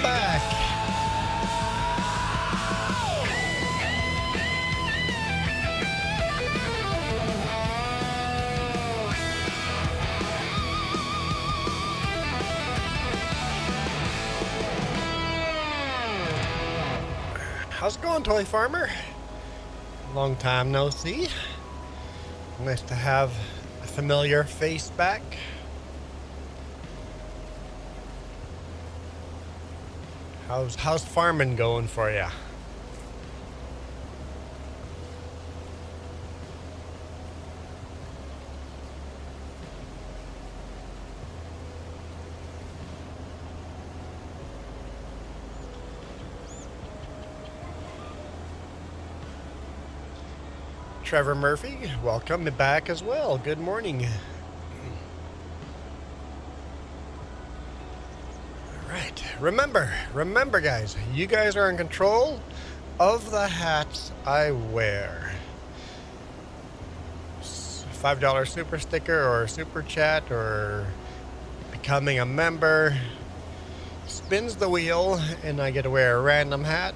welcome back. How's it going, Toy Farmer? Long time no see. Nice to have a familiar face back. How's farming going for ya? Trevor Murphy, welcome back as well. Good morning. Right. Remember guys, you guys are in control of the hats I wear. $5 super sticker or super chat or becoming a member spins the wheel and I get to wear a random hat.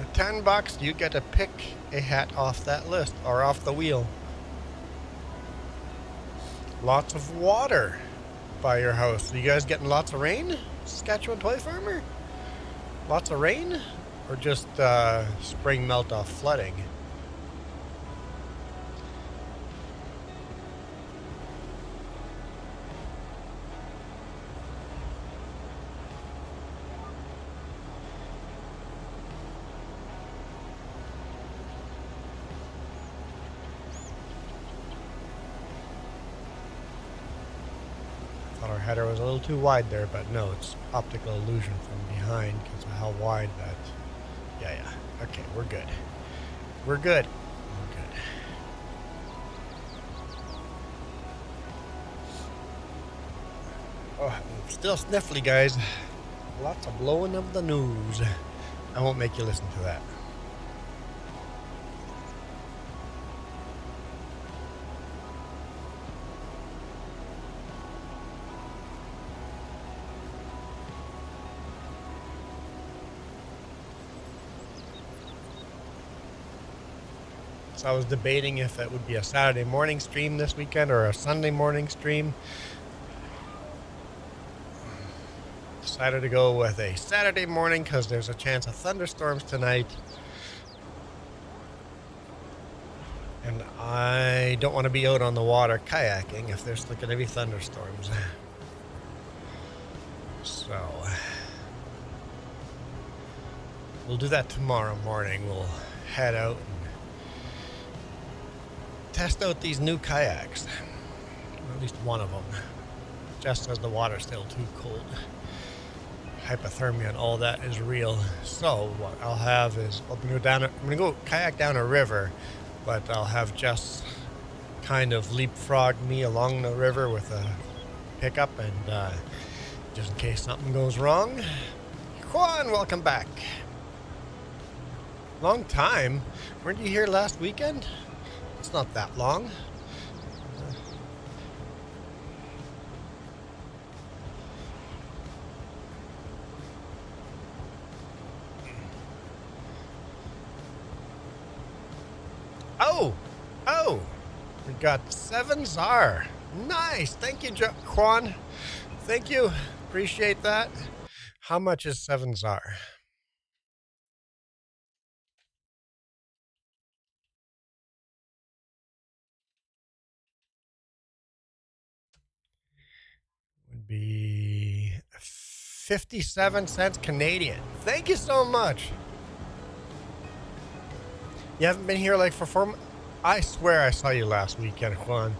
At $10 you get to pick a hat off that list or off the wheel. Lots of water by your house. You guys getting lots of rain? Saskatchewan Toy Farmer? Lots of rain? Or just spring melt off flooding? Our header was a little too wide there, but no, it's optical illusion from behind because of how wide that. Yeah. Okay, we're good. We're good. Oh, I'm still sniffly, guys. Lots of blowing of the nose. I won't make you listen to that. So I was debating if it would be a Saturday morning stream this weekend or a Sunday morning stream. Decided to go with a Saturday morning because there's a chance of thunderstorms tonight. And I don't want to be out on the water kayaking if there's going to be thunderstorms. So we'll do that tomorrow morning. We'll head out test out these new kayaks, or at least one of them, just as the water's still too cold. Hypothermia and all that is real. So what I'll have is I'm gonna go kayak down a river, but I'll have Jess kind of leapfrog me along the river with a pickup, and just in case something goes wrong. Juan, welcome back. Long time. Weren't you here last weekend? It's not that long. Oh, we got 7 ZAR. Nice. Thank you, Juan. Thank you. Appreciate that. How much is 7 ZAR? Would be 57 cents Canadian. Thank you so much. You haven't been here like for 4 months? I swear I saw you last weekend, Juan.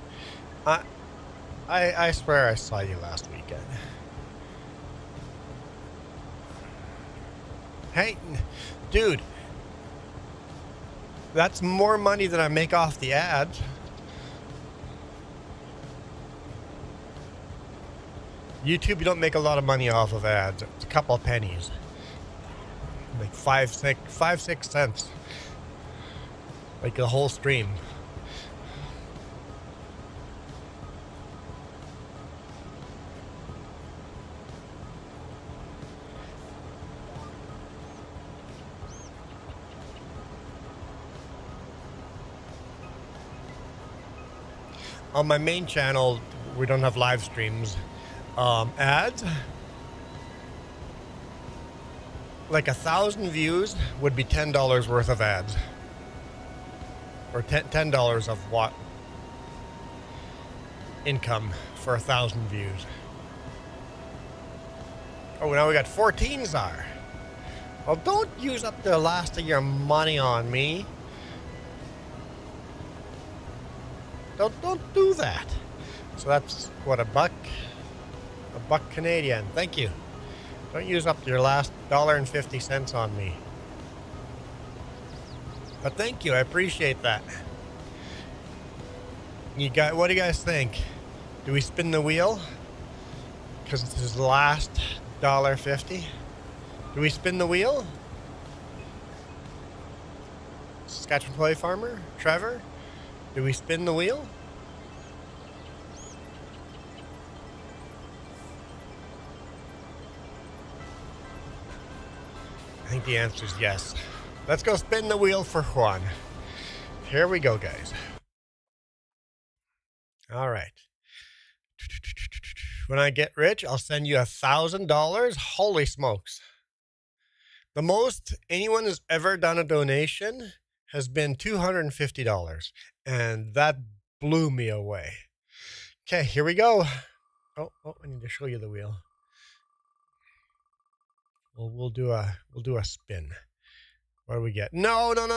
I swear I saw you last weekend. Hey, dude. That's more money than I make off the ads. YouTube, you don't make a lot of money off of ads. It's a couple of pennies. Like 5-6 cents. Like the whole stream. on my main channel, we don't have live streams. Ads, like 1,000 views would be $10 worth of ads, or $10 of what income for 1,000 views. Oh, now we got 14 czar. Well, don't use up the last of your money on me. Don't do that. So that's what, a buck Canadian. Thank you. Don't use up your last $1.50 on me. But thank you, I appreciate that. What do you guys think? Do we spin the wheel? Because this is the last $1.50. Do we spin the wheel? Saskatchewan Toy Farmer, Trevor, do we spin the wheel? I think the answer is yes. Let's go spin the wheel for Juan. Here we go, guys. All right. When I get rich, I'll send you $1,000. Holy smokes. The most anyone has ever done a donation has been $250. And that blew me away. Okay, here we go. Oh, I need to show you the wheel. Well, we'll do a spin. What do we get? No. Oh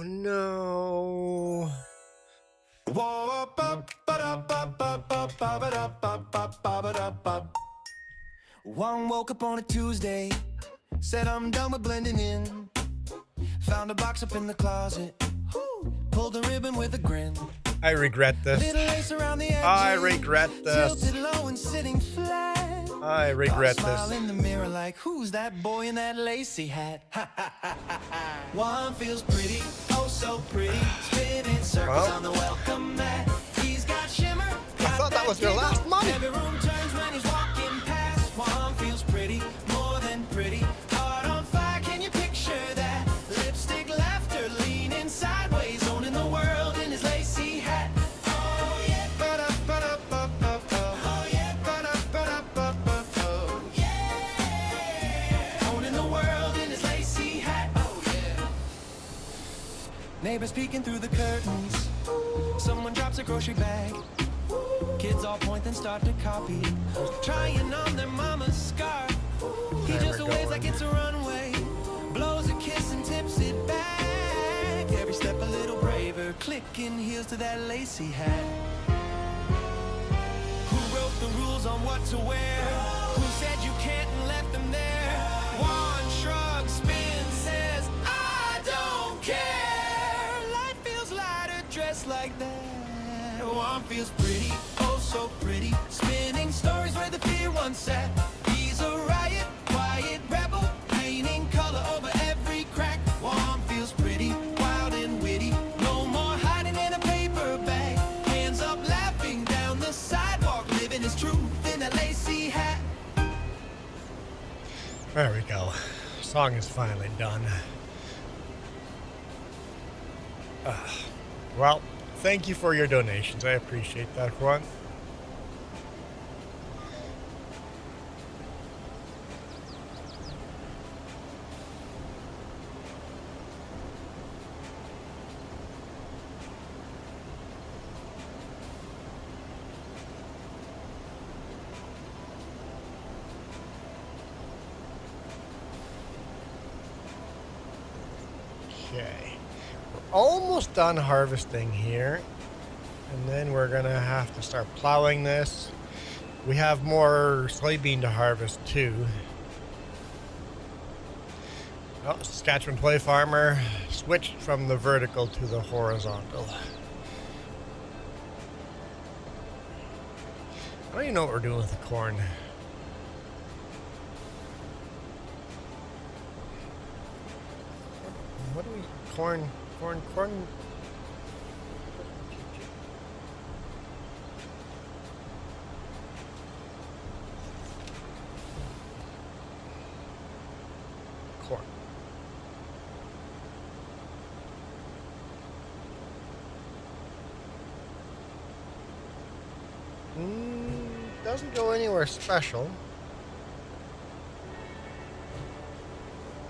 no. One woke up on a Tuesday, said I'm done with blending in. Found a box up in the closet, pulled a ribbon with a grin. I regret this. I regret this. I regret this. Smile in the mirror like, who's that boy in that lacy hat? Juan feels pretty, oh so pretty, spinning circles on the welcome mat. He's got shimmer. I thought that was your last money. Every room turns when he's walking past. Juan feels pretty, more than pretty. Heart on fire, can you picture that? Lipstick, laughter, leaning sideways, owning the world in his lacy hat. Oh yeah, oh yeah, oh yeah, owning the world in his lacy hat. Oh yeah. Neighbors peeking through the curtains. Someone drops a grocery bag. Kids all point and start to copy, trying on their mama's scarf. He just waves like it's a runway, blows a kiss and tips it back. Every step a little braver, clicking heels to that lacy hat. Who wrote the rules on what to wear? Who said you can't and left them there? One shrug, spin, says, I don't care. Life feels lighter dressed like that. One feels pretty, oh so pretty, spinning stories where the fear once sat. He's a riot, quiet rebel, painting color over every crack. One feels pretty, wild and witty, no more hiding in a paper bag. Hands up laughing down the sidewalk, living his truth in a lacy hat. There we go. Song is finally done. Well, thank you for your donations. I appreciate that, Juan. Okay. We're almost done harvesting here. And then we're gonna have to start plowing this. We have more soybean to harvest too. Oh, Saskatchewan Toy Farmer switched from the vertical to the horizontal. I don't even know what we're doing with the corn. What do we, corn. Corn. Doesn't go anywhere special.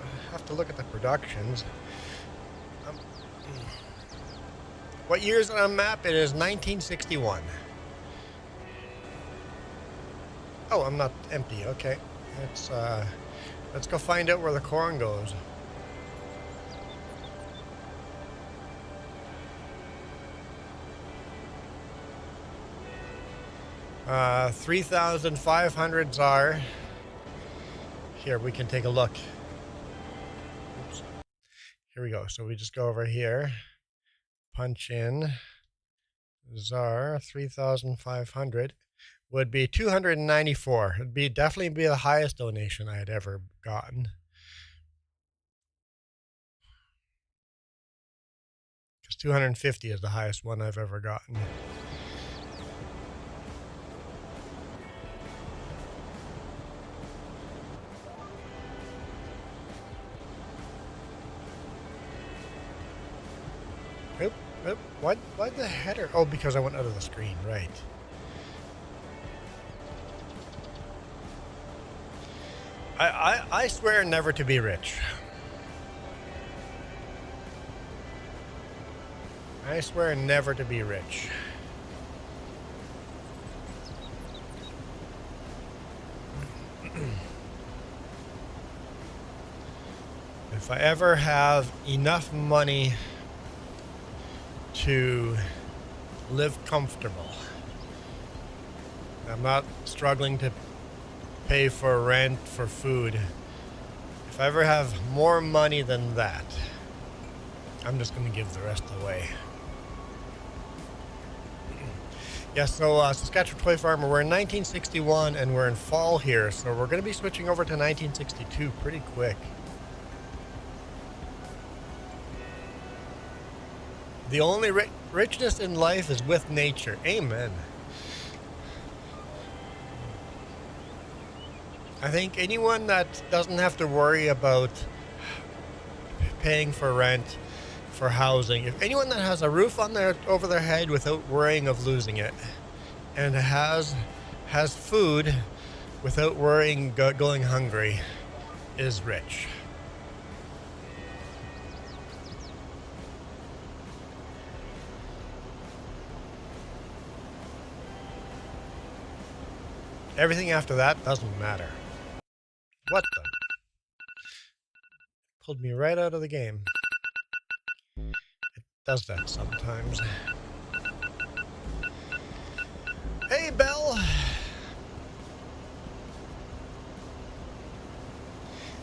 I have to look at the productions. What year is it on map? It is 1961. Oh, I'm not empty. Okay. Let's go find out where the corn goes. Uh, 3,500 ZAR. Here, we can take a look. Oops. Here we go. So we just go over here. Punch in ZAR 3,500 would be 294. It'd be definitely be the highest donation I had ever gotten. Because 250 is the highest one I've ever gotten. Oop. Why the header? Oh, because I went out of the screen, right. I swear never to be rich. I swear never to be rich. If I ever have enough money to live comfortable, I'm not struggling to pay for rent, for food. If I ever have more money than that, I'm just going to give the rest away. Yeah, so Saskatchewan Toy Farmer, we're in 1961 and we're in fall here, so we're going to be switching over to 1962 pretty quick. The only richness in life is with nature. Amen. I think anyone that doesn't have to worry about paying for rent, for housing, if anyone that has a roof on over their head without worrying of losing it, and has food without worrying going hungry, is rich. Everything after that doesn't matter. What the? Pulled me right out of the game. It does that sometimes. Hey, Belle!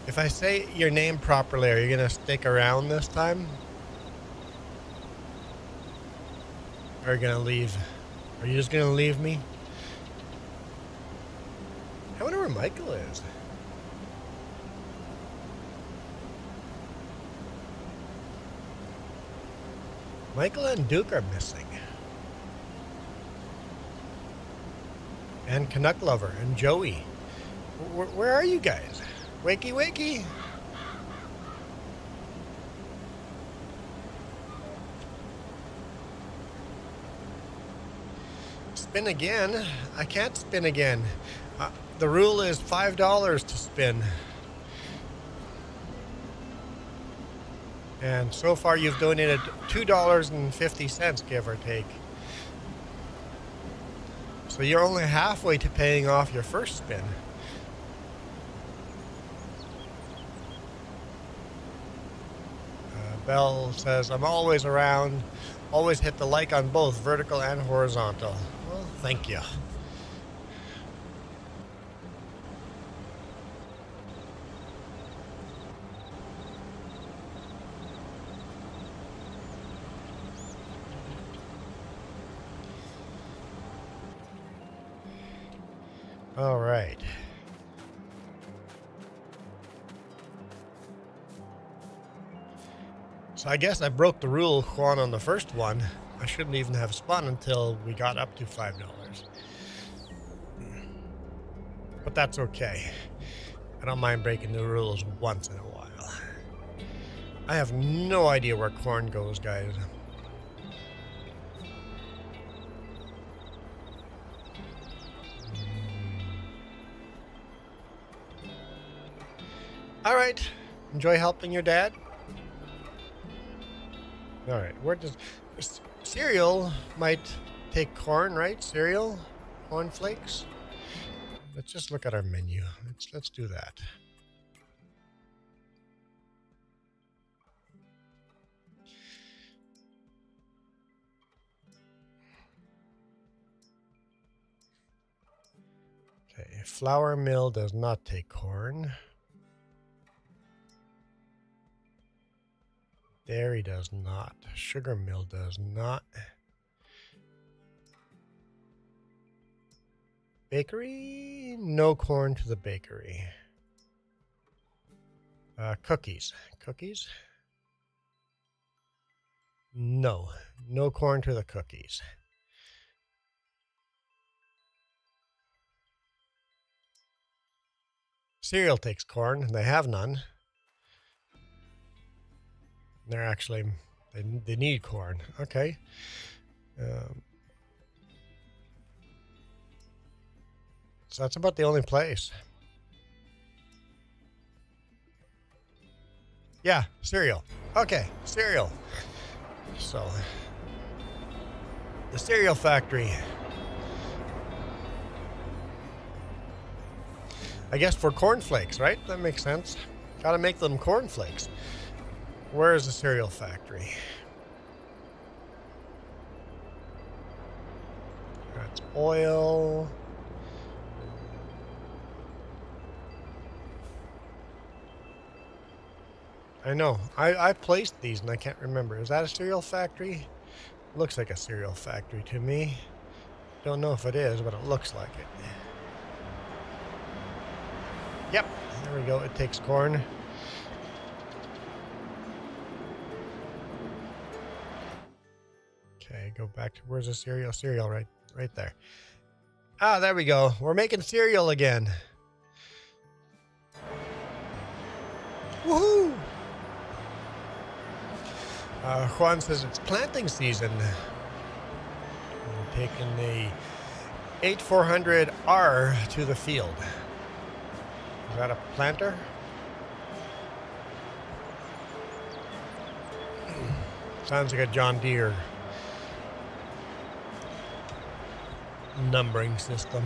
If I say your name properly, are you gonna stick around this time? Or are you gonna leave? Are you just gonna leave me? I wonder where Michael is. Michael and Duke are missing. And Canuck Lover and Joey. Where are you guys? Wakey, wakey. Spin again? I can't spin again. The rule is $5 to spin. And so far you've donated $2.50, give or take. So you're only halfway to paying off your first spin. Belle says, I'm always around. Always hit the like on both vertical and horizontal. Well, thank you. All right. So I guess I broke the rule, Juan, on the first one. I shouldn't even have spun until we got up to $5. But that's okay. I don't mind breaking the rules once in a while. I have no idea where corn goes, guys. All right. Enjoy helping your dad. All right. Where does cereal might take corn, right? Cereal, cornflakes. Let's just look at our menu. Let's do that. Okay, flour mill does not take corn. Dairy does not. Sugar mill does not. Bakery, no corn to the bakery. Cookies. Cookies? No. No corn to the cookies. Cereal takes corn. They have none. They're actually, they need corn. Okay. So that's about the only place. Yeah, cereal. Okay, cereal. So, the cereal factory. I guess for cornflakes, right? That makes sense. Gotta make them cornflakes. Where is the cereal factory? That's oil. I know. I placed these and I can't remember. Is that a cereal factory? Looks like a cereal factory to me. Don't know if it is, but it looks like it. Yep. There we go. It takes corn. Okay, go back to where's the cereal? Cereal right there. Ah, there we go. We're making cereal again. Woohoo! Juan says it's planting season. We're taking the 8400R to the field. Is that a planter? Sounds like a John Deere numbering system.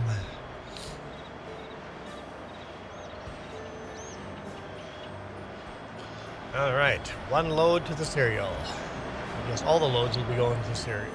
All right, one load to the cereal. I guess all the loads will be going to the cereal.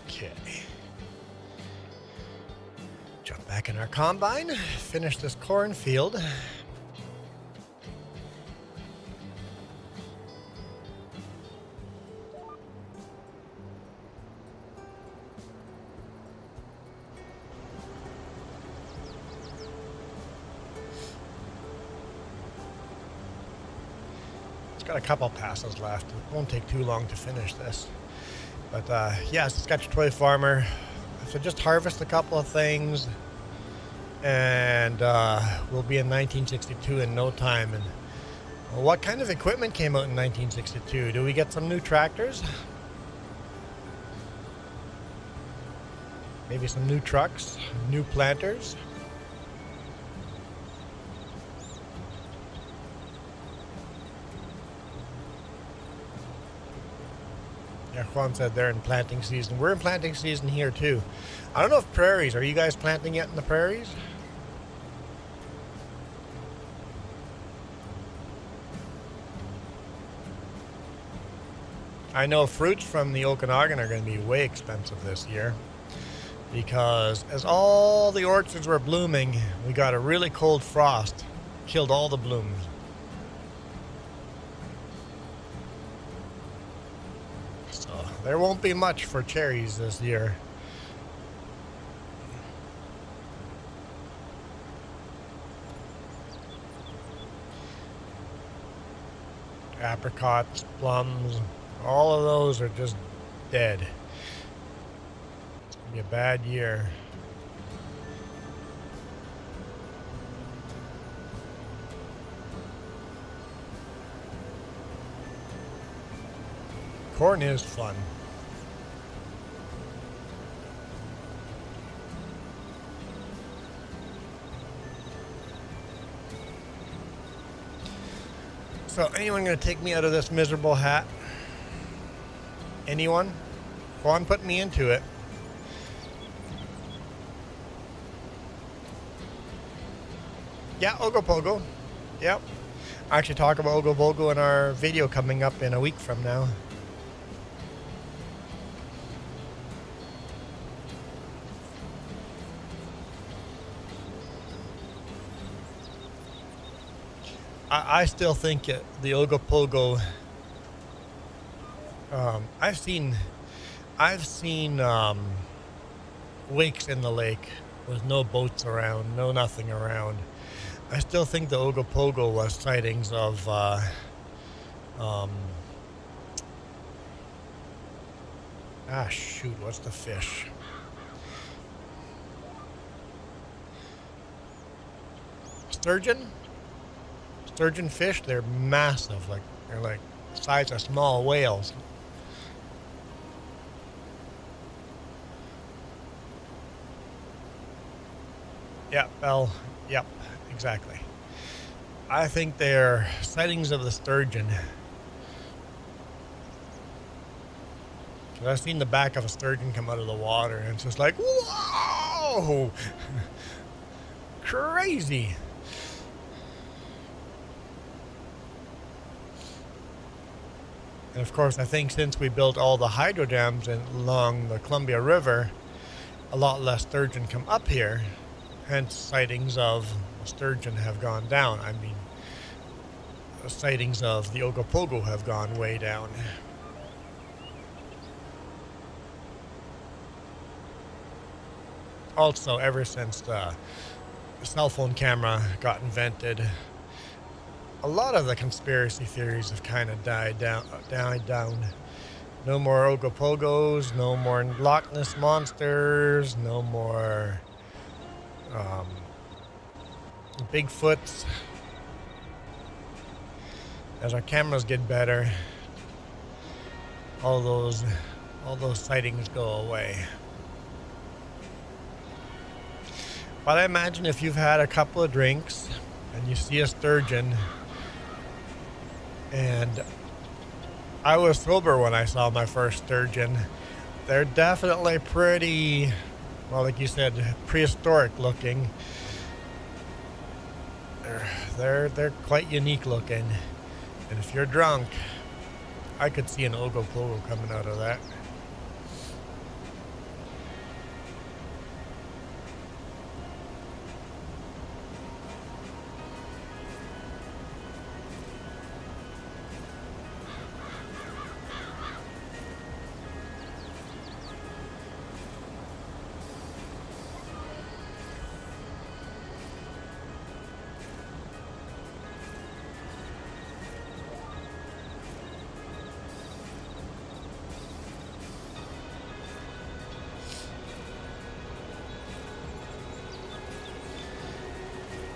Okay. Jump back in our combine, finish this cornfield. It's got a couple passes left. It won't take too long to finish this. But yeah, it's got your toy farmer. So just harvest a couple of things, and we'll be in 1962 in no time. And what kind of equipment came out in 1962? Do we get some new tractors? Maybe some new trucks, new planters? Yeah, Juan said they're in planting season. We're in planting season here too. I don't know if prairies, are you guys planting yet in the prairies? I know fruits from the Okanagan are going to be way expensive this year because as all the orchards were blooming, we got a really cold frost, killed all the blooms. There won't be much for cherries this year. apricots, plums, all of those are just dead. It's gonna be a bad year. Corn is fun. So, anyone gonna take me out of this miserable hat? Anyone? Juan put me into it. Yeah, Ogopogo. Yep. I actually talk about Ogopogo in our video coming up in a week from now. I still think the Ogopogo. I've seen wakes in the lake with no boats around, no nothing around. I still think the Ogopogo was sightings of shoot, what's the fish? Sturgeon? Sturgeon fish, they're massive, they're like the size of small whales. Yep, yep, exactly. I think they're sightings of the sturgeon. 'Cause I've seen the back of a sturgeon come out of the water, and it's just like, whoa! Crazy! And of course, I think since we built all the hydro dams along the Columbia River, a lot less sturgeon come up here. Hence, sightings of sturgeon have gone down. I mean, sightings of the Ogopogo have gone way down. Also, ever since the cell phone camera got invented, a lot of the conspiracy theories have kind of died down. No more Ogopogos, no more Loch Ness monsters, no more Bigfoots. As our cameras get better, all those sightings go away. But I imagine if you've had a couple of drinks and you see a sturgeon, and I was sober when I saw my first sturgeon, they're definitely pretty, well, like you said, prehistoric looking. They're quite unique looking. And if you're drunk, I could see an Ogopogo coming out of that.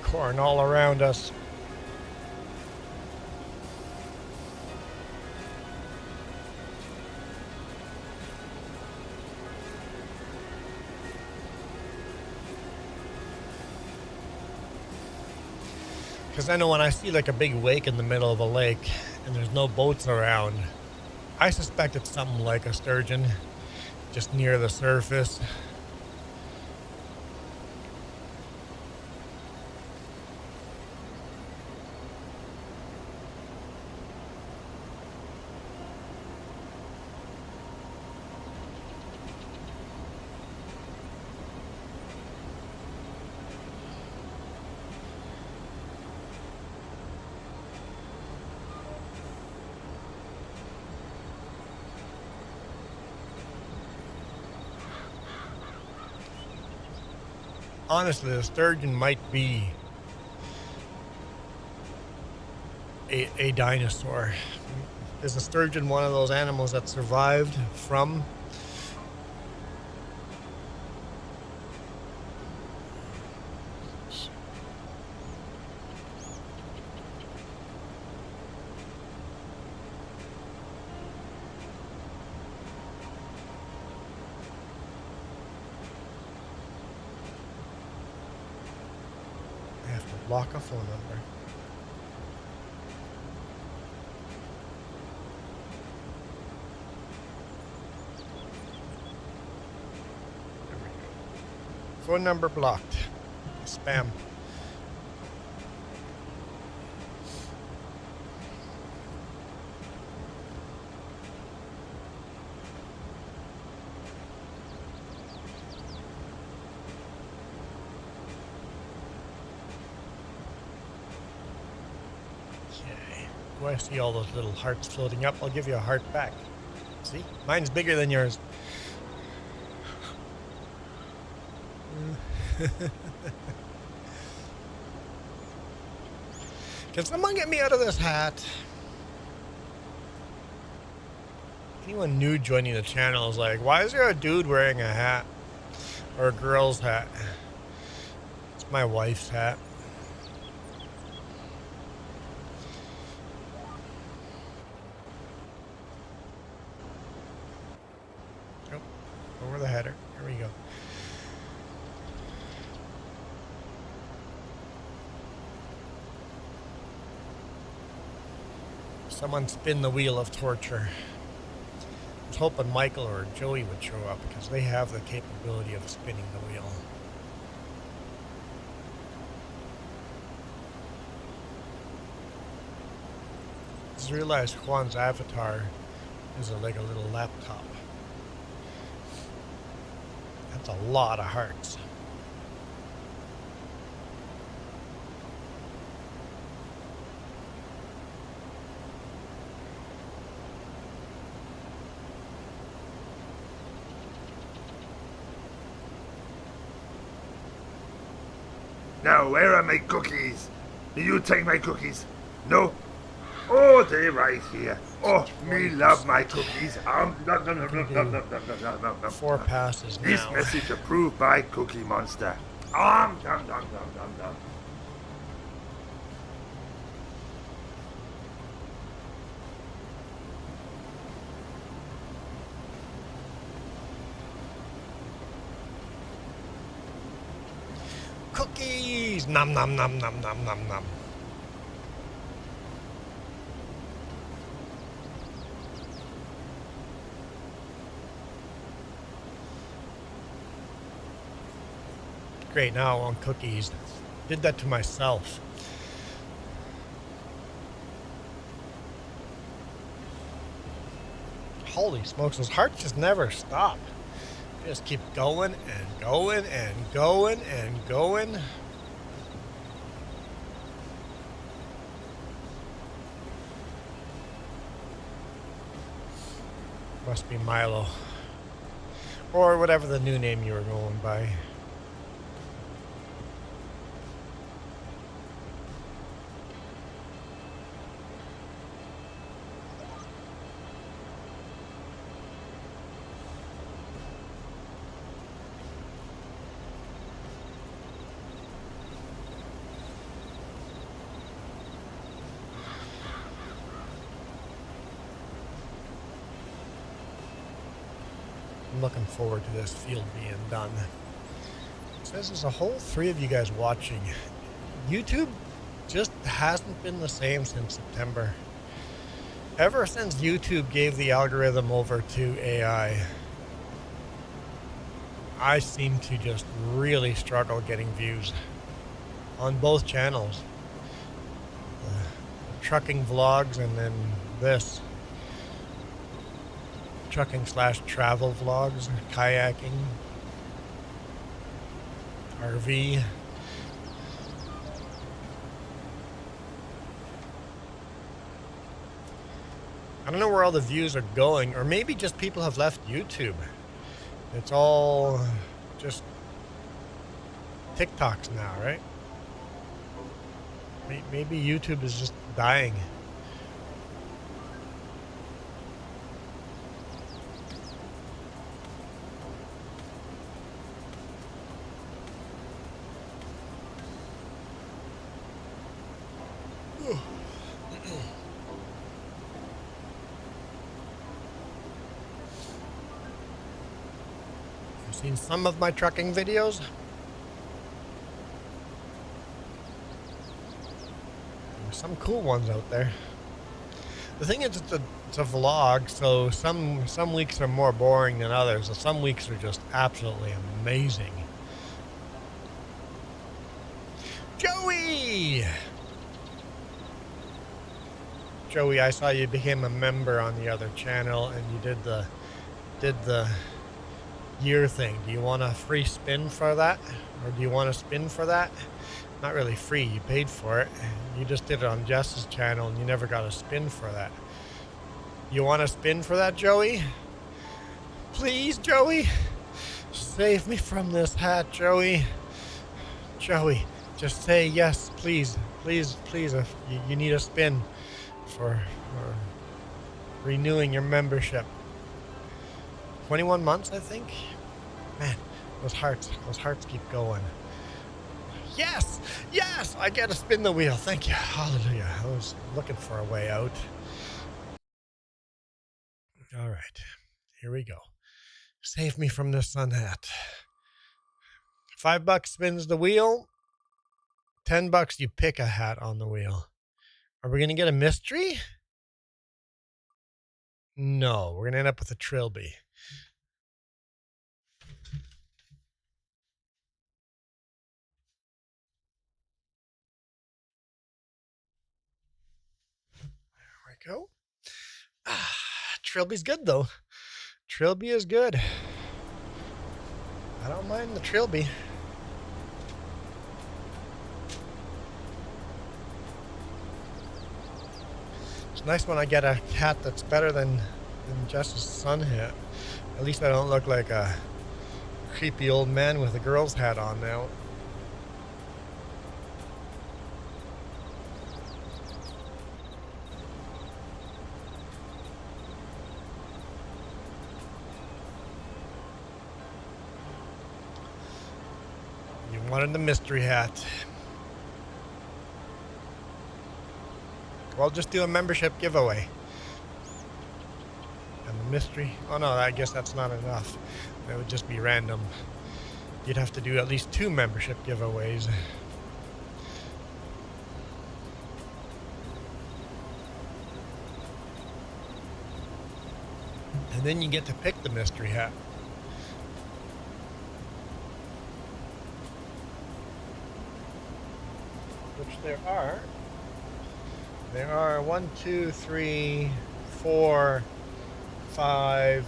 Corn all around us. Because I know when I see like a big wake in the middle of a lake and there's no boats around, I suspect it's something like a sturgeon just near the surface. Honestly, the sturgeon might be a dinosaur. Is a sturgeon one of those animals that survived from? I have to block a phone number. Phone number blocked. Spam. Okay. Do I see all those little hearts floating up? I'll give you a heart back. See? Mine's bigger than yours. Can someone get me out of this hat? Anyone new joining the channel is like, why is there a dude wearing a hat? Or a girl's hat? It's my wife's hat. Oh, over the header. Here we go. Someone spin the wheel of torture. I was hoping Michael or Joey would show up because they have the capability of spinning the wheel. I just realized Juan's avatar is like a little laptop. That's a lot of hearts. Now, where are my cookies? Do you take my cookies? No? Oh, they're right here. Oh, me love my cookies. Nom, nom, nom, nom, nom, nom, nom, nom, nom, nom. 4 passes now. This message approved by Cookie Monster. Nom, nom, nom, nom, nom, nom. Cookies! Nom nom nom nom nom nom nom. Great, now I want cookies. Did that to myself. Holy smokes, those hearts just never stop. Just keep going and going and going and going. Must be Milo. Or whatever the new name you were going by. I'm looking forward to this field being done. It says there's a whole 3 of you guys watching. YouTube just hasn't been the same since September. Ever since YouTube gave the algorithm over to AI, I seem to just really struggle getting views on both channels. The trucking vlogs and then this. Trucking/travel vlogs, kayaking, RV. I don't know where all the views are going, or maybe just people have left YouTube. It's all just TikToks now, right? Maybe YouTube is just dying. You've seen some of my trucking videos. There's some cool ones out there. The thing is, it's a vlog, so some weeks are more boring than others, and some weeks are just absolutely amazing. Joey! Joey, I saw you became a member on the other channel, and you did the year thing. Do you want a free spin for that? Or do you want a spin for that? Not really free, you paid for it. You just did it on Jess's channel and you never got a spin for that. You want a spin for that, Joey? Please, Joey? Save me from this hat, Joey. Joey, just say yes, please. Please, please, if you need a spin for renewing your membership. 21 months, I think? Man, those hearts keep going. Yes! Yes! I get to spin the wheel. Thank you. Hallelujah. I was looking for a way out. All right. Here we go. Save me from this sun hat. $5 spins the wheel. $10 you pick a hat on the wheel. Are we going to get a mystery? No. We're going to end up with a trilby. Go. Trilby's good though. Trilby is good. I don't mind the Trilby. It's nice when I get a hat that's better than just a sun hat. At least I don't look like a creepy old man with a girl's hat on now. Wanted the mystery hat. Well, just do a membership giveaway. And the mystery... Oh no, I guess that's not enough. That would just be random. You'd have to do at least 2 membership giveaways. And then you get to pick the mystery hat. Which there are 1, 2, 3, 4, 5,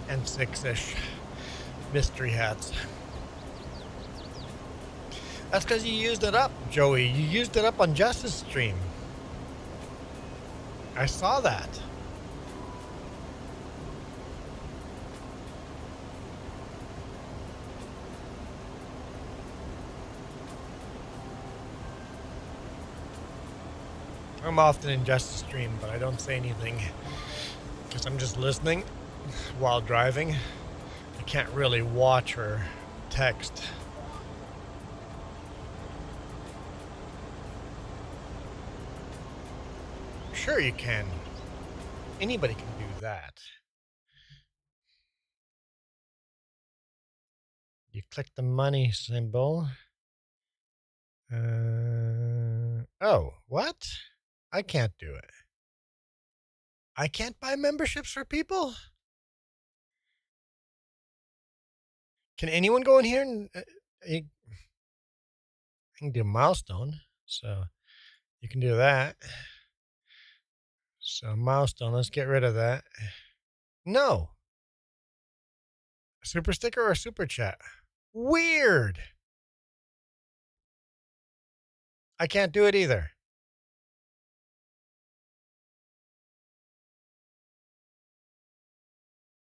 and 6-ish mystery hats. That's because you used it up, Joey. You used it up on Justice stream. I saw that. I'm often in Justice stream, but I don't say anything because I'm just listening while driving. I can't really watch or text. Sure you can. Anybody can do that. You click the money symbol. Oh, what? I can't do it. I can't buy memberships for people? Can anyone go in here and I can do a milestone? So you can do that. So milestone, let's get rid of that. No. A super sticker or a super chat? Weird. I can't do it either.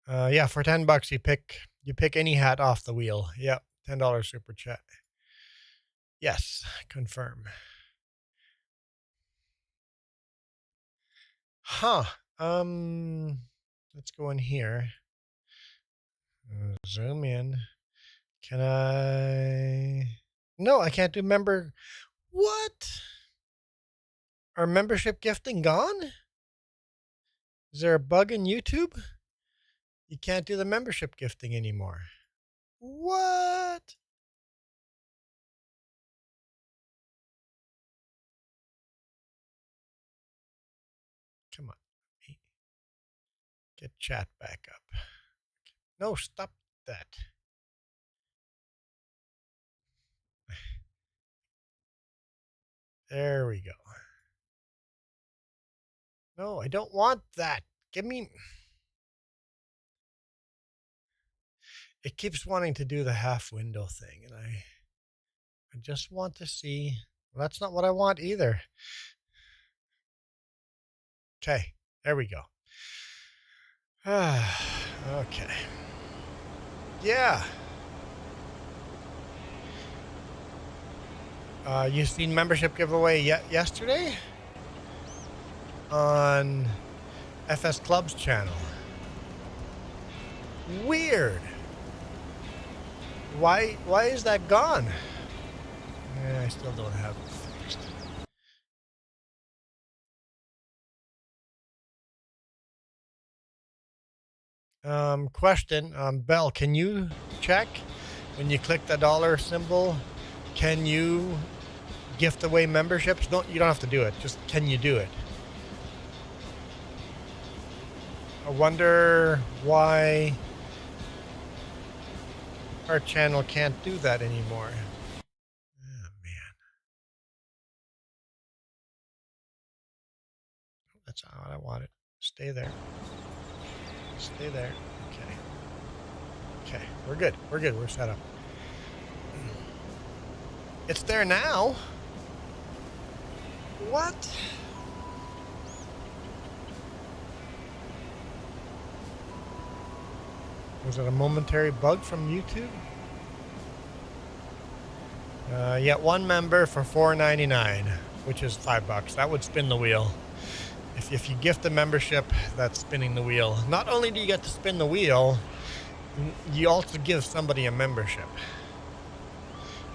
Yeah, for $10 you pick any hat off the wheel. Yep, $10 super chat. Yes, confirm. Huh. Let's go in here. Zoom in. Can I? No, I can't do member. What? Are membership gifting gone? Is there a bug in YouTube? You can't do the membership gifting anymore. What? Come on. Get chat back up. No, stop that. There we go. No, I don't want that. Give me... It keeps wanting to do the half window thing, and I just want to see... Well, that's not what I want either. Okay, there we go. Okay. Yeah. You seen membership giveaway yesterday? On FS Club's channel. Weird. Why is that gone? I still don't have it fixed. Question, Bell, can you check when you click the dollar symbol? Can you gift away memberships? You don't have to do it. Just can you do it? I wonder why our channel can't do that anymore. Oh, man. That's not what I wanted. Stay there. Stay there. Okay. Okay, we're good. We're good. We're set up. It's there now. What? Was it a momentary bug from YouTube? Yeah, one member for $4.99, which is $5. That would spin the wheel. If you gift a membership, that's spinning the wheel. Not only do you get to spin the wheel, you also give somebody a membership.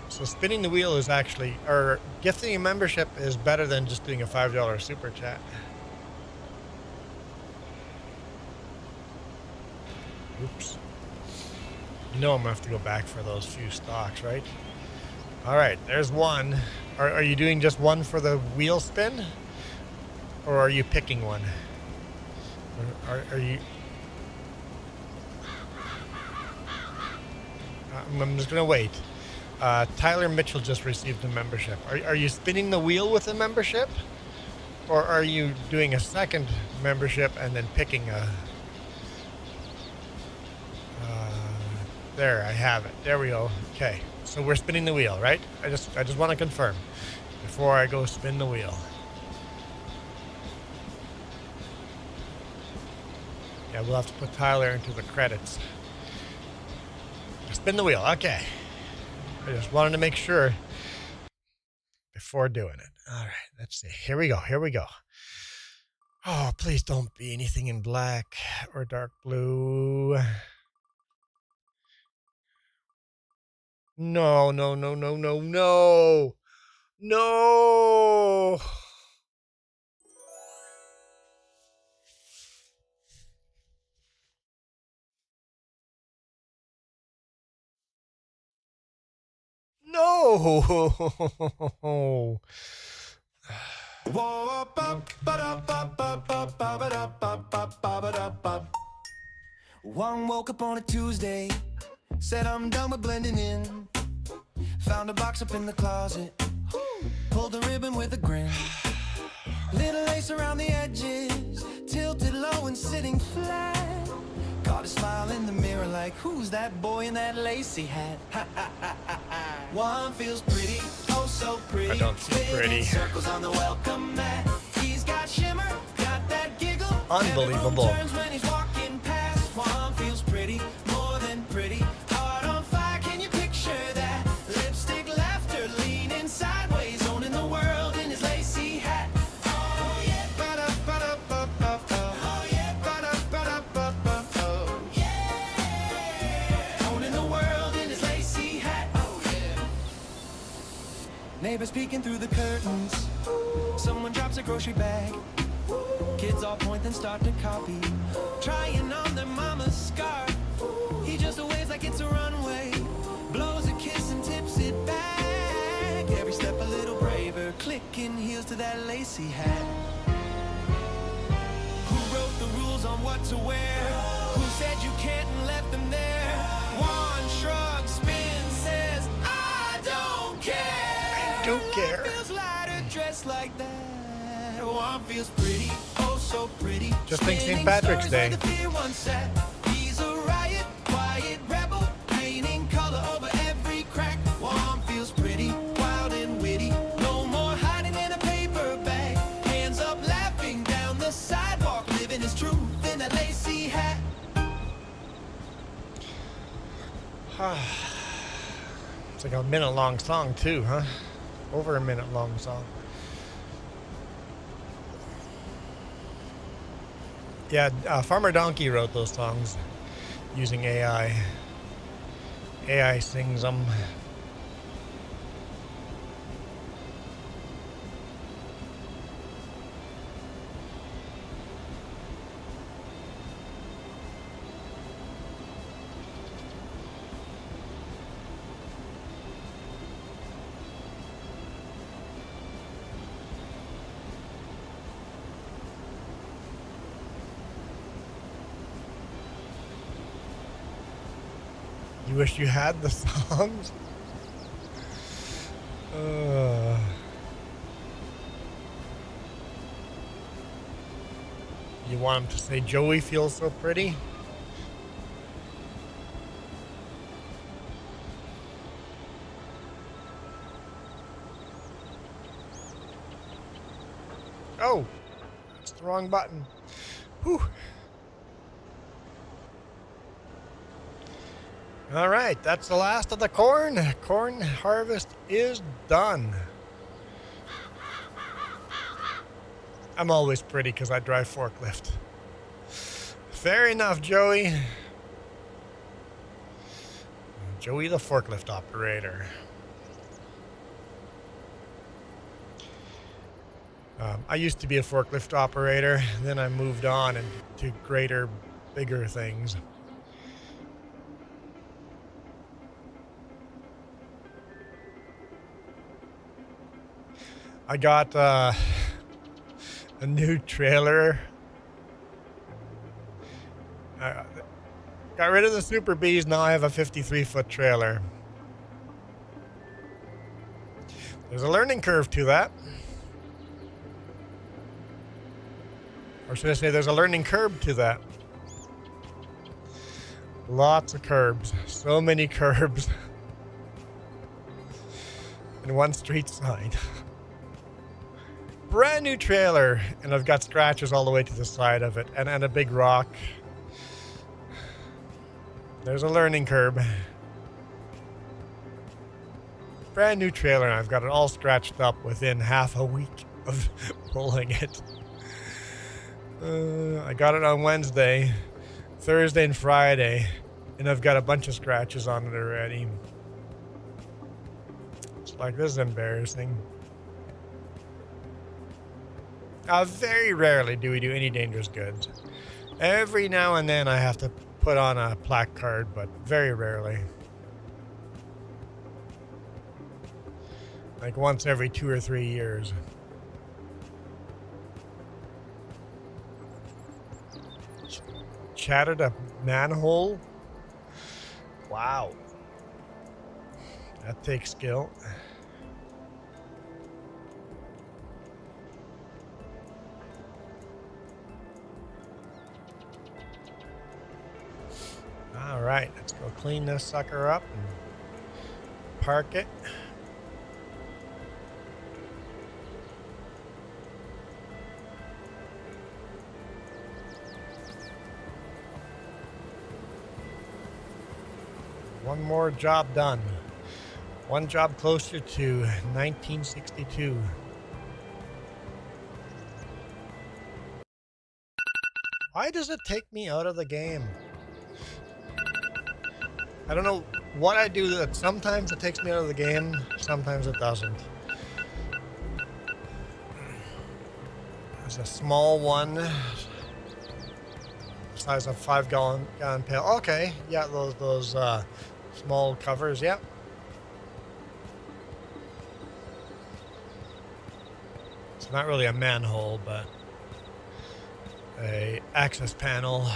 So spinning the wheel is actually, or gifting a membership is better than just doing a $5 super chat. Oops. You know I'm gonna have to go back for those few stocks, right? All right, there's one. Are you doing just one for the wheel spin? Or are you picking one? Or are you... I'm just gonna wait. Tyler Mitchell just received a membership. Are you spinning the wheel with a membership? Or are you doing a second membership and then picking a... there, I have it. There we go. Okay, so we're spinning the wheel, right? I just want to confirm before I go spin the wheel. Yeah, we'll have to put Tyler into the credits. Spin the wheel. Okay. I just wanted to make sure before doing it. All right, let's see. Here we go. Here we go. Oh, please don't be anything in black or dark blue. No, no, no, no, no, no. No. No. One woke up on a Tuesday, said I'm done with blending in. Found a box up in the closet, pulled the ribbon with a grin. Little lace around the edges, tilted low and sitting flat. Caught a smile in the mirror like, who's that boy in that lacy hat? One feels pretty, oh so pretty. I don't feel pretty. Circles on the welcome mat. He's got shimmer, got that giggle. Unbelievable. Turns when he's walking past. One feels pretty, more than pretty. Heart on fire, can you picture that? Lipstick laughter, leaning sideways, owning the world in his lacy hat. Oh yeah, ba-da-ba-da-ba-ba-ba. Oh yeah, ba-da-ba-da-ba-ba-ba. Yeah, owning the world in his lacy hat. Oh yeah. Neighbors peeking through the curtains. Someone drops a grocery bag. Kids kids all point then start to copy. Trying on their mama's scarf. He just waves like it's a runway. Blows a kiss and tips it back. Every step a little braver. Clicking heels to that lacy hat. Who wrote the rules on what to wear? Who said you can't and left them there? One shrug, spin, says, I don't care. I don't care. Life feels lighter dressed like that. One feels pretty, oh so pretty. Just think St. Spinning Patrick's stories Day. where the fear once sat. He's a riot, quiet rebel, painting color over every crack. One feels pretty, wild and witty. No more hiding in a paper bag. Hands up, laughing down the sidewalk, living his truth in a lacy hat. It's like a minute-long song too, huh? Over a minute-long song. Yeah, Farmer Donkey wrote those songs using AI. AI sings them. You wish you had the songs? You want him to say Joey feels so pretty? Oh, that's the wrong button. Whew. All right, that's the last of the corn. Corn harvest is done. I'm always pretty because I drive forklift. Fair enough, Joey. Joey the forklift operator. I used to be a forklift operator, then I moved on into greater, bigger things. I got a new trailer. Got rid of the Super Bs, now I have a 53-foot trailer. There's a learning curve to that. Or should I say there's a learning curb to that. Lots of curbs. So many curbs. And one street sign. Brand new trailer, and I've got scratches all the way to the side of it, and a big rock. There's a learning curve. Brand new trailer, and I've got it all scratched up within half a week of pulling it. I got it on Wednesday, Thursday, and Friday, and I've got a bunch of scratches on it already. It's like, this is embarrassing. Very rarely do we do any dangerous goods. Every now and then I have to put on a plaque card, but very rarely. Like once every 2 or 3 years. Shattered a manhole? Wow. That takes skill. All right, let's go clean this sucker up and park it. One more job done. One job closer to 1962. Why does it take me out of the game? I don't know what I do that sometimes it takes me out of the game, sometimes it doesn't. There's a small one, size of 5-gallon pail. Okay, yeah, those small covers. Yep. It's not really a manhole, but a access panel.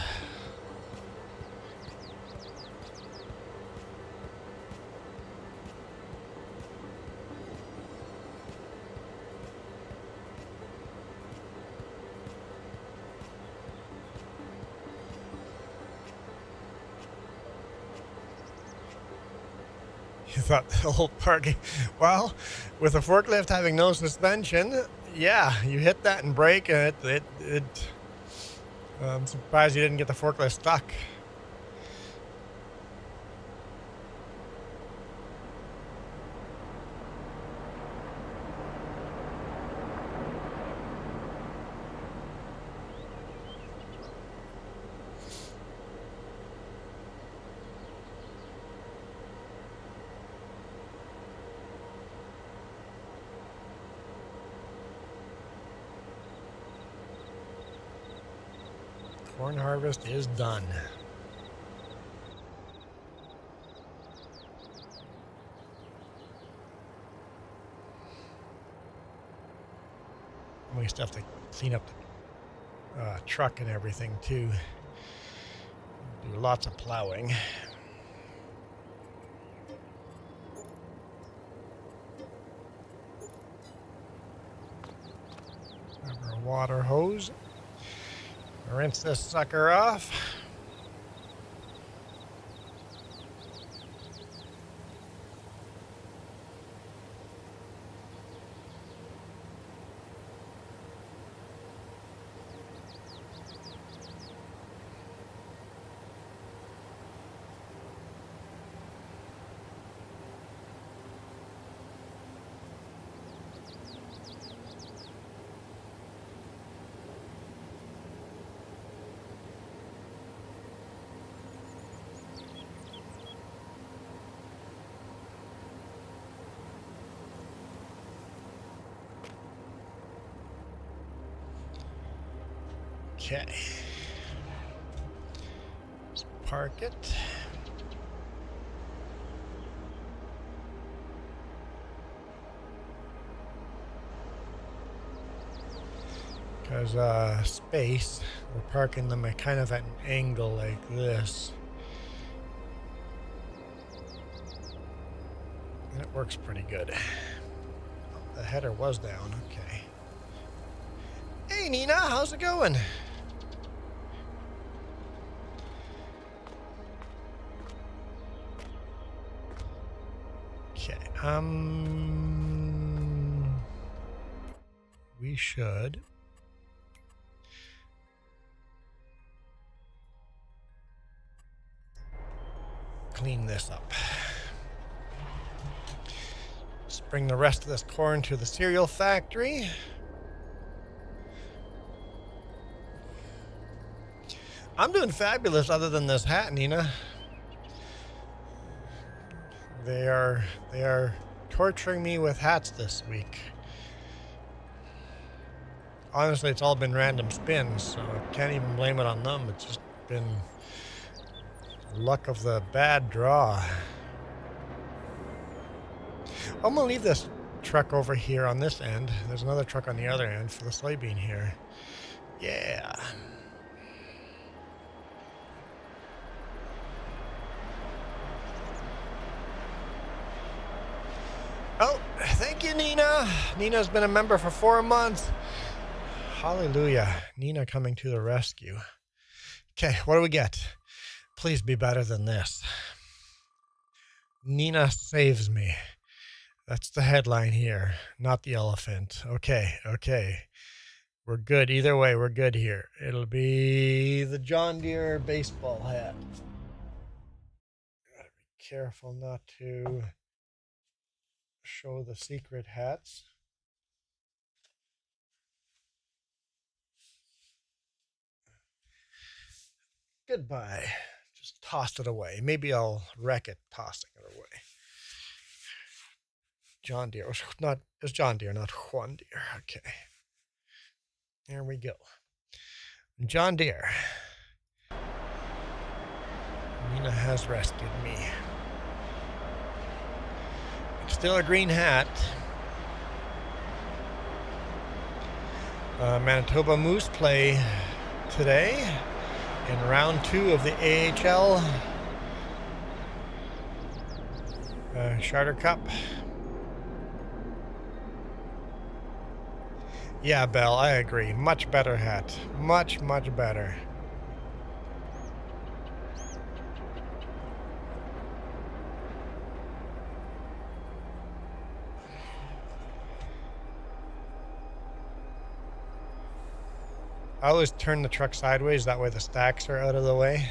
You thought the whole parking, well, with a forklift having no suspension, yeah, you hit that and brake, and I'm surprised you didn't get the forklift stuck. Corn harvest is done. We still have to clean up the truck and everything too. Do lots of plowing. Grab our water hose. Rinse this sucker off. Okay. Let's park it. Because space, we're parking them at kind of at an angle like this. And it works pretty good. The header was down, okay. Hey Nina, how's it going? Okay, we should clean this up. Let's bring the rest of this corn to the cereal factory. I'm doing fabulous other than this hat, Nina. They are torturing me with hats this week. Honestly, it's all been random spins, so I can't even blame it on them. It's just been luck of the bad draw. I'm gonna leave this truck over here on this end. There's another truck on the other end for the soybean here. Yeah. Oh, thank you, Nina. Nina's been a member for 4 months. Hallelujah. Nina coming to the rescue. Okay, what do we get? Please be better than this. Nina saves me. That's the headline here, not the elephant. Okay, okay. We're good. Either way, we're good here. It'll be the John Deere baseball hat. Gotta be careful not to show the secret hats. Goodbye. Just tossed it away. Maybe I'll wreck it tossing it away. John Deere. It's John Deere, not Juan Deere. Okay. There we go. John Deere. Nina has rescued me. Still a green hat. Manitoba Moose play today in round 2 of the AHL Charter Cup. Yeah, Belle, I agree. Much better hat. Much, much better. I always turn the truck sideways, that way the stacks are out of the way.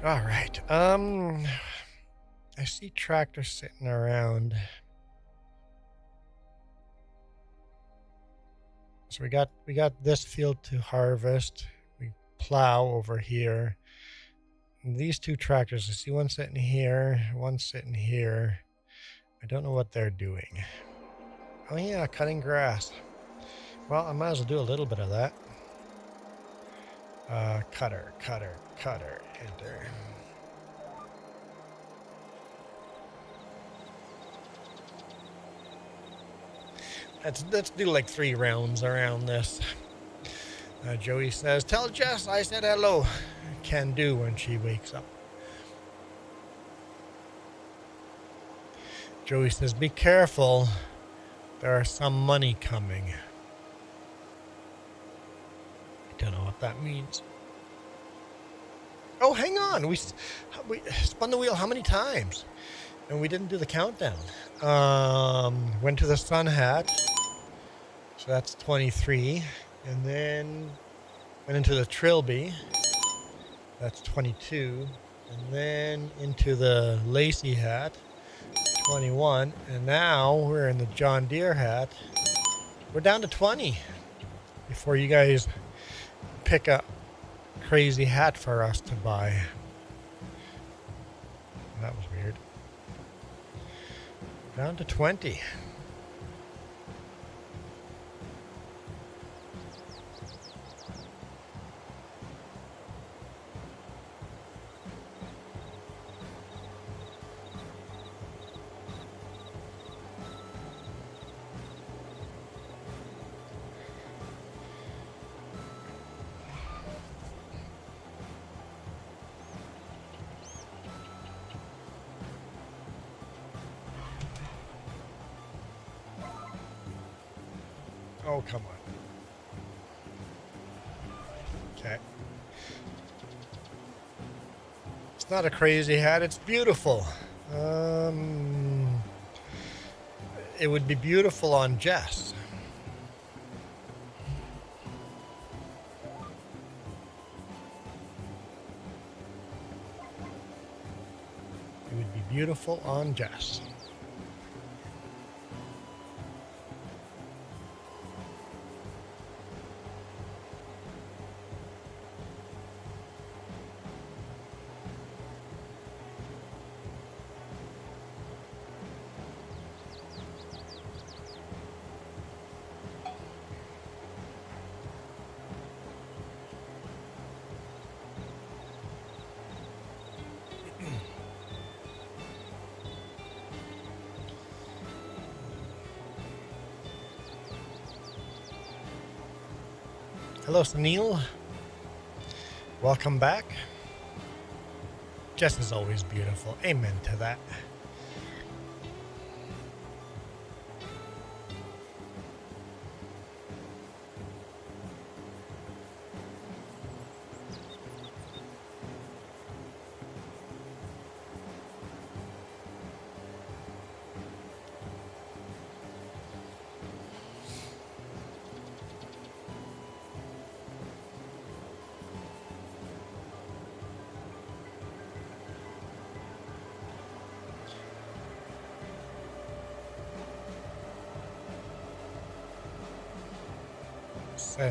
All right. I see tractors sitting around. So we got this field to harvest. We plow over here. And these 2 tractors, I see one sitting here, one sitting here. I don't know what they're doing. Oh yeah, cutting grass. Well, I might as well do a little bit of that. Cutter, enter. Let's do like 3 rounds around this. Joey says, tell Jess I said hello. Can do when she wakes up. Joey says, be careful. There is some money coming. Don't know what that means. Oh, hang on. We spun the wheel how many times? And we didn't do the countdown. Went to the sun hat. So that's 23. And then went into the trilby. That's 22. And then into the lacy hat. 21. And now we're in the John Deere hat. We're down to 20. Before you guys pick a crazy hat for us to buy. That was weird. Down to 20. Oh, come on. Okay. It's not a crazy hat. It's beautiful. It would be beautiful on Jess. It would be beautiful on Jess. Hello, Sunil. Welcome back. Jess is always beautiful. Amen to that.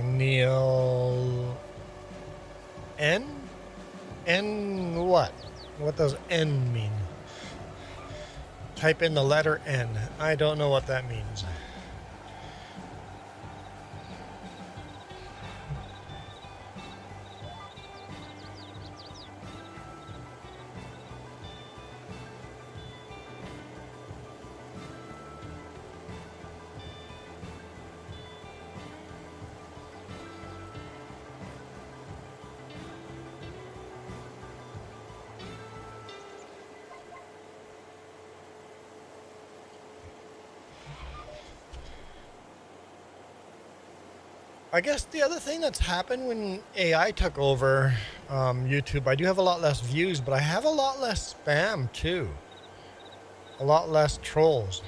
Neil N? N what? What does N mean? Type in the letter N. I don't know what that means. I guess the other thing that's happened when AI took over YouTube, I do have a lot less views, but I have a lot less spam too. A lot less trolls.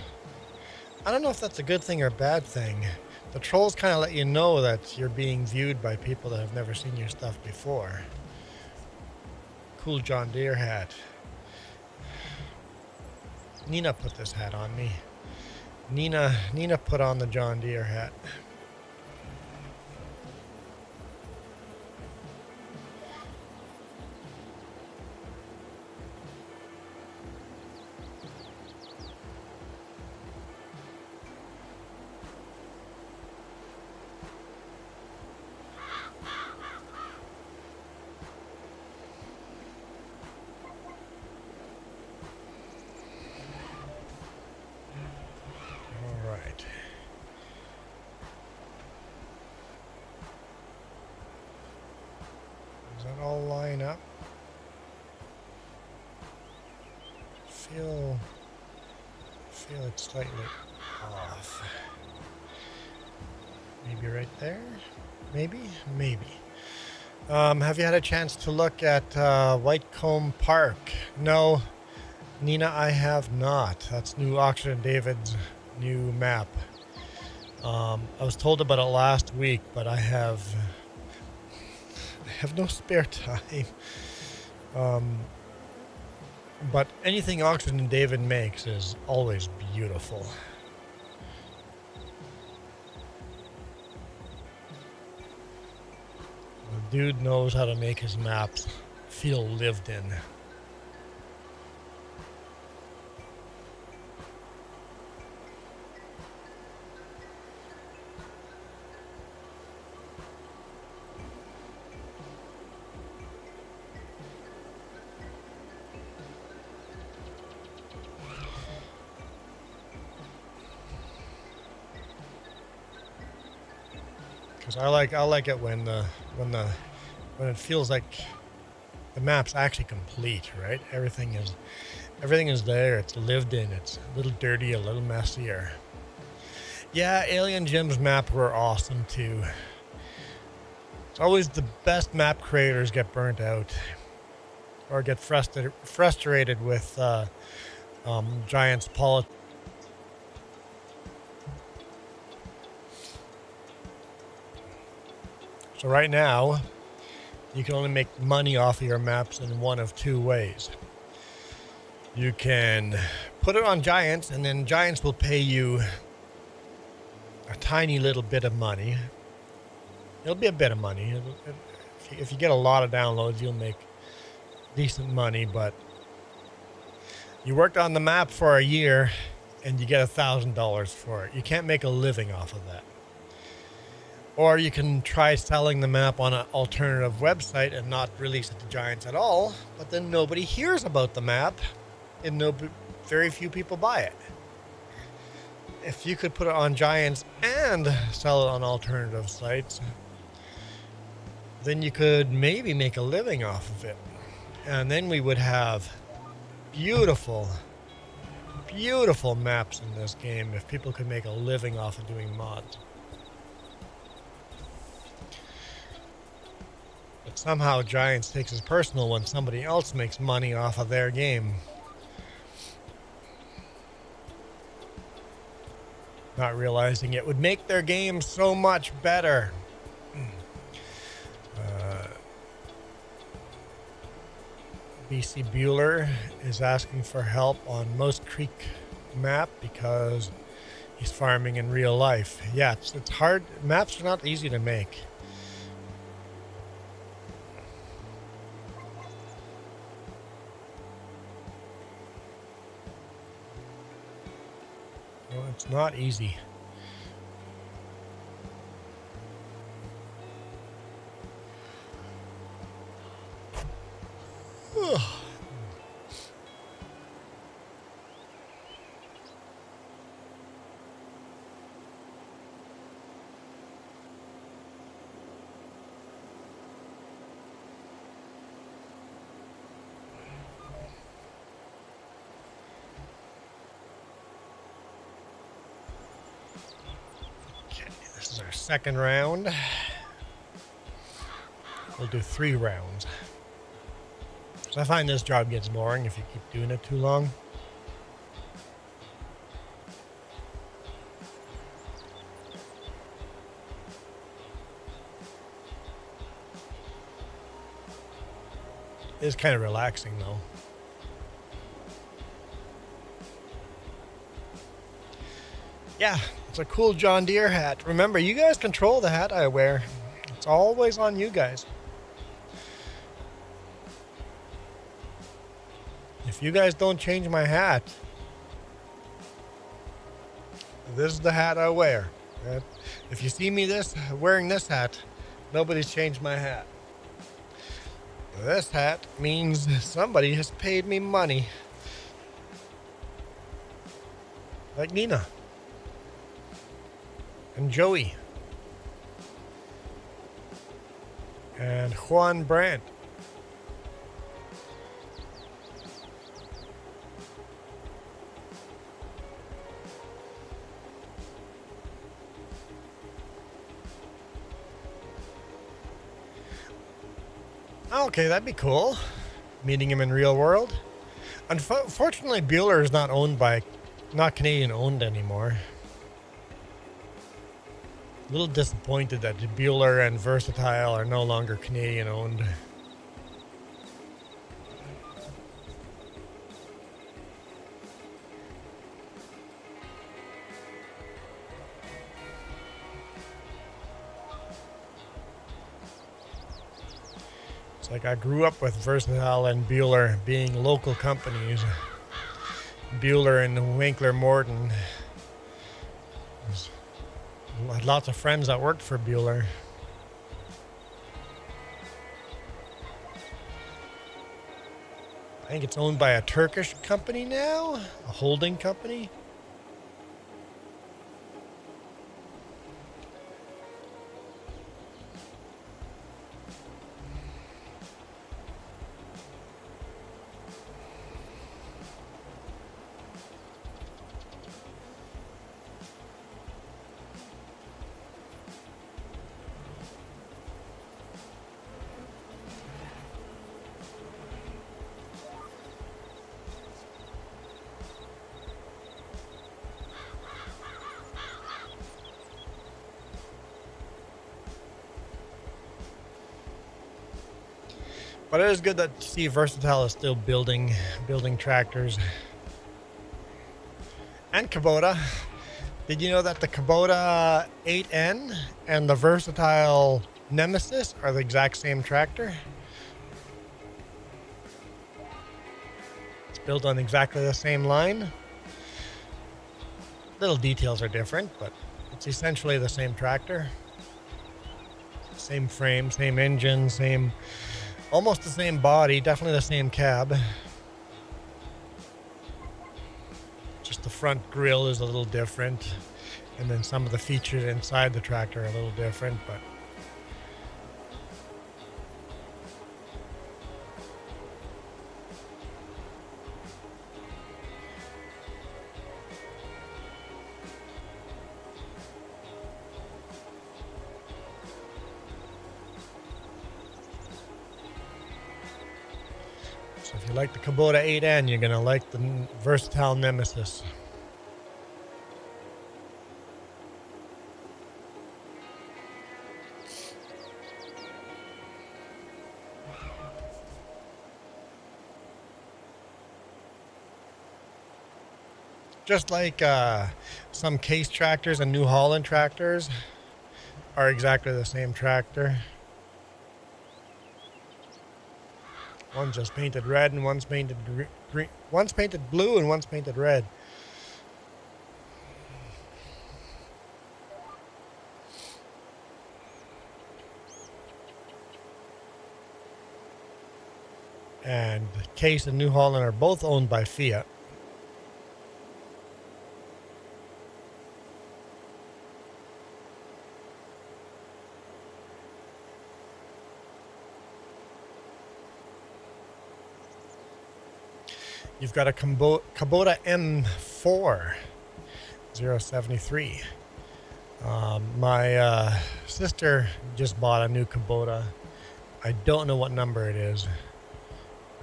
I don't know if that's a good thing or a bad thing. The trolls kind of let you know that you're being viewed by people that have never seen your stuff before. Cool John Deere hat. Nina put this hat on me. Nina put on the John Deere hat. Does that all line up? Feel it slightly off. Maybe right there? Maybe? Have you had a chance to look at Whitecomb Park? No, Nina, I have not. That's new Oxford David's new map. I was told about it last week, but I have no spare time. But anything Oxford and David makes is always beautiful. The dude knows how to make his maps feel lived in. I like it when it feels like the map's actually complete, right? Everything is there. It's lived in. It's a little dirty, a little messier. Yeah, Alien Jim's map were awesome too. It's always the best map creators get burnt out or get frustrated with Giants politics. So right now, you can only make money off of your maps in one of two ways. You can put it on Giants, and then Giants will pay you a tiny little bit of money. It'll be a bit of money. If you get a lot of downloads, you'll make decent money, but you worked on the map for a year, and you get $1,000 for it. You can't make a living off of that. Or you can try selling the map on an alternative website and not release it to Giants at all, but then nobody hears about the map and very few people buy it. If you could put it on Giants and sell it on alternative sites, then you could maybe make a living off of it. And then we would have beautiful, beautiful maps in this game if people could make a living off of doing mods. But somehow Giants takes it personal when somebody else makes money off of their game. Not realizing it would make their game so much better. BC Bueller is asking for help on Moose Creek map because he's farming in real life. Yeah, it's hard. Maps are not easy to make. Well, it's not easy. This is our second round. We'll do 3 rounds. So I find this job gets boring if you keep doing it too long. It's kind of relaxing though. Yeah, it's a cool John Deere hat. Remember, you guys control the hat I wear. It's always on you guys. If you guys don't change my hat, this is the hat I wear. If you see me wearing this hat, nobody's changed my hat. This hat means somebody has paid me money. Like Nina. And Joey. And Juan Brandt. Okay, that'd be cool. Meeting him in real world. Unfortunately, Bueller is not Canadian owned anymore. A little disappointed that Bueller and Versatile are no longer Canadian owned. It's like I grew up with Versatile and Bueller being local companies. Bueller and Winkler Morton. I had lots of friends that worked for Bueller. I think it's owned by a Turkish company now, a holding company. But it is good to see Versatile is still building tractors. And Kubota. Did you know that the Kubota 8N and the Versatile Nemesis are the exact same tractor? It's built on exactly the same line. Little details are different, but it's essentially the same tractor. Same frame, same engine, almost the same body, definitely the same cab. Just the front grille is a little different. And then some of the features inside the tractor are a little different, but so if you like the Kubota 8N, you're going to like the Versatile Nemesis. Just like some Case tractors and New Holland tractors are exactly the same tractor. One's just painted red and one's painted green. One's painted blue and one's painted red. And Case and New Holland are both owned by Fiat. You've got a Kubota M4 073. My sister just bought a new Kubota. I don't know what number it is,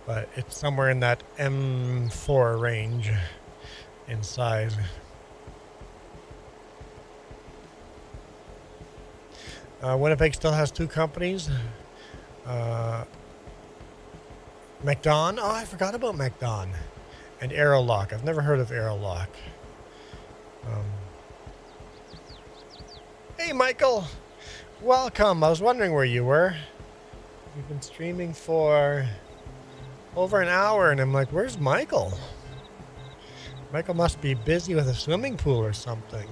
but it's somewhere in that M4 range in size. Winnipeg still has two companies. MacDon. Oh, I forgot about MacDon. And Aerolock. I've never heard of Aerolock. Hey, Michael. Welcome. I was wondering where you were. We've been streaming for over an hour, and I'm like, where's Michael? Michael must be busy with a swimming pool or something.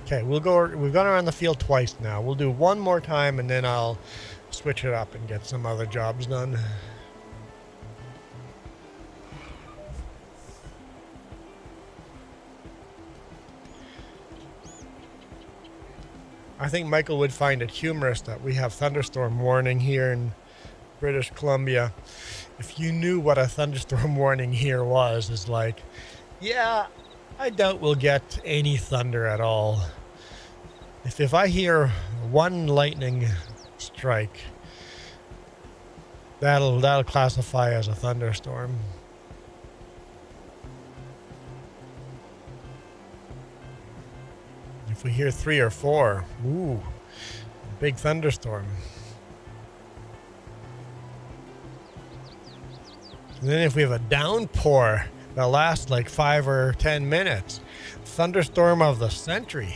Okay, we've gone around the field twice now. We'll do one more time, and then I'll switch it up and get some other jobs done. I think Michael would find it humorous that we have thunderstorm warning here in British Columbia. If you knew what a thunderstorm warning here was, it's like, yeah, I doubt we'll get any thunder at all. If I hear one lightning strike, that'll classify as a thunderstorm. If we hear 3 or 4, ooh, big thunderstorm. And then if we have a downpour that lasts like 5 or 10 minutes, thunderstorm of the century.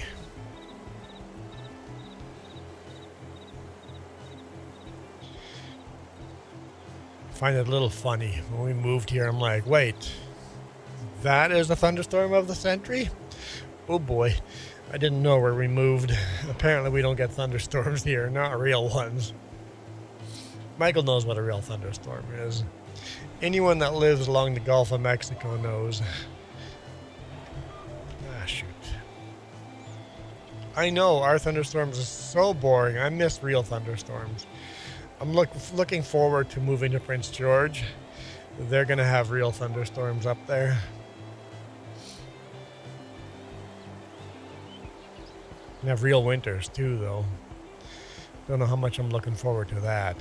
I find it a little funny. When we moved here, I'm like, wait, that is a thunderstorm of the century? Oh boy. I didn't know where we moved. Apparently we don't get thunderstorms here, not real ones. Michael knows what a real thunderstorm is. Anyone that lives along the Gulf of Mexico knows. Ah, shoot. I know, our thunderstorms are so boring. I miss real thunderstorms. I'm looking forward to moving to Prince George. They're going to have real thunderstorms up there. And have real winters too, though. Don't know how much I'm looking forward to that.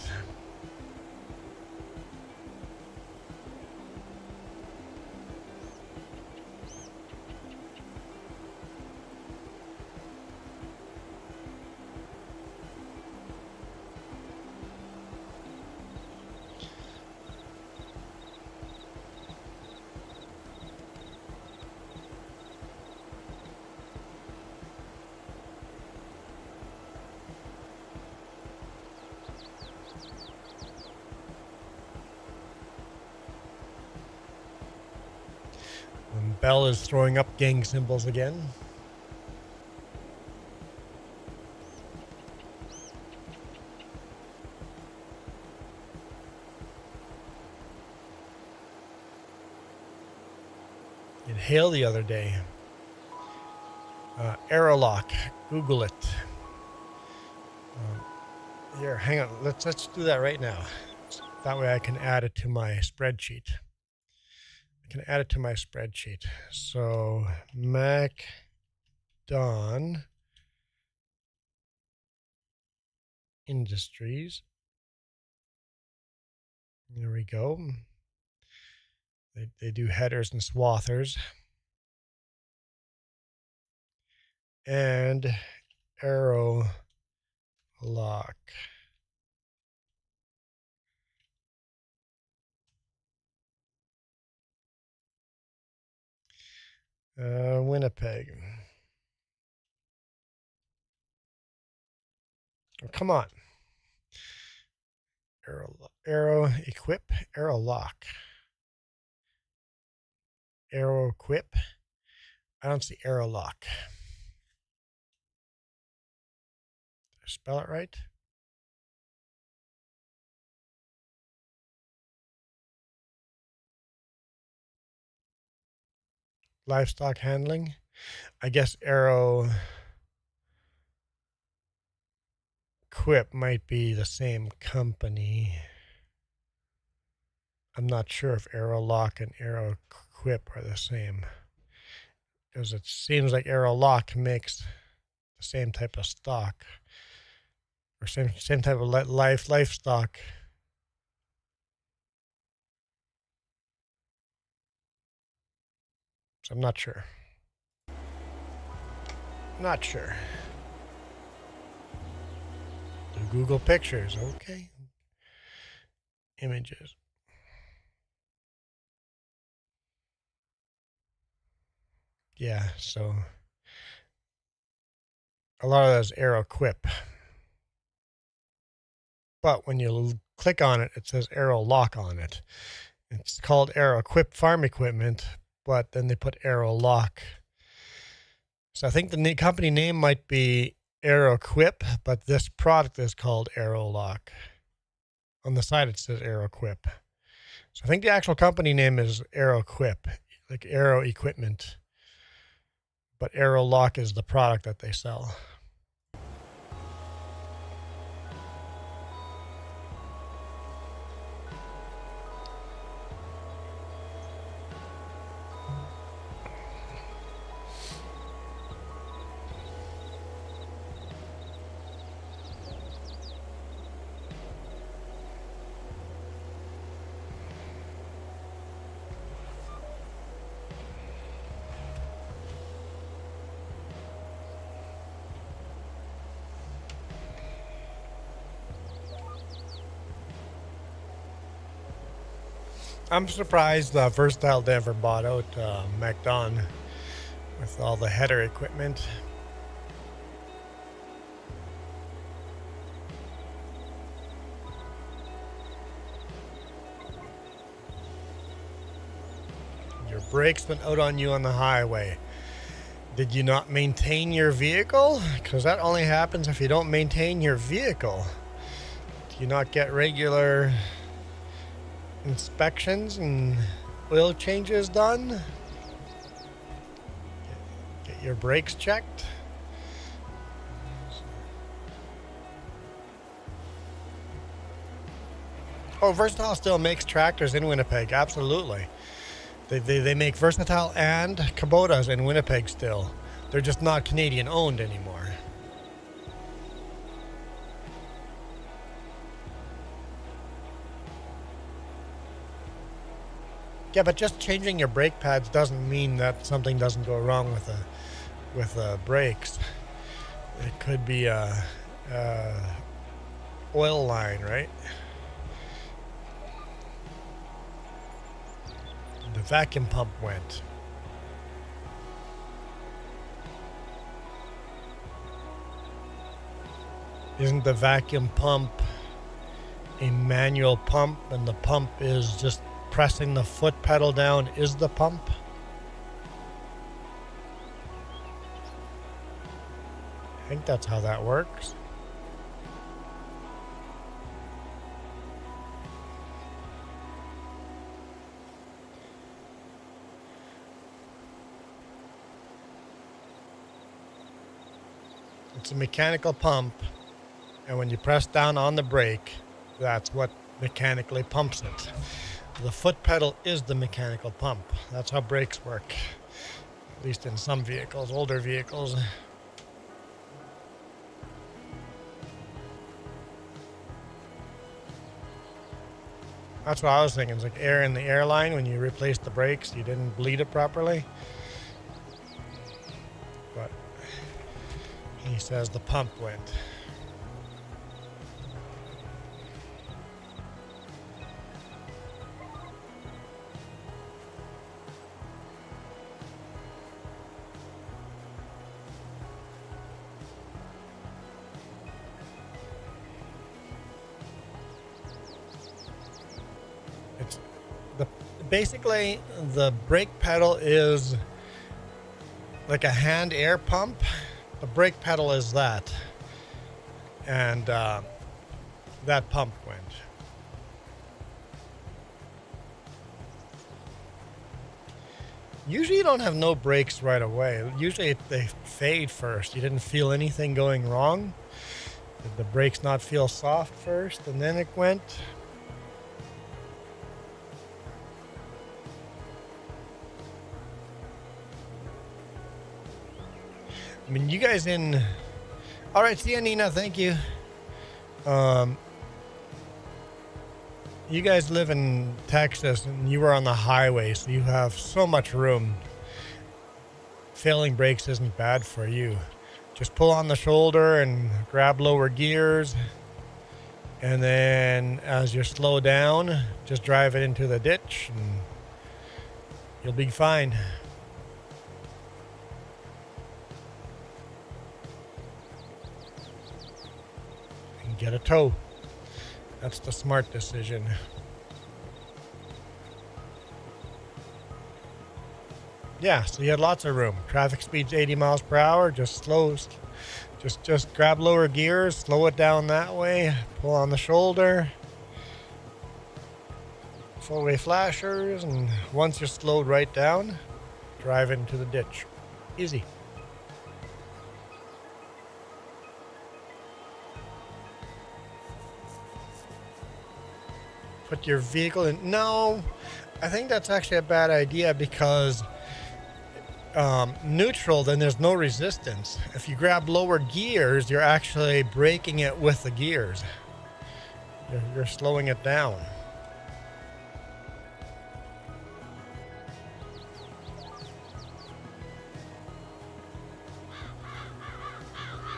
Bell is throwing up gang symbols again. In Hail the other day. Aerolock. Google it. Here, hang on. Let's do that right now. That way I can add it to my spreadsheet. So MacDon Industries. There we go. They do headers and swathers. And Aerolock. Winnipeg. Oh, come on. Aero Equip. Aerolock. Aero Equip. I don't see Aerolock. Did I spell it right? Livestock handling. I guess Aero Equip might be the same company. I'm not sure if Aerolock and Aero Quip are the same, because it seems like Aero Lock makes the same type of stock, or same type of life stock. So I'm not sure. Not sure. Do Google Pictures, okay. Images. Yeah, so a lot of that is Aero Quip. But when you click on it, it says Aero Lock on it. It's called Aero Quip Farm Equipment, but then they put Aero Lock. So I think the company name might be Aero Quip, but this product is called Aero Lock. On the side it says Aero Quip. So I think the actual company name is Aero Quip, like Aero Equipment. But Aero Lock is the product that they sell. I'm surprised Versatile Denver bought out MacDon with all the header equipment. Your brakes went out on you on the highway. Did you not maintain your vehicle? Because that only happens if you don't maintain your vehicle. Do you not get regular inspections and oil changes done? Get your brakes checked. Oh, Versatile still makes tractors in Winnipeg, absolutely. They make Versatile and Kubotas in Winnipeg still. They're just not Canadian owned anymore. Yeah, but just changing your brake pads doesn't mean that something doesn't go wrong with the brakes. It could be a oil line, right? The vacuum pump went. Isn't the vacuum pump a manual pump, and the pump is just pressing the foot pedal down is the pump? I think that's how that works. It's a mechanical pump, and when you press down on the brake, that's what mechanically pumps it. The foot pedal is the mechanical pump. That's how brakes work, at least in some vehicles, older vehicles. That's what I was thinking. It's like air in the airline. When you replace the brakes, you didn't bleed it properly. But he says the pump went. Basically, the brake pedal is like a hand air pump. The brake pedal is that. And that pump went. Usually you don't have no brakes right away. Usually they fade first. You didn't feel anything going wrong. Did the brakes not feel soft first and then it went? I mean, you guys in... All right, see you, Nina. Thank you. You guys live in Texas, and you were on the highway, so you have so much room. Failing brakes isn't bad for you. Just pull on the shoulder and grab lower gears. And then as you slow down, just drive it into the ditch and you'll be fine. And get a tow. That's the smart decision. Yeah, so you had lots of room. Traffic speed's 80 miles per hour, just slows. Just grab lower gears, slow it down that way, pull on the shoulder. Four-way flashers, and once you're slowed right down, drive into the ditch. Easy. Put your vehicle in. No, I think that's actually a bad idea because neutral, then there's no resistance. If you grab lower gears, you're actually braking it with the gears. You're slowing it down.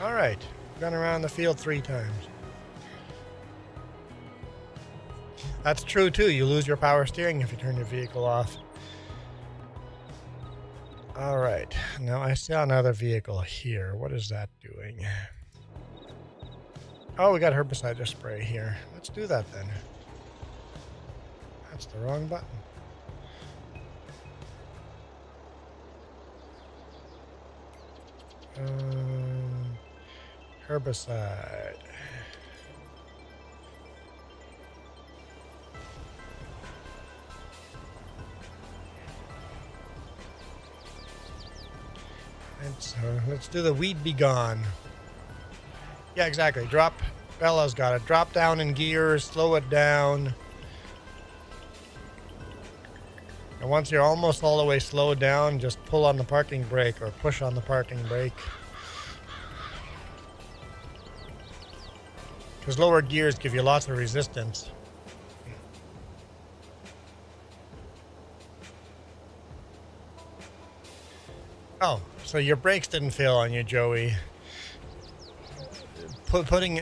All right, gone around the field 3 times. That's true too. You lose your power steering if you turn your vehicle off. All right, now I see another vehicle here. What is that doing? Oh, we got herbicide to spray here. Let's do that then. That's the wrong button. Herbicide. Let's do the weed be gone. Yeah, exactly. Drop. Bella's got it. Drop down in gears, slow it down. And once you're almost all the way slowed down, just pull on the parking brake or push on the parking brake. Because lower gears give you lots of resistance. Oh, so your brakes didn't fail on you, Joey.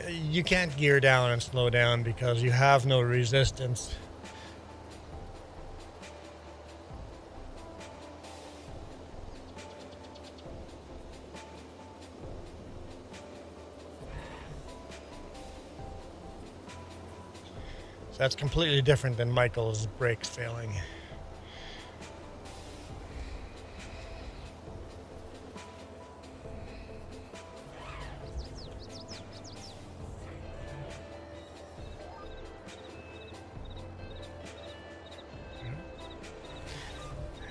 You can't gear down and slow down because you have no resistance. So that's completely different than Michael's brakes failing.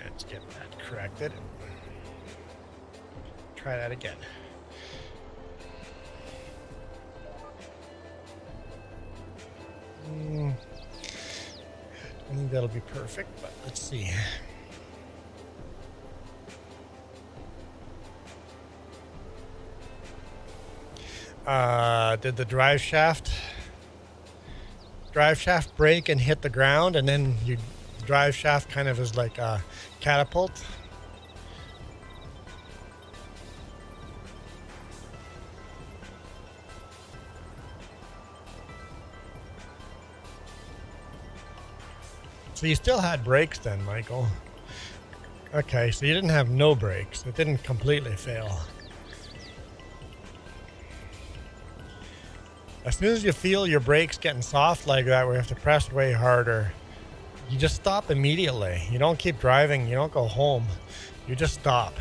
Let's get that corrected. Try that again. I think that'll be perfect, but let's see. Did the drive shaft break and hit the ground, and then the drive shaft kind of is like a catapult? So you still had brakes then, Michael. Okay, so you didn't have no brakes. It didn't completely fail. As soon as you feel your brakes getting soft like that, where you have to press way harder, you just stop immediately. You don't keep driving. You don't go home. You just stop.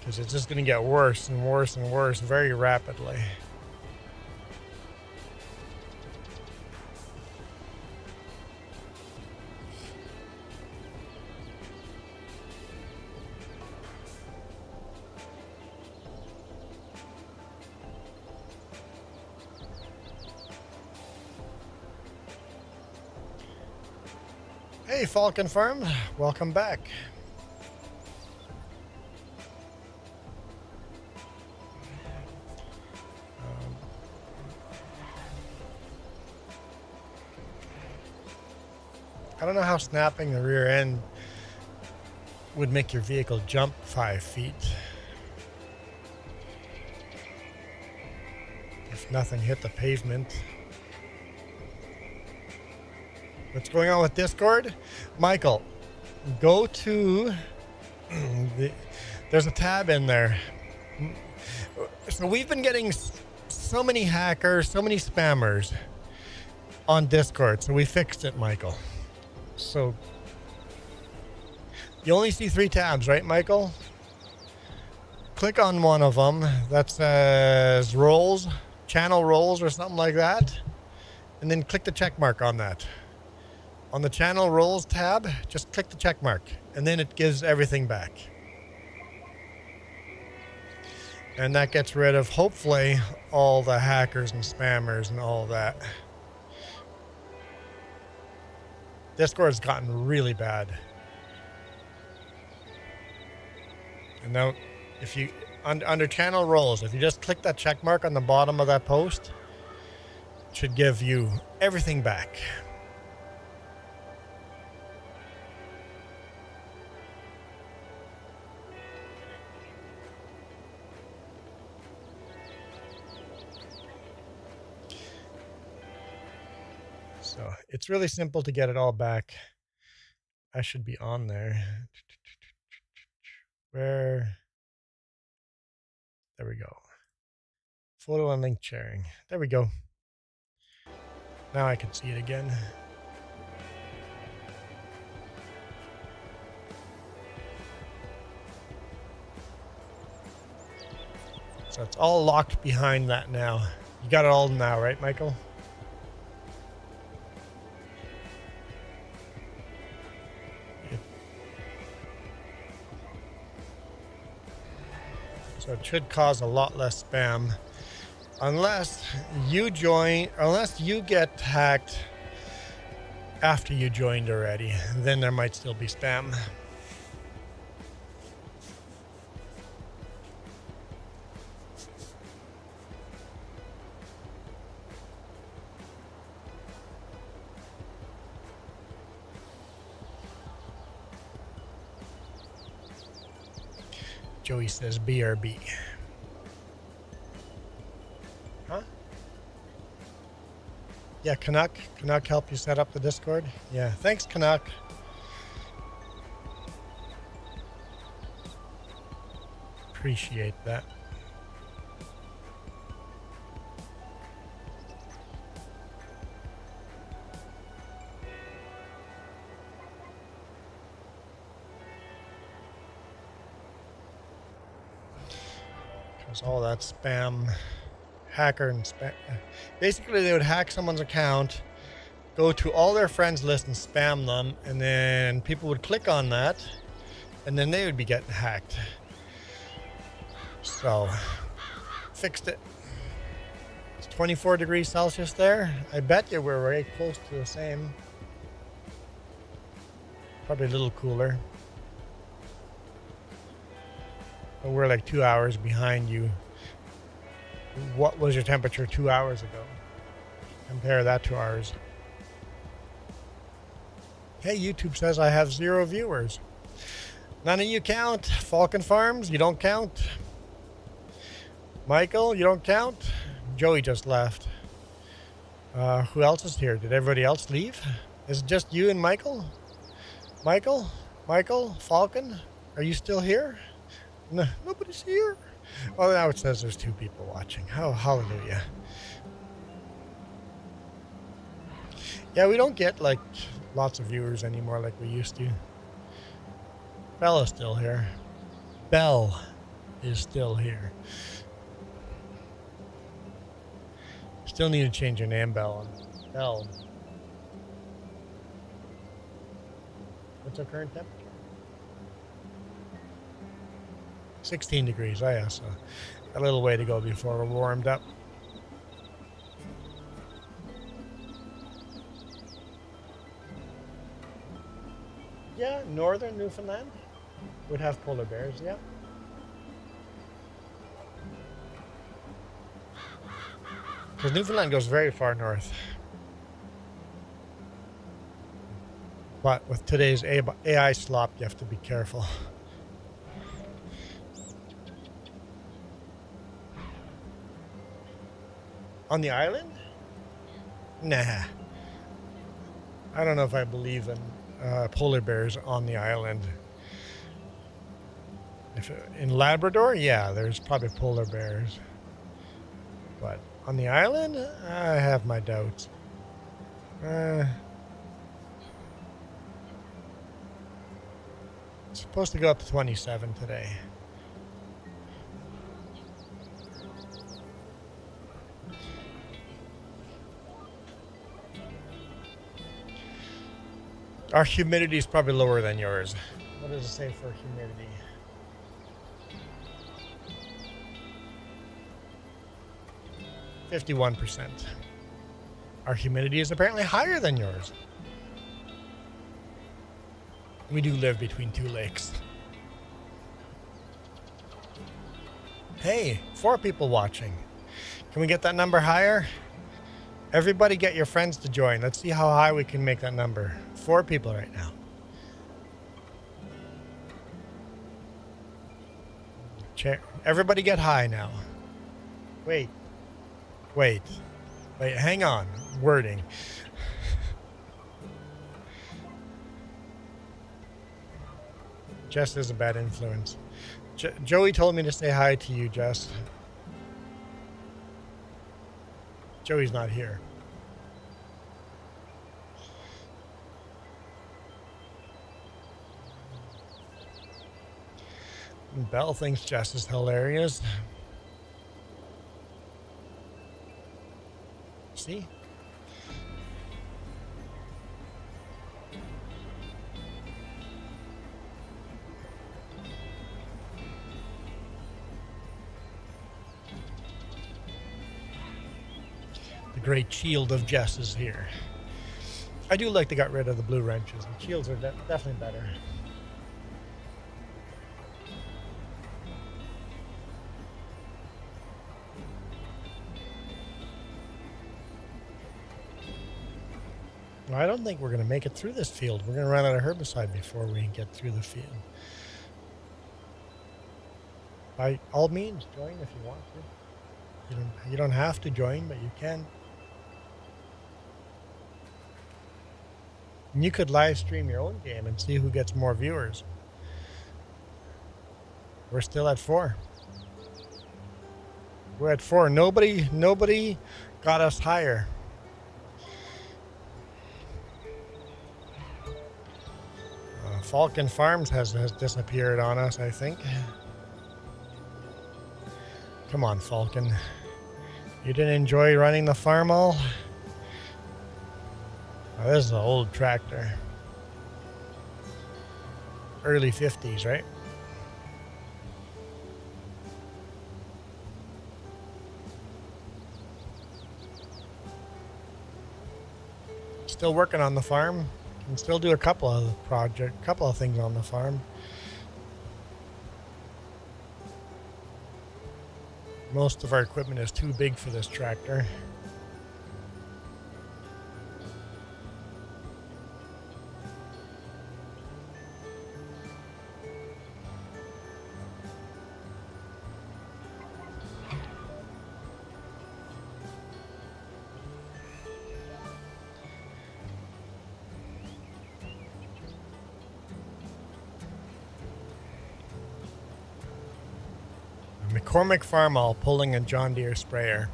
Because it's just going to get worse and worse and worse very rapidly. Hey, Falcon Farm, welcome back. I don't know how snapping the rear end would make your vehicle jump 5 feet. If nothing hit the pavement. What's going on with Discord? Michael, go to there's a tab in there. So we've been getting so many hackers, so many spammers on Discord. So we fixed it, Michael. So you only see 3 tabs, right, Michael? Click on one of them that says roles, channel roles or something like that. And then click the check mark on that. On the channel roles tab, just click the check mark and then it gives everything back. And that gets rid of, hopefully, all the hackers and spammers and all that. Discord's gotten really bad. And now, if you, under channel roles, if you just click that check mark on the bottom of that post, it should give you everything back. So it's really simple to get it all back. I should be on there. Where? There we go. Photo and link sharing. There we go. Now I can see it again. So it's all locked behind that now. You got it all now, right, Michael? So it should cause a lot less spam. Unless you get hacked after you joined already, then there might still be spam. Joey says BRB. Huh? Yeah, Canuck. Canuck help you set up the Discord? Yeah, thanks, Canuck. Appreciate that. All that spam, hacker and spam. Basically, they would hack someone's account, go to all their friends list and spam them, and then people would click on that, and then they would be getting hacked. So, fixed it. It's 24 degrees Celsius there. I bet you we're very close to the same. Probably a little cooler. We're like 2 hours behind you. What was your temperature 2 hours ago? Compare that to ours. Hey, YouTube says I have 0 viewers. None of you count. Falcon Farms, you don't count. Michael, you don't count. Joey just left. Who else is here? Did everybody else leave? Is it just you and Michael? Michael? Falcon? Are you still here? No, nobody's here. Oh, now it says there's 2 people watching. Oh, hallelujah. Yeah, we don't get like lots of viewers anymore like we used to. Bella's still here. Belle is still here. Still need to change your name, Belle. Belle. What's our current temperature? 16 degrees, oh yeah, so a little way to go before we're warmed up. Yeah, northern Newfoundland would have polar bears, yeah. Because Newfoundland goes very far north. But with today's AI slop, you have to be careful. On the island? Nah. I don't know if I believe in polar bears on the island. In Labrador, yeah, there's probably polar bears. But on the island, I have my doubts. It's supposed to go up to 27 today. Our humidity is probably lower than yours. What does it say for humidity? %51%. Our humidity is apparently higher than yours. We do live between two lakes. Hey, 4 people watching. Can we get that number higher? Everybody get your friends to join. Let's see how high we can make that number. 4 people right now. Everybody get high now. Wait, hang on. Wording. Jess is a bad influence. Joey told me to say hi to you, Jess. Joey's not here. Belle thinks Jess is hilarious. See? The great shield of Jess is here. I do like they got rid of the blue wrenches. The shields are definitely better. I don't think we're going to make it through this field. We're going to run out of herbicide before we get through the field. By all means, join if you want to. You don't have to join, but you can. And you could live stream your own game and see who gets more viewers. We're still at 4. We're at 4. Nobody got us higher. Falcon Farms has disappeared on us, I think. Come on, Falcon. You didn't enjoy running the farm all? Oh, this is an old tractor. Early 50s, right? Still working on the farm. Can still do a couple of things on the farm. Most of our equipment is too big for this tractor. McCormick Farmall pulling a John Deere sprayer.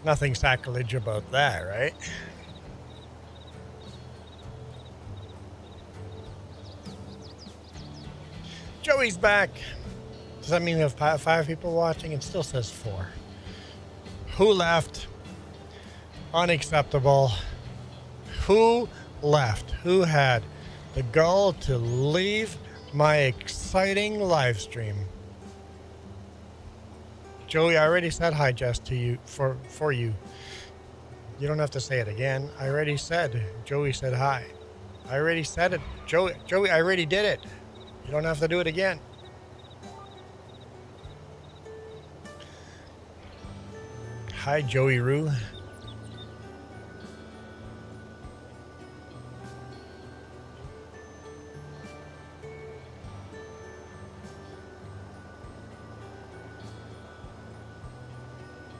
Nothing sacrilege about that, right? Joey's back. Does that mean we have 5 people watching? It still says 4. Who left? Unacceptable. Who left? Who had the gall to leave my exciting live stream? Joey, I already said hi, Jess, to you for you. You don't have to say it again. I already said. Joey said hi. I already said it. Joey, I already did it. You don't have to do it again. Hi, Joey Roo.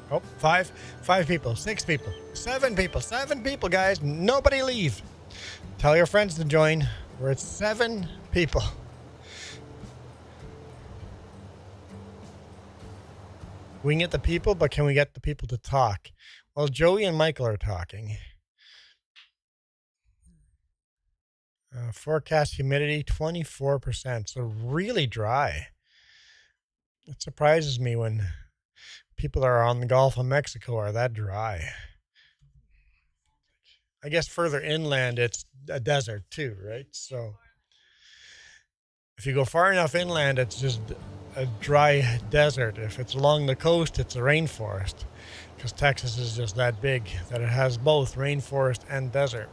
Oh, five people, 6 people, 7 people, guys. Nobody leave. Tell your friends to join. We're at 7 people. We can get the people, but can we get the people to talk? Well, Joey and Michael are talking. Forecast humidity, 24%. So really dry. It surprises me when people that are on the Gulf of Mexico are that dry. I guess further inland, it's a desert too, right? So if you go far enough inland, it's just a dry desert. If it's along the coast, it's a rainforest, because Texas is just that big that it has both rainforest and desert.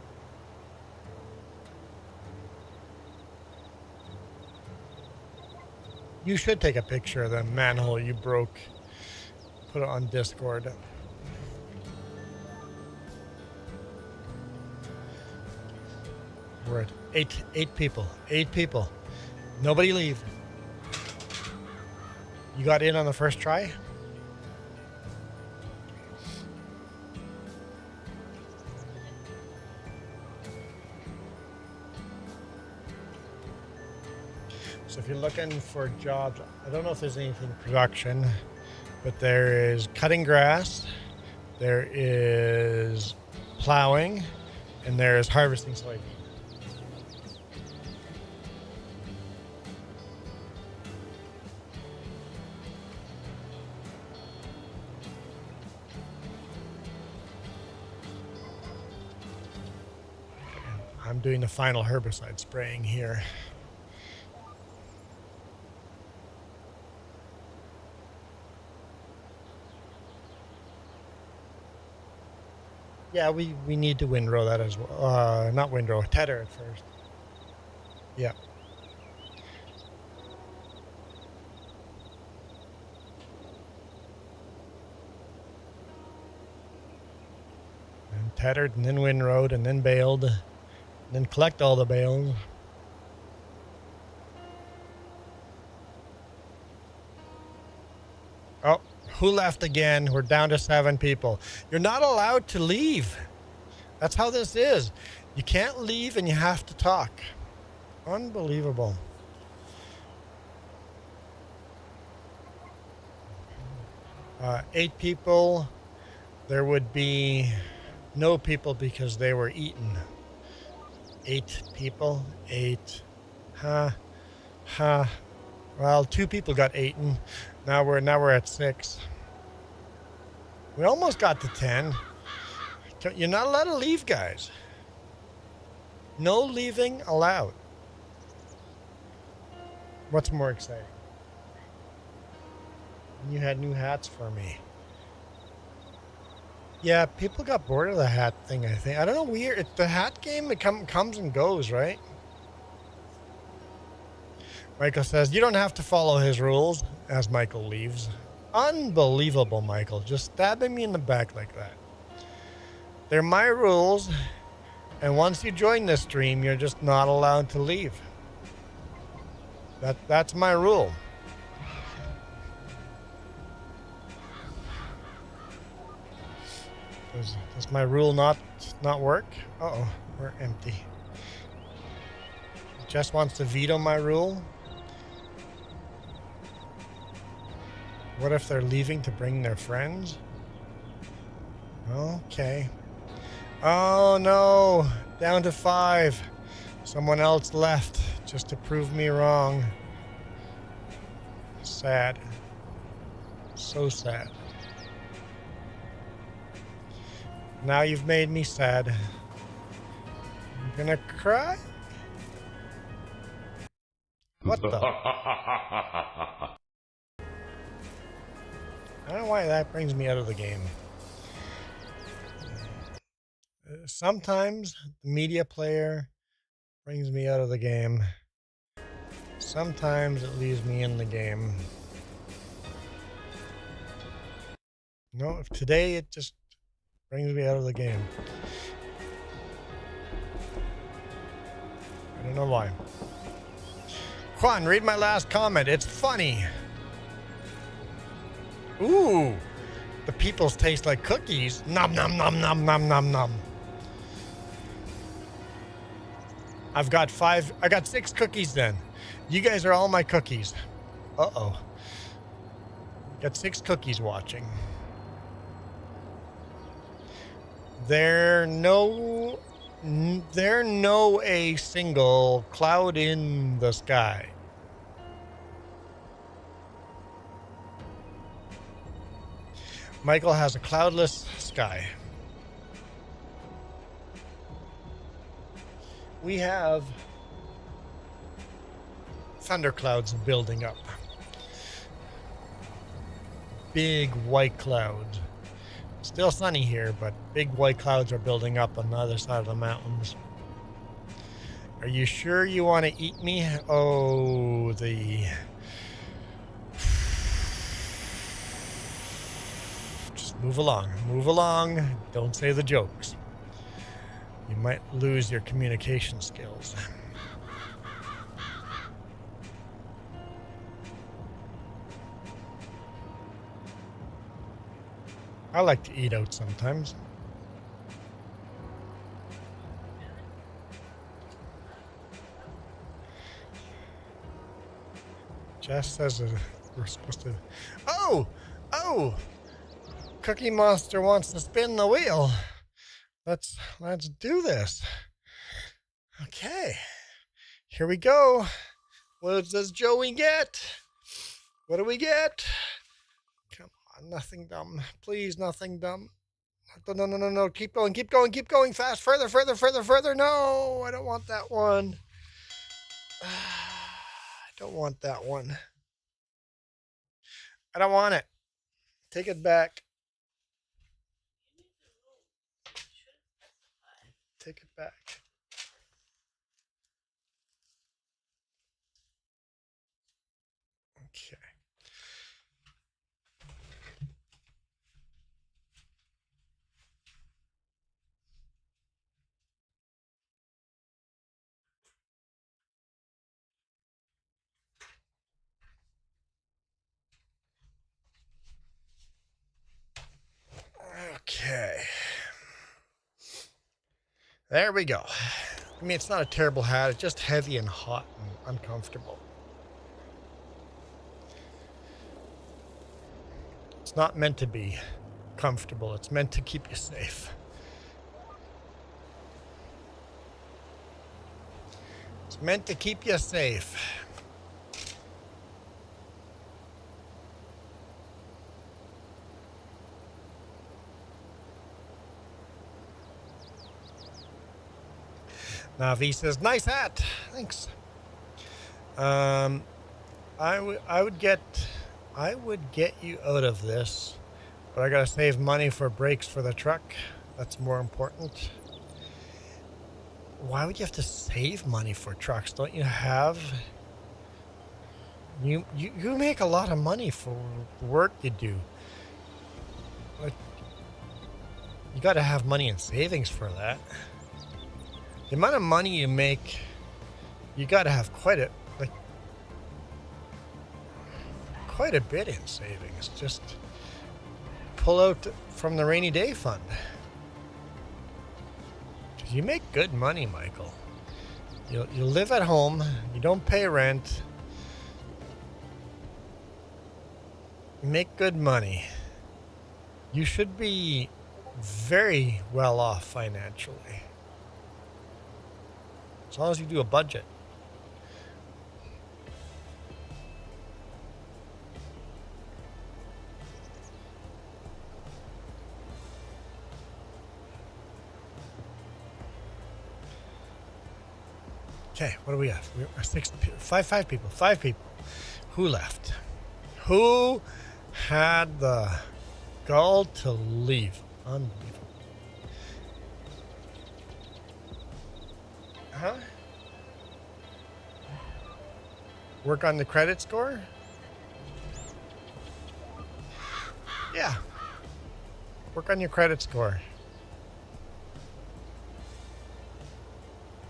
You should take a picture of the manhole you broke. Put it on Discord. We're at eight people. 8 people. Nobody leave. You got in on the first try? So if you're looking for jobs, I don't know if there's anything production, but there is cutting grass, there is plowing, and there is harvesting soybeans. I'm doing the final herbicide spraying here. Yeah, we need to windrow that as well. Not windrow, tether it first. Yeah. And tethered, and then windrowed, and then baled, and then collect all the bales. Oh. Who left again? We're down to 7 people. You're not allowed to leave. That's how this is. You can't leave and you have to talk. Unbelievable. Uh, 8 people. There would be no people because they were eaten. 8 people. 8. Well, 2 people got eaten. Now we're at 6. We almost got to 10. You're not allowed to leave, guys. No leaving allowed. What's more exciting? You had new hats for me. Yeah, people got bored of the hat thing, I think. I don't know, weird. It's the hat game, it comes and goes, right? Michael says, you don't have to follow his rules, as Michael leaves. Unbelievable, Michael. Just stabbing me in the back like that. They're my rules, and once you join this stream, you're just not allowed to leave. That's my rule. Does my rule not work? Uh-oh, we're empty. Jess wants to veto my rule. What if they're leaving to bring their friends? Okay. Oh no, down to 5. Someone else left just to prove me wrong. Sad. So sad. Now you've made me sad. I'm gonna cry? What the? I don't know why that brings me out of the game. Sometimes the media player brings me out of the game. Sometimes it leaves me in the game. No, today it just brings me out of the game. I don't know why. Juan, read my last comment. It's funny. Ooh, the peoples taste like cookies. Nom nom nom nom nom nom nom. I got 6 cookies then. You guys are all my cookies. Uh-oh. Got 6 cookies watching. There no a single cloud in the sky. Michael has a cloudless sky. We have thunderclouds building up. Big white clouds. Still sunny here, but big white clouds are building up on the other side of the mountains. Are you sure you want to eat me? Oh, just move along. Move along. Don't say the jokes. You might lose your communication skills. I like to eat out sometimes. Jess says we're supposed to... Oh! Cookie Monster wants to spin the wheel. Let's do this. Okay. Here we go. What does Joey get? What do we get? Come on, nothing dumb. Please, nothing dumb. No. Keep going. Fast. Further. No, I don't want that one. I don't want that one. I don't want it. Take it back. Take it back. Okay. Okay. There we go. I mean, it's not a terrible hat. It's just heavy and hot and uncomfortable. It's not meant to be comfortable. It's meant to keep you safe. It's meant to keep you safe. Navi says, nice hat. Thanks. I would get you out of this, but I gotta save money for brakes for the truck. That's more important. Why would you have to save money for trucks? Don't you have... You make a lot of money for the work you do. Like, you gotta have money in savings for that. The amount of money you make, you gotta have quite a bit in savings. Just pull out from the rainy day fund. You make good money, Michael. You live at home. You don't pay rent. You make good money. You should be very well off financially. As long as you do a budget. Okay, what do we have? We're five people. Who left? Who had the gall to leave? Unbelievable. Huh? Work on the credit score? Yeah. Work on your credit score.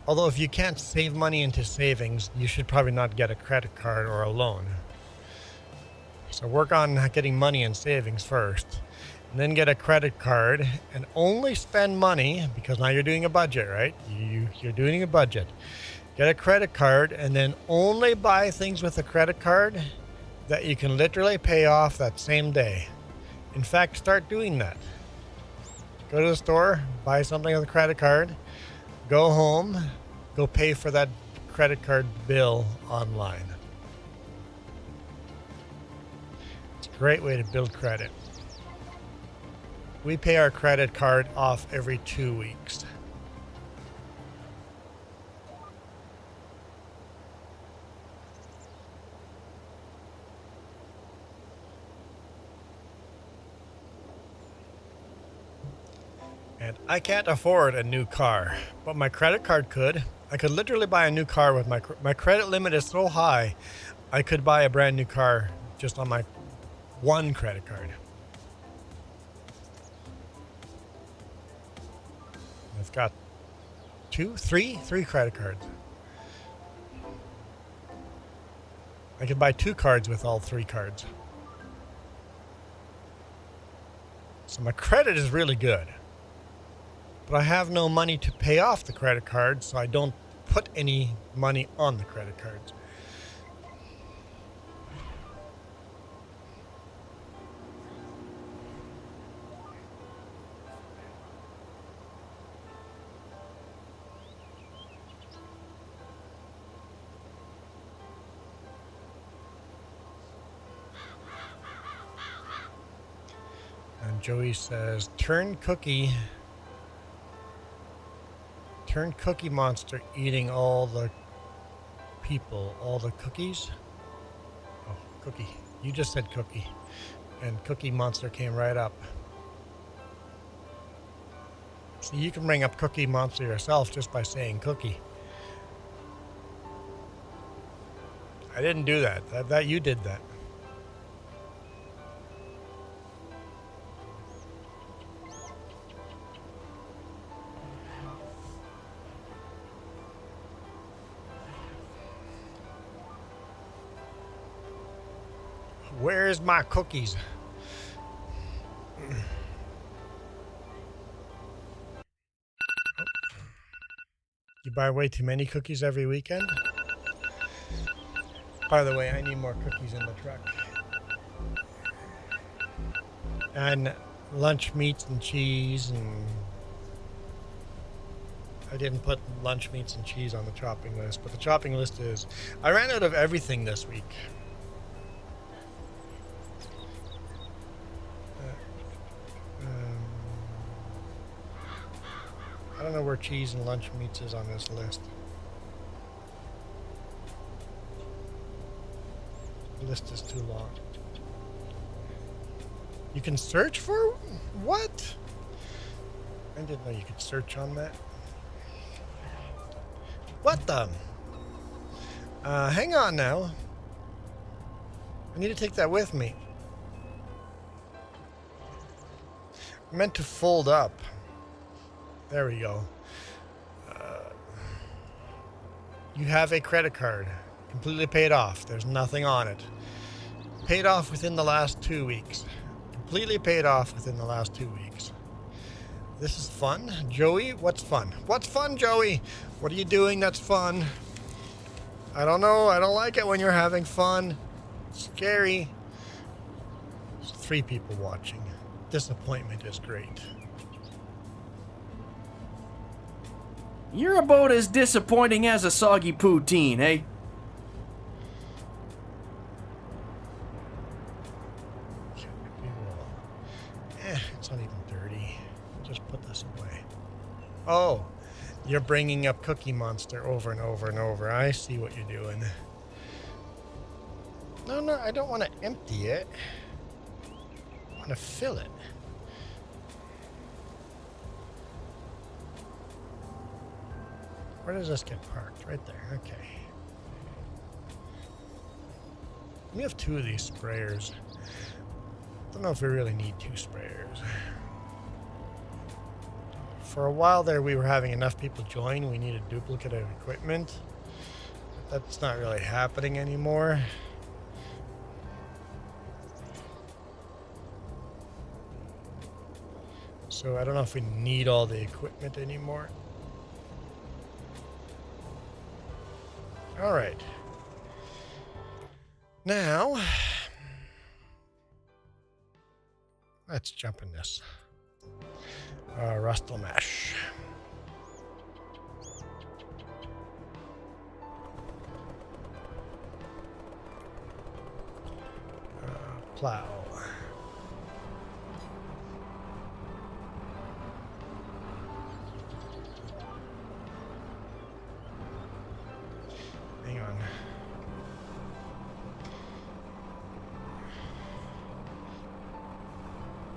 Although if you can't save money into savings, you should probably not get a credit card or a loan. So work on getting money in savings first, and then get a credit card and only spend money, because now you're doing a budget, right? You're doing a budget. Get a credit card and then only buy things with a credit card that you can literally pay off that same day. In fact, start doing that. Go to the store, buy something with a credit card, go home, go pay for that credit card bill online. It's a great way to build credit. We pay our credit card off every 2 weeks. And I can't afford a new car, but my credit card could. I could literally buy a new car with my credit limit is so high, I could buy a brand new car just on my one credit card. I've got three credit cards. I could buy 2 cards with all 3 cards. So my credit is really good. But I have no money to pay off the credit card, so I don't put any money on the credit cards. And Joey says, turn Cookie Monster eating all the people, all the cookies. Oh, Cookie. You just said Cookie. And Cookie Monster came right up. See, you can bring up Cookie Monster yourself just by saying Cookie. I didn't do that. That you did that. Where's my cookies? You buy way too many cookies every weekend? By the way, I need more cookies in the truck. And lunch meats and cheese, and I didn't put lunch meats and cheese on the chopping list, but the chopping list is, I ran out of everything this week. I don't know where cheese and lunch meats is on this list. The list is too long. You can search for what? I didn't know you could search on that. What the? Hang on now. I need to take that with me. I meant to fold up. There we go. You have a credit card. Completely paid off. There's nothing on it. Paid off within the last 2 weeks. Completely paid off within the last 2 weeks. This is fun. Joey, what's fun? What's fun, Joey? What are you doing that's fun? I don't know. I don't like it when you're having fun. It's scary. There's 3 people watching. Disappointment is great. You're about as disappointing as a soggy poutine, eh? It's not even dirty. Just put this away. Oh, you're bringing up Cookie Monster over and over and over. I see what you're doing. No, I don't want to empty it. I want to fill it. Where does this get parked? Right there. Okay. We have 2 of these sprayers. Don't know if we really need 2 sprayers. For a while there, we were having enough people join. We needed duplicate of equipment. That's not really happening anymore. So I don't know if we need all the equipment anymore. All right. Now, let's jump in this. Rustle mesh. Plow. Hang on.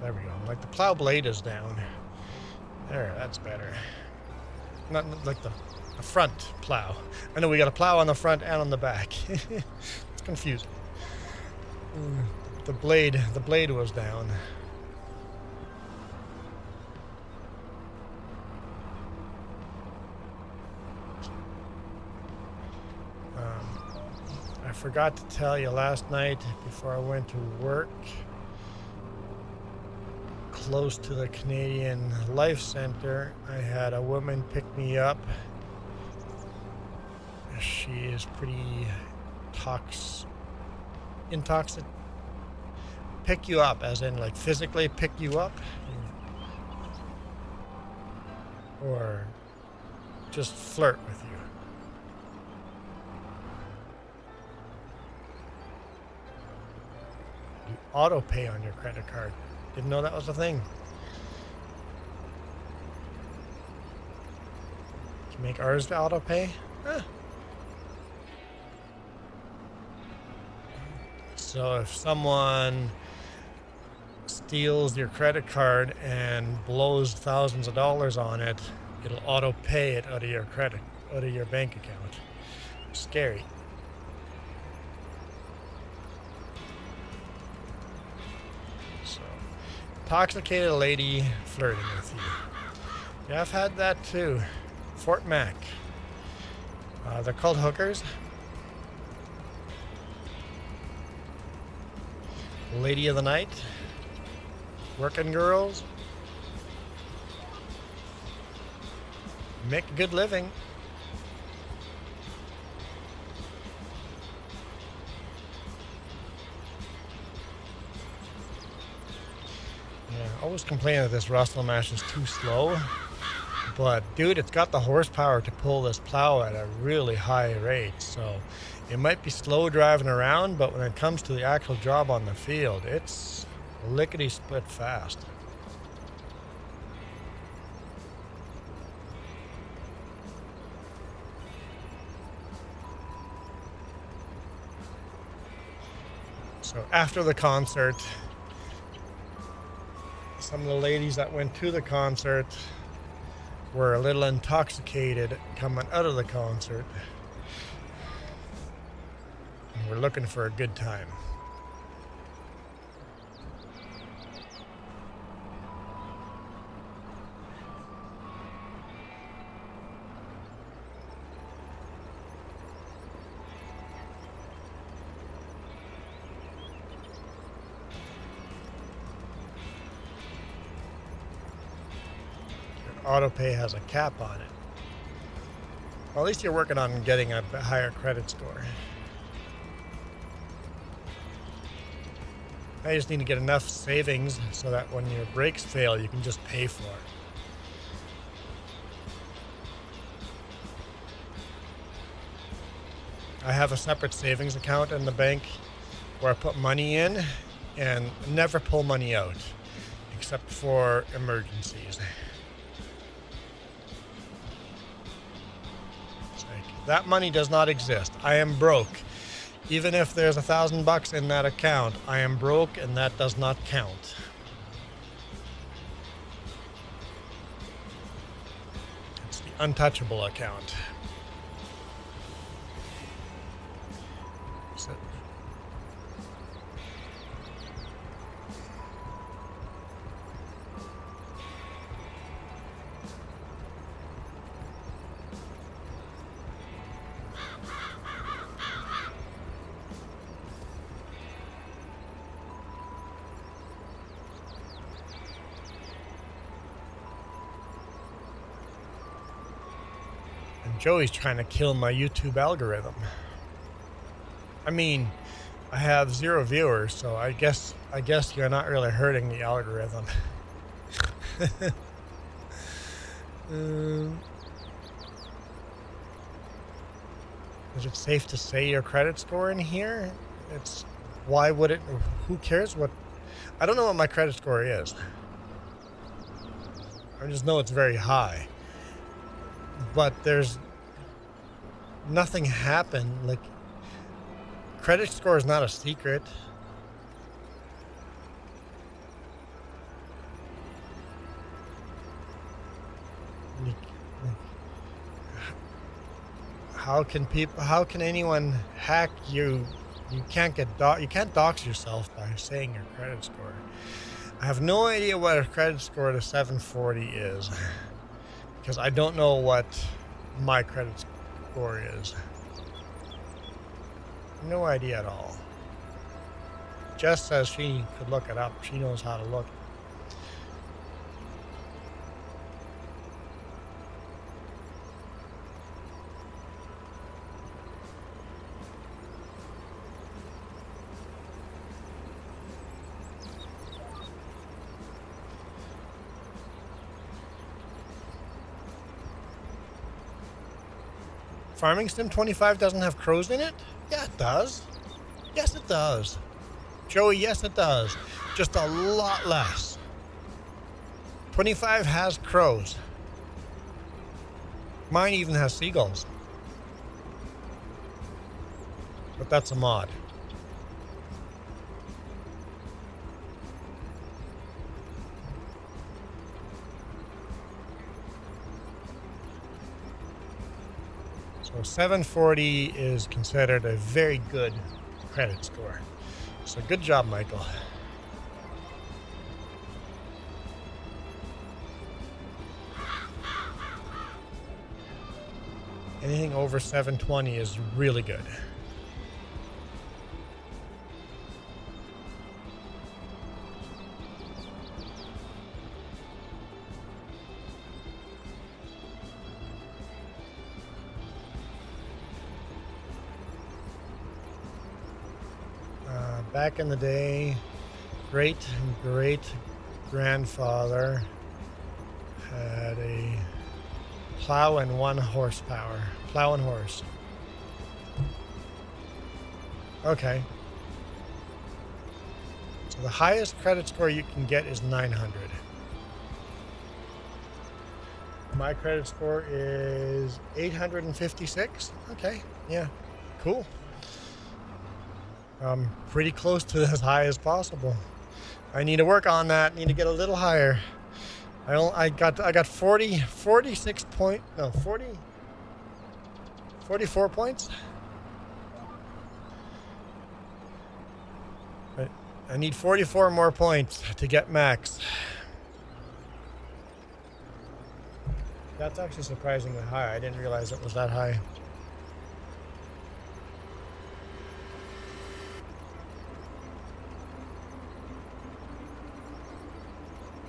There we go. Like the plow blade is down. There, that's better. Not like the front plow. I know we got a plow on the front and on the back. It's confusing. The blade was down. I forgot to tell you last night before I went to work. Close to the Canadian Life Center, I had a woman pick me up. She is pretty intoxicated. Pick you up, as in like physically pick you up, or just flirt with you. You auto pay on your credit card. Didn't know that was a thing. Can you make ours to auto pay? Huh. So if someone steals your credit card and blows thousands of dollars on it, it'll auto pay it out of your bank account. Scary. Intoxicated lady flirting with you. Yeah, I've had that too. Fort Mac. They're called hookers. Lady of the night. Working girls. Make a good living. Always complain that this Rustle Mash is too slow, but dude, it's got the horsepower to pull this plow at a really high rate, so it might be slow driving around, but when it comes to the actual job on the field, it's lickety-split fast. So after the concert, some of the ladies that went to the concert were a little intoxicated coming out of the concert. And we're looking for a good time. Autopay has a cap on it. Well, at least you're working on getting a higher credit score. I just need to get enough savings so that when your brakes fail, you can just pay for it. I have a separate savings account in the bank where I put money in and never pull money out, except for emergencies. That money does not exist. I am broke. Even if there's $1,000 in that account, I am broke and that does not count. It's the untouchable account. So, And Joey's trying to kill my YouTube algorithm. I mean, I have 0 viewers, so I guess you're not really hurting the algorithm. Is it safe to say your credit score in here? Why would it? Who cares what? I don't know what my credit score is. I just know it's very high. But there's nothing happened. Like, credit score is not a secret. How can anyone hack you? You can't dox yourself by saying your credit score. I have no idea what a credit score to 740 is, because I don't know what my credit score is. No idea at all. Jess says she could look it up. She knows how to look. Farming Sim 25 doesn't have crows in it? Yeah, it does. Yes, it does. Joey, yes, it does. Just a lot less. 25 has crows. Mine even has seagulls. But that's a mod. So 740 is considered a very good credit score. So good job, Michael. Anything over 720 is really good. Back in the day, great grandfather had a plow and 1 horsepower. Plow and horse. Okay. So the highest credit score you can get is 900. My credit score is 856. Okay, yeah, cool. Pretty close to as high as possible. I need to work on that. Need to get a little higher. I got 44 points. I need 44 more points to get max. That's actually surprisingly high. I didn't realize it was that high.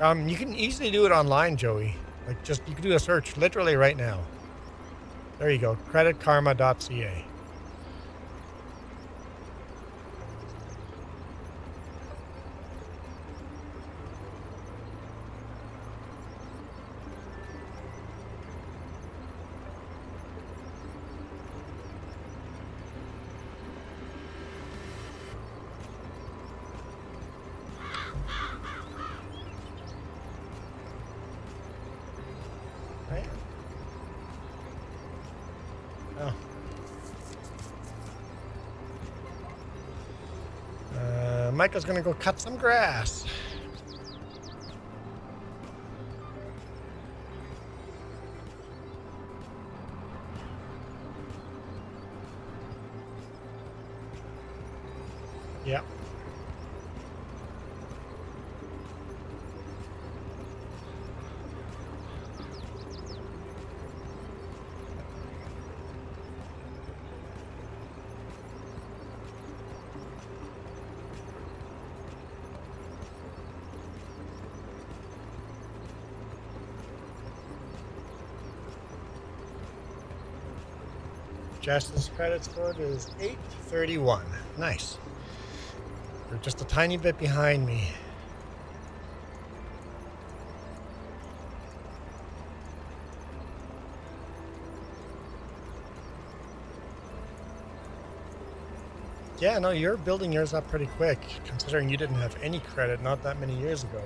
You can easily do it online, Joey. You can do a search literally right now. There you go, creditkarma.ca. Michael's gonna go cut some grass. Yeah. Jess's credit score is 831. Nice. You're just a tiny bit behind me. Yeah, no, you're building yours up pretty quick, considering you didn't have any credit not that many years ago.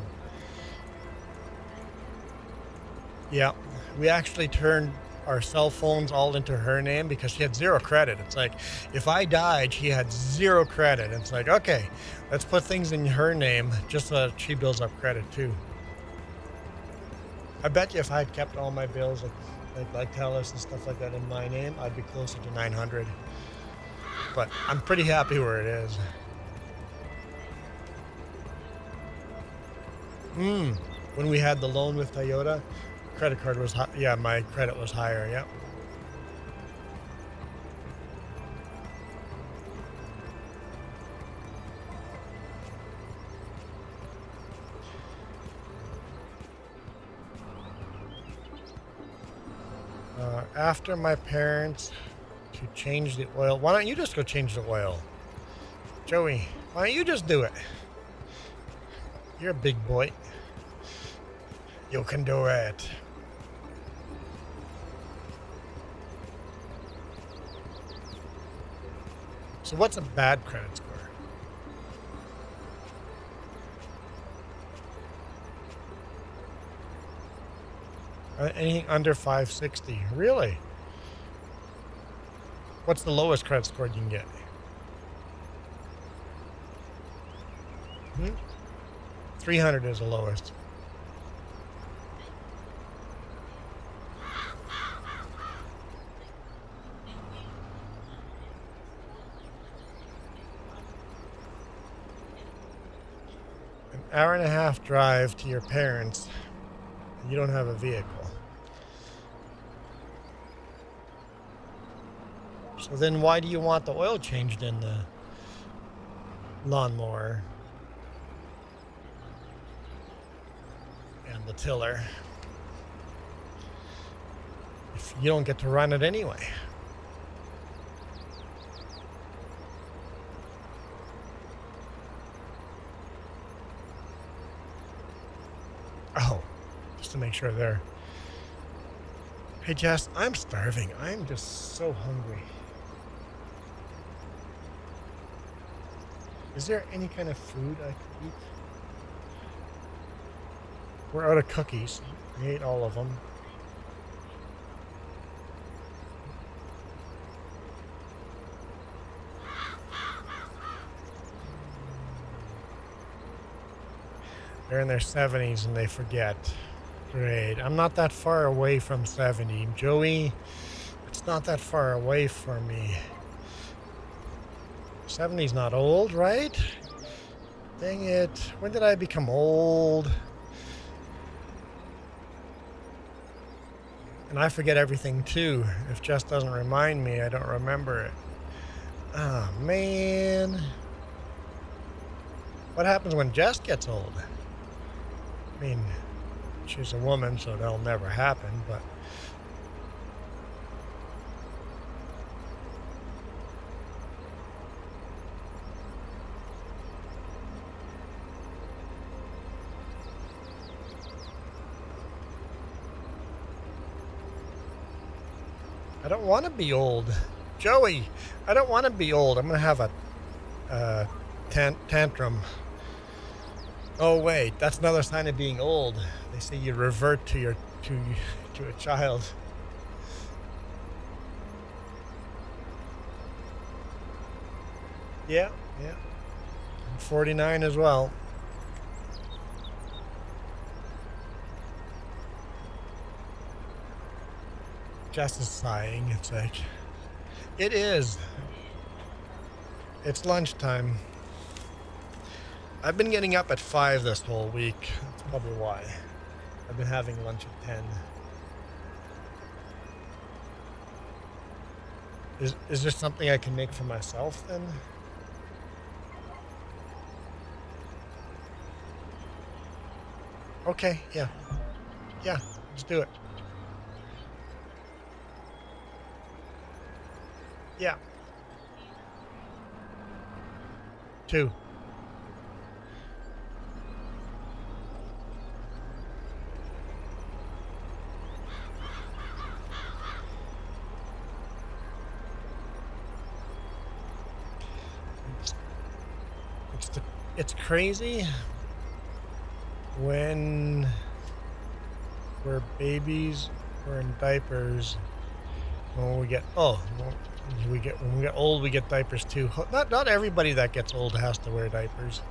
Yeah, we actually turned our cell phones all into her name because she had 0 credit. It's like, if I died, she had 0 credit. It's like, okay, let's put things in her name just so that she builds up credit too. I bet you if I had kept all my bills, like Telus and stuff like that in my name, I'd be closer to 900. But I'm pretty happy where it is. When we had the loan with Toyota, credit card was high. Yeah, my credit was higher. Yep. After my parents to change the oil. Why don't you just go change the oil? Joey, why don't you just do it? You're a big boy. You can do it. So what's a bad credit score? Anything under 560. Really? What's the lowest credit score you can get? 300 is the lowest. An hour and a half drive to your parents, and you don't have a vehicle. So then why do you want the oil changed in the lawnmower and the tiller if you don't get to run it anyway? Oh, just to make sure there. Hey Jess, I'm starving. I'm just so hungry. Is there any kind of food I could eat? We're out of cookies. I ate all of them. They're in their 70s and they forget. Great. I'm not that far away from 70. Joey, it's not that far away from me. 70's not old, right? Dang it. When did I become old? And I forget everything too. If Jess doesn't remind me, I don't remember it. Oh, man. What happens when Jess gets old? I mean, she's a woman, so that'll never happen, but... I don't want to be old. Joey, I don't want to be old. I'm going to have a tantrum. Oh, wait. That's another sign of being old. They say you revert to a child. Yeah. I'm 49 as well. Jess is sighing. It's like, it is. It's lunchtime. I've been getting up at 5 this whole week. That's probably why. I've been having lunch at 10. Is there something I can make for myself then? Okay, yeah. Yeah, let's do it. Yeah. 2. It's crazy when we're babies, we're in diapers. When we get when we get old, we get diapers too. Not everybody that gets old has to wear diapers.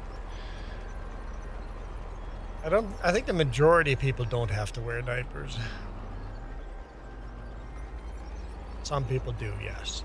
I think the majority of people don't have to wear diapers. Some people do, yes.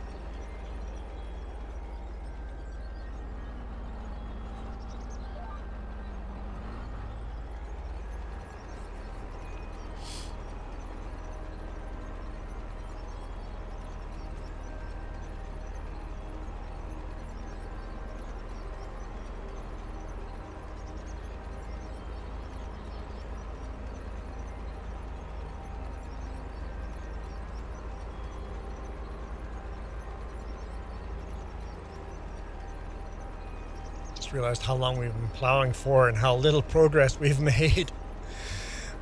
Realized how long we've been plowing for and how little progress we've made.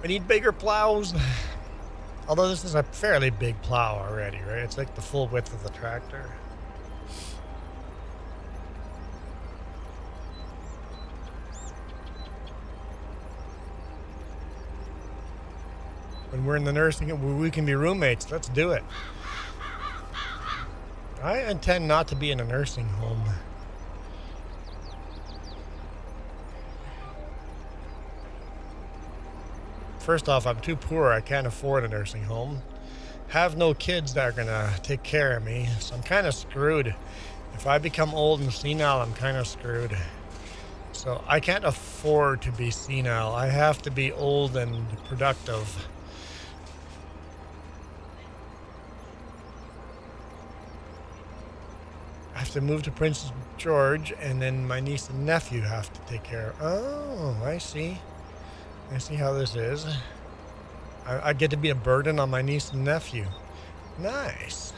We need bigger plows. Although this is a fairly big plow already, right? It's like the full width of the tractor. When we're in the nursing home, we can be roommates. Let's do it. I intend not to be in a nursing home. First off, I'm too poor. I can't afford a nursing home. Have no kids that are gonna take care of me, so I'm kind of screwed. If I become old and senile, I'm kind of screwed. So I can't afford to be senile. I have to be old and productive. I have to move to Prince George, and then my niece and nephew have to take care of. Oh, I see. I see how this is. I get to be a burden on my niece and nephew. Nice.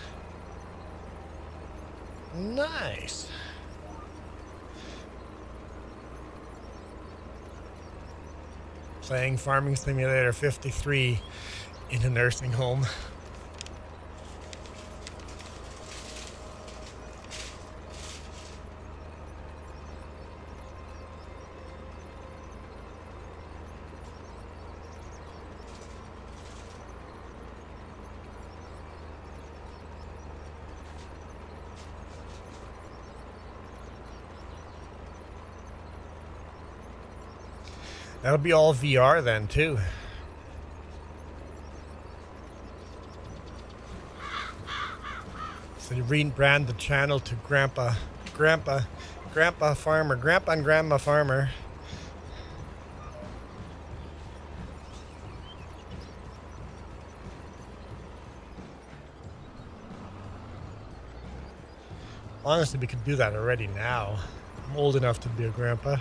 Nice. Playing Farming Simulator 53 in a nursing home. That'll be all VR then, too. So you rebrand the channel to Grandpa Farmer, Grandpa and Grandma Farmer. Honestly, we could do that already now. I'm old enough to be a grandpa.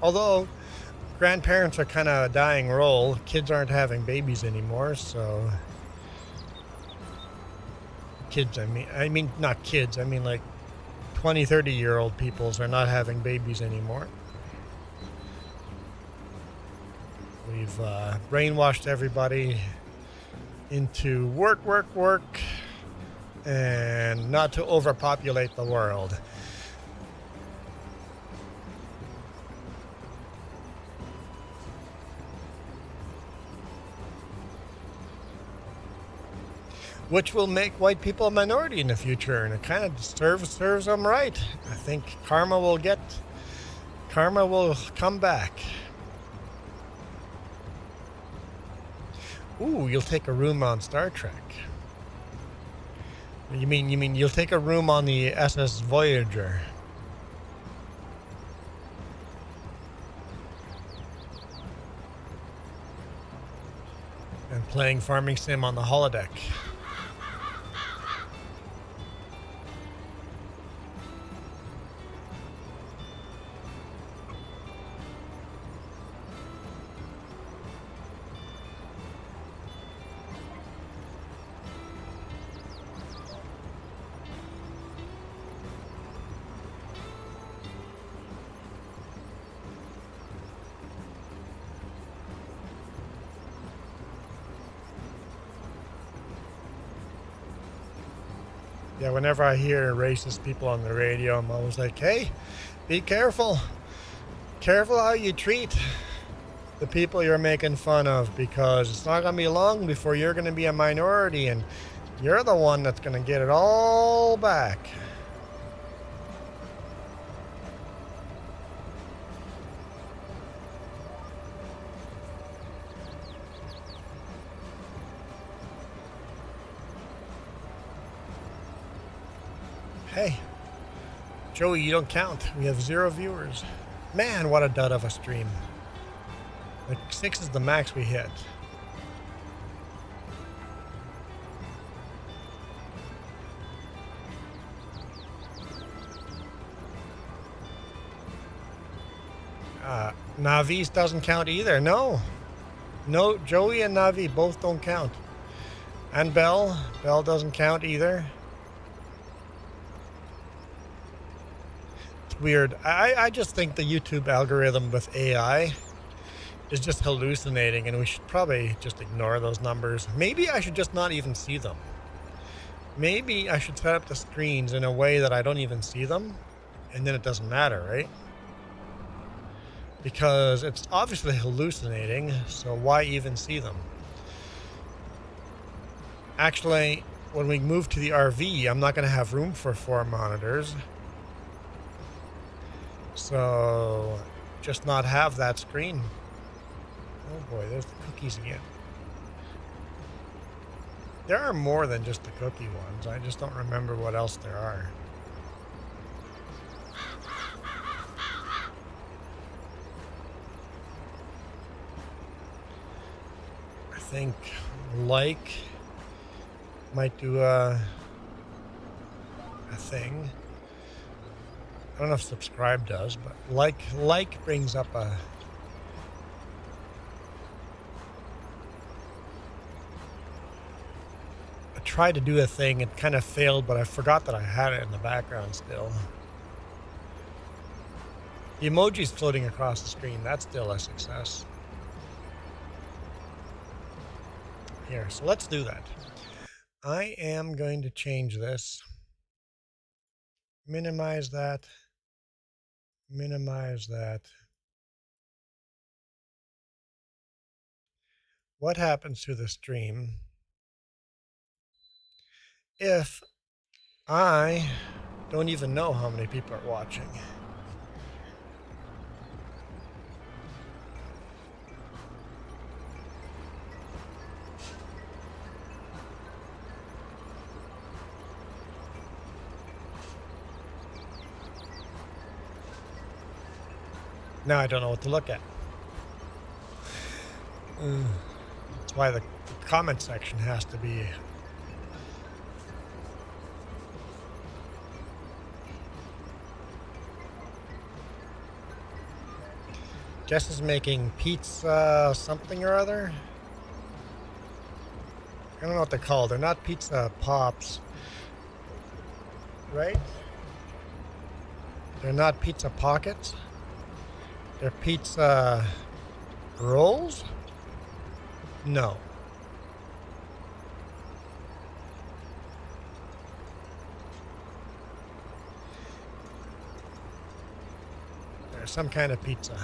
Although grandparents are kind of a dying role, kids aren't having babies anymore, so kids, I mean not kids, I mean like 20, 30-year-old peoples are not having babies anymore. We've brainwashed everybody into work, and not to overpopulate the world. Which will make white people a minority in the future, and it kind of serves them right. I think karma will come back. Ooh, you'll take a room on Star Trek. You mean you'll take a room on the SS Voyager? And playing Farming Sim on the holodeck. Yeah, whenever I hear racist people on the radio, I'm always like, hey, be careful. Careful how you treat the people you're making fun of, because it's not going to be long before you're going to be a minority and you're the one that's going to get it all back. Hey, Joey, you don't count. We have 0 viewers. Man, what a dud of a stream. Like 6 is the max we hit. Navi's doesn't count either. No, Joey and Navi both don't count. And Bell doesn't count either. Weird. I just think the YouTube algorithm with AI is just hallucinating, and we should probably just ignore those numbers. Maybe I should just not even see them. Maybe I should set up the screens in a way that I don't even see them, and then it doesn't matter, right? Because it's obviously hallucinating, so why even see them? Actually, when we move to the RV, I'm not going to have room for 4 monitors. So, just not have that screen. Oh boy, there's the cookies again. There are more than just the cookie ones. I just don't remember what else there are. I think like might do a thing. I don't know if subscribe does, but like brings up a... I tried to do a thing, it kind of failed, but I forgot that I had it in the background still. The emoji's floating across the screen, that's still a success. Here, so let's do that. I am going to change this. Minimize that. Minimize that. What happens to the stream if I don't even know how many people are watching? Now I don't know what to look at. That's why the comment section has to be... Jess is making pizza something or other. I don't know what they're called. They're not pizza pops, right? They're not pizza pockets. They're pizza rolls? No. They're some kind of pizza.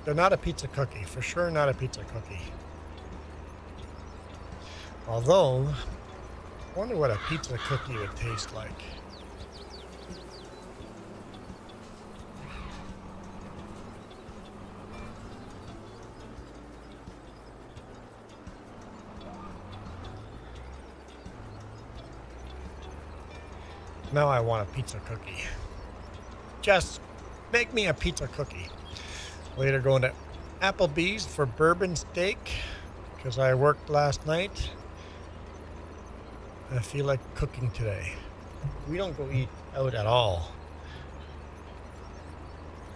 They're not a pizza cookie. For sure not a pizza cookie. Although, I wonder what a pizza cookie would taste like. Now I want a pizza cookie. Just make me a pizza cookie. Later going to Applebee's for bourbon steak because I worked last night. I feel like cooking today. We don't go eat out at all.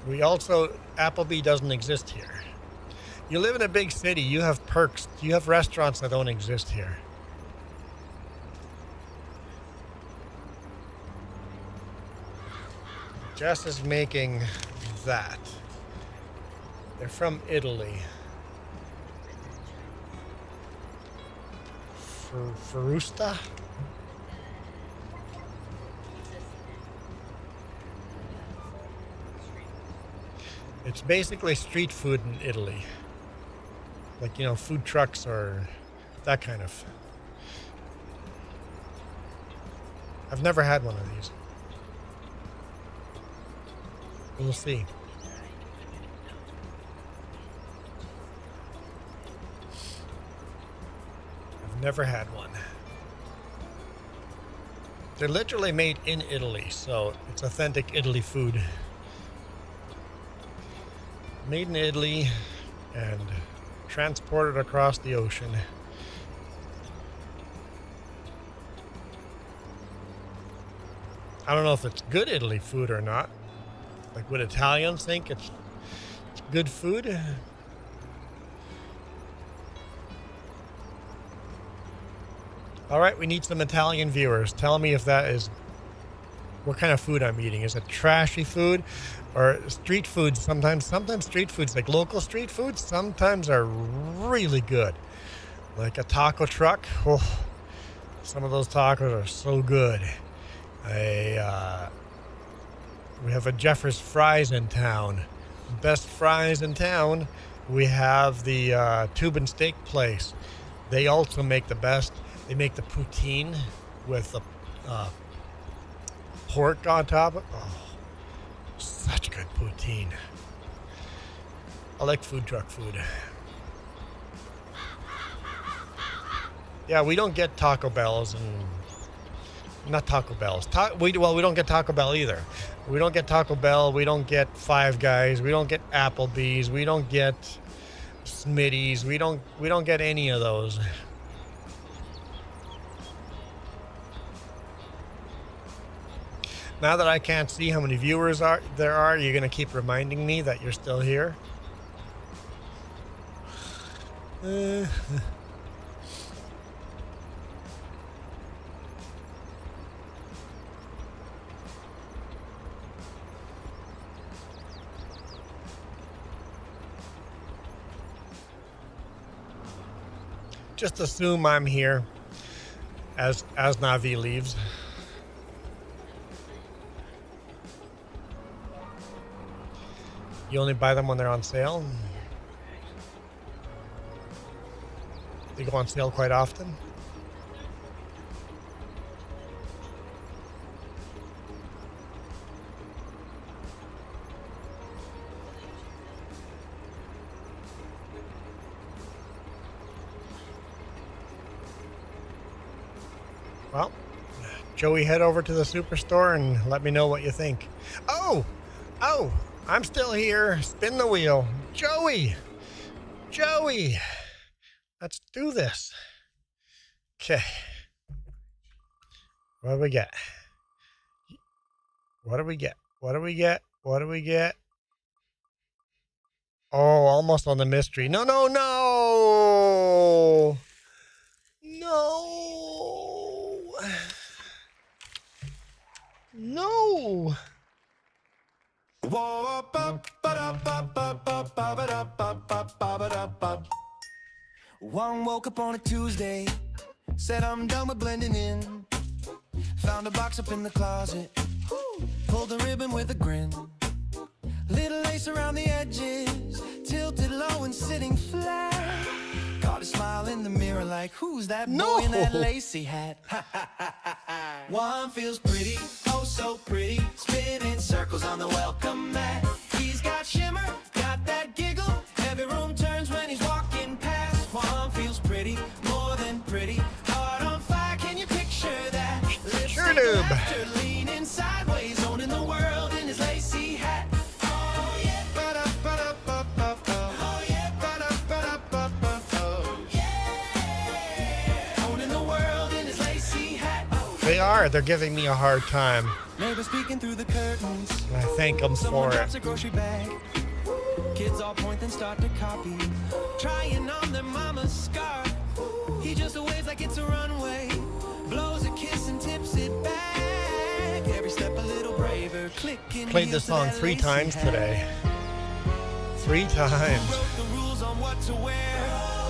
We also, Applebee doesn't exist here. You live in a big city, you have perks. You have restaurants that don't exist here. Jess is making that. They're from Italy. Frusta? It's basically street food in Italy. Like, you know, food trucks or that kind of. I've never had one of these. We'll see. I've never had one. They're literally made in Italy, so it's authentic Italy food. Made in Italy and transported across the ocean. I don't know if it's good Italy food or not. Like, would Italians think it's good food? All right, we need some Italian viewers. Tell me if that is what kind of food I'm eating. Is it trashy food or street food? Sometimes street foods, like local street foods, sometimes are really good. Like a taco truck. Oh, some of those tacos are so good. We have a Jeffers Fries in town. Best fries in town. We have the Tube and Steak place. They also make the best. They make the poutine with the pork on top. Oh, such good poutine. I like food truck food. Yeah, we don't get Taco Bells and not Taco Bells. We don't get Taco Bell either. We don't get Taco Bell. We don't get Five Guys. We don't get Applebee's. We don't get Smitty's. We don't get any of those. Now that I can't see how many viewers there are, you're going to keep reminding me that you're still here. Just assume I'm here as Navi leaves. You only buy them when they're on sale? They go on sale quite often? Well, Joey, head over to the superstore and let me know what you think. Oh, I'm still here. Spin the wheel. Joey, let's do this. Okay. What do we get? Oh, almost on the mystery. No. One woke up on a Tuesday, said I'm done with blending in. Found a box up in the closet, pulled a ribbon with a grin. Little lace around the edges, tilted low and sitting flat. Caught a smile in the mirror like, who's that boy in that lacy hat? One feels pretty, oh so pretty, spinning circles on the welcome mat. He's got shimmer, got that giggle, every room turns when he's walking past. One feels pretty, more than pretty, heart on fire, can you picture that? Sure do. Leaning sideways, owning the world in his lacy hat. Oh yeah, oh yeah, oh yeah, owning the world in his lacy hat. They're giving me a hard time. Neighbors peeking through the curtains. I thank them Someone for drops it. a grocery bag. Kids all point and start to copy, trying on their mama's scarf. He just waves like it's a runway, blows a kiss and tips it back. Every step a little braver, clicking. Played this song 3 times today. 3 times. Who wrote the rules on what to wear?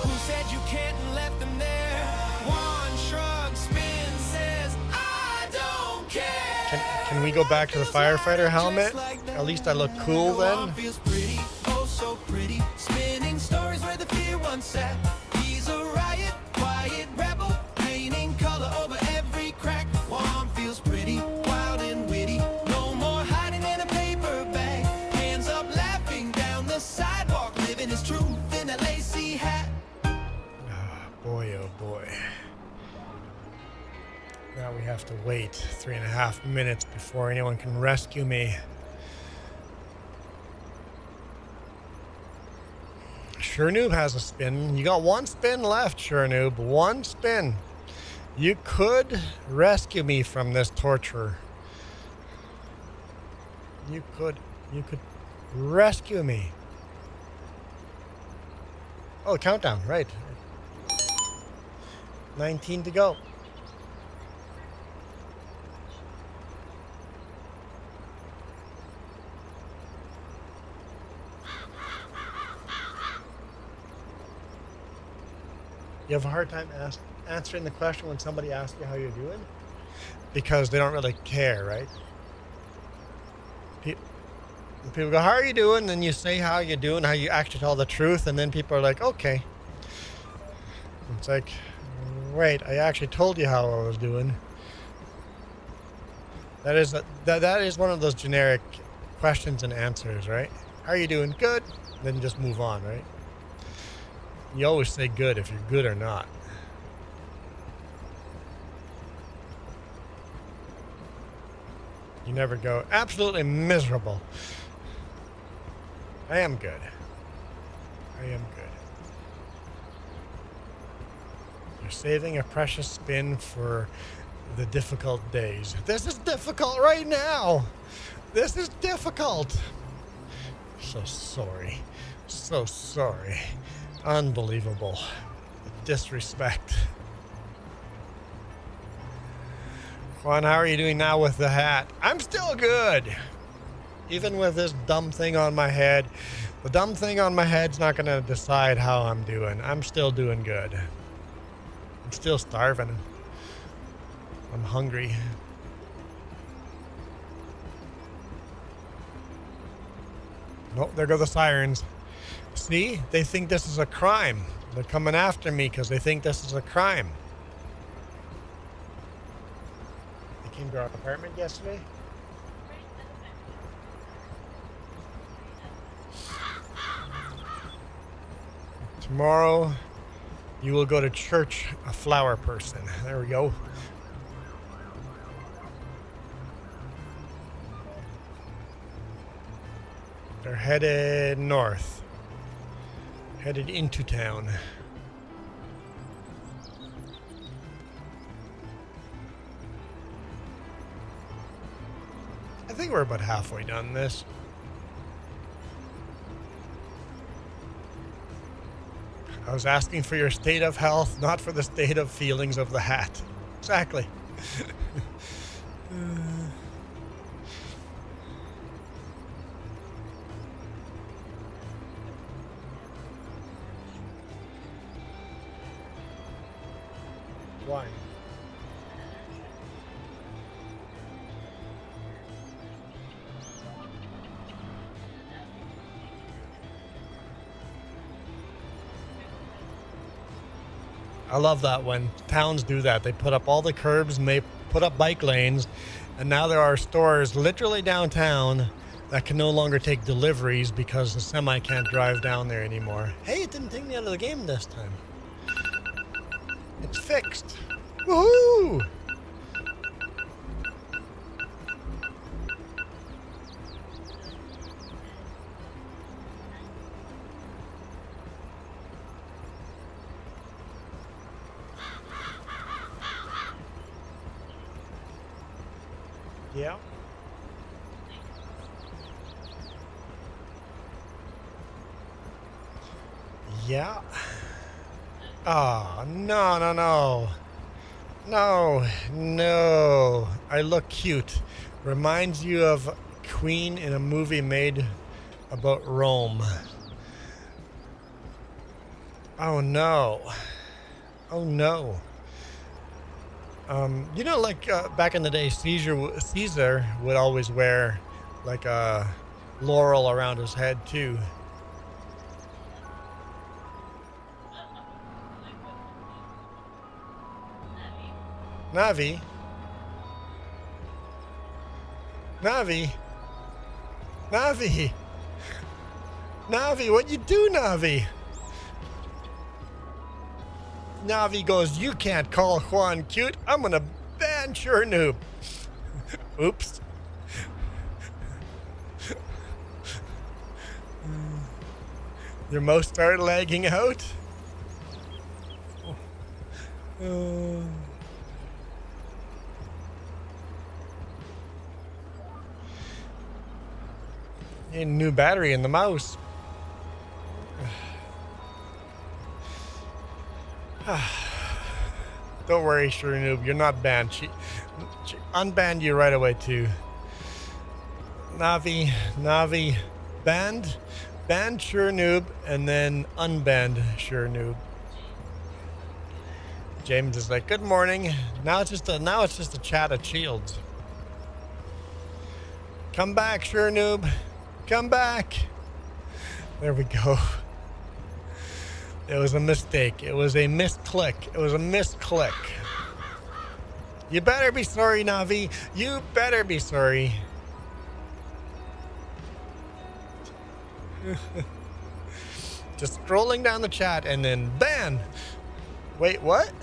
Who said you can't and left them there? One shrug, spin, says I don't care. Can we go back to the firefighter helmet? Just like At least I look cool then. Juan feels pretty, oh so pretty, spinning stories where the fear once sat. He's a riot, quiet rebel, painting color over every crack. Juan feels pretty, wild and witty, no more hiding in a paper bag. Hands up, laughing down the sidewalk, living his truth in a lacy hat. Boy, oh boy. Now we have to wait 3.5 minutes before anyone can rescue me. Sure Noob has a spin. You got one spin left, Sure Noob. One spin. You could rescue me from this torture. You could rescue me. Oh, countdown, right. 19 to go. You have a hard time answering the question when somebody asks you how you're doing? Because they don't really care, right? People go, how are you doing? Then you say how you're doing, how you actually tell the truth, and then people are like, okay. It's like, wait, I actually told you how I was doing. That is one of those generic questions and answers, right? How are you doing? Good. Then just move on, right? You always say good if you're good or not. You never go, absolutely miserable. I am good. I am good. You're saving a precious spin for the difficult days. This is difficult right now. This is difficult. So sorry. So sorry. Unbelievable. Disrespect. Juan, how are you doing now with the hat? I'm still good. Even with this dumb thing on my head. The dumb thing on my head's not going to decide how I'm doing. I'm still doing good. I'm still starving. I'm hungry. Nope, there go the sirens. See? They think this is a crime. They're coming after me because they think this is a crime. They came to our apartment yesterday. Tomorrow, you will go to church, a flower person. There we go. They're headed north. Headed into town. I think we're about halfway done this. I was asking for your state of health, not for the state of feelings of the hat. Exactly. Why? I love that when towns do that. They put up all the curbs and they put up bike lanes, and now there are stores literally downtown that can no longer take deliveries because the semi can't drive down there anymore. Hey, it didn't take me out of the game this time. It's fixed. Woohoo! Yeah. Yeah. Oh, no, no, no. No, no. I look cute. Reminds you of Queen in a movie made about Rome. Oh, no. Oh, no. You know, like back in the day, Caesar would always wear like a laurel around his head too. Navi. Navi. Navi. Navi, what you do, Navi? Navi goes, you can't call Juan cute. I'm gonna ban Sure Noob. Oops. Your mouse started lagging out. Need a new battery in the mouse. Don't worry, Sure Noob, you're not banned. She unbanned you right away too. Navi, banned Sure Noob, and then unbanned Sure Noob. James is like, good morning. Now it's just a chat of shields. Come back, Sure Noob. Come back. There we go. It was a mistake. It was a misclick. It was a misclick. You better be sorry, Navi. You better be sorry. Just scrolling down the chat and then ban. Wait, what?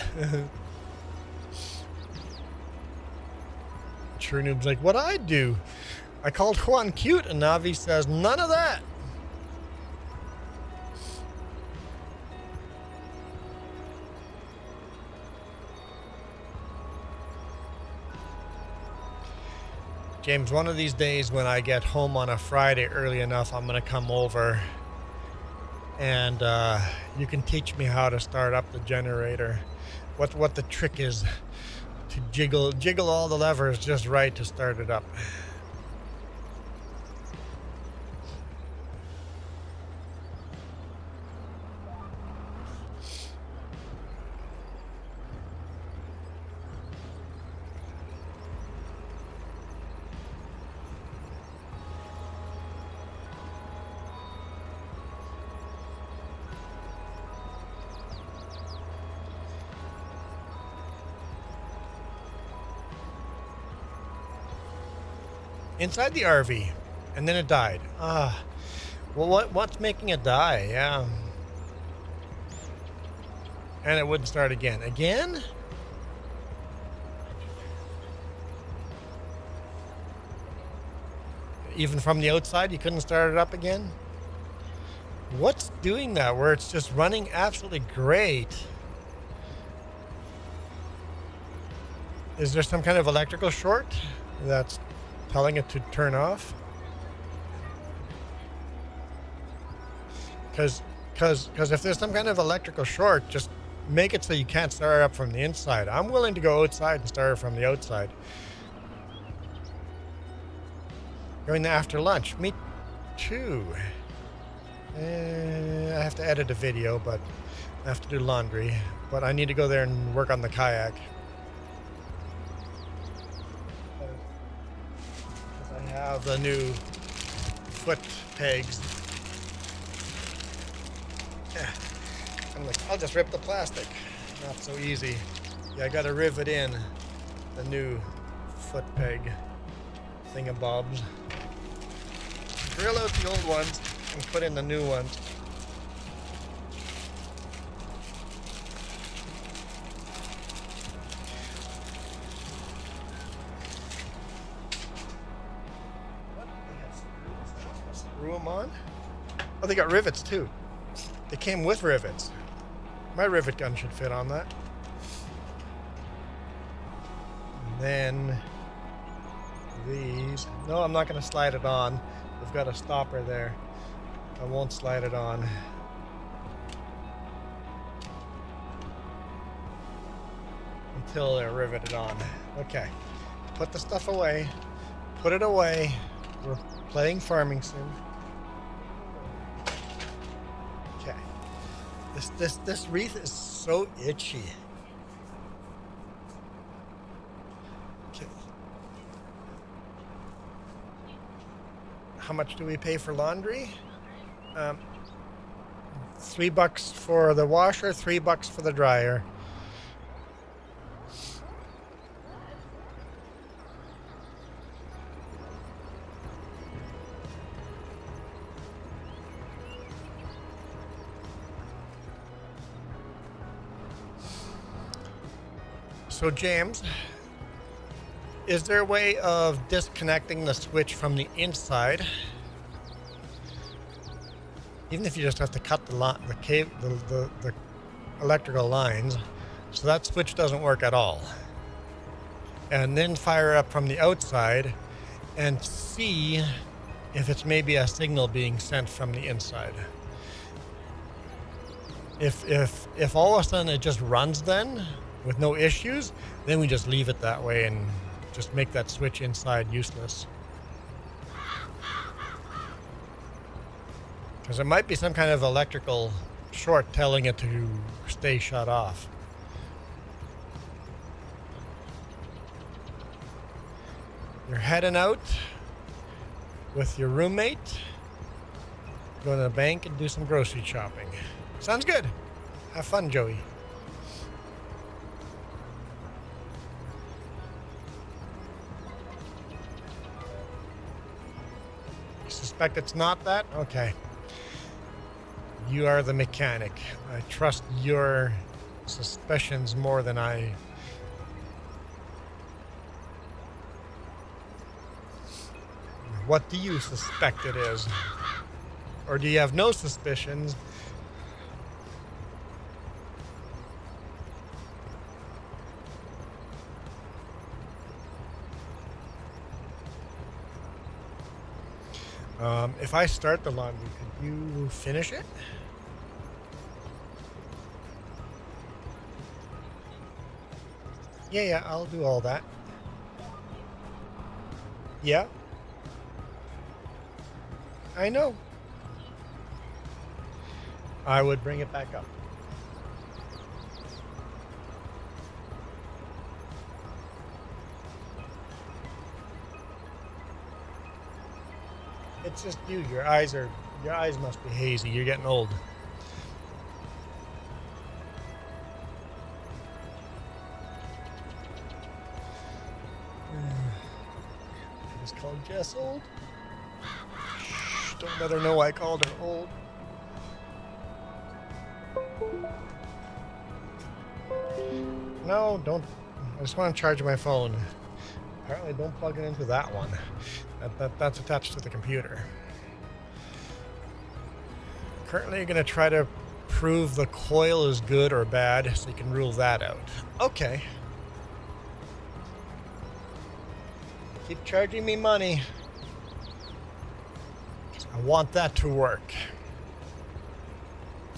True Noob's like, what'd I do? I called Juan cute, and Navi says, none of that. James, one of these days when I get home on a Friday early enough, I'm going to come over and you can teach me how to start up the generator. What the trick is to jiggle all the levers just right to start it up. Inside the RV, and then it died. Well, what's making it die? Yeah. And it wouldn't start again. Again? Even from the outside, you couldn't start it up again? What's doing that where it's just running absolutely great? Is there some kind of electrical short that's telling it to turn off? Because if there's some kind of electrical short, just make it so you can't start it up from the inside. I'm willing to go outside and start it from the outside. Going there after lunch. Me too. I have to edit a video, but I have to do laundry. But I need to go there and work on the kayak. Have the new foot pegs. Yeah. I'm like, I'll just rip the plastic. Not so easy. Yeah, I gotta rivet in the new foot peg thingamabobs. Drill out the old ones and put in the new ones. Screw them on. Oh, they got rivets too. They came with rivets. My rivet gun should fit on that. And then these. No, I'm not going to slide it on. We've got a stopper there. I won't slide it on. Until they're riveted on. Okay. Put the stuff away. Put it away. We're playing farming sim. Okay. This wreath is so itchy. Okay. how much do we pay for laundry? $3 for the washer, $3 for the dryer. So James, is there a way of disconnecting the switch from the inside? Even if you just have to cut the electrical lines, so that switch doesn't work at all. And then fire up from the outside and see if it's maybe a signal being sent from the inside. If all of a sudden it just runs then, with no issues, then we just leave it that way and just make that switch inside useless. Because it might be some kind of electrical short telling it to stay shut off. You're heading out with your roommate, go to the bank and do some grocery shopping. Sounds good. Have fun, Joey. Suspect it's not that? Okay. You are the mechanic. I trust your suspicions more than I... What do you suspect it is? Or do you have no suspicions? If I start the laundry, could you finish it? Yeah, I'll do all that. Yeah. I know. I would bring it back up. It's just you. Your eyes must be hazy. You're getting old. I just called Jess old. Shh, don't let her know I called her old. No, don't. I just want to charge my phone. Apparently don't plug it into that one. That's attached to the computer. Currently, you're going to try to prove the coil is good or bad, so you can rule that out. Okay. Keep charging me money. I want that to work.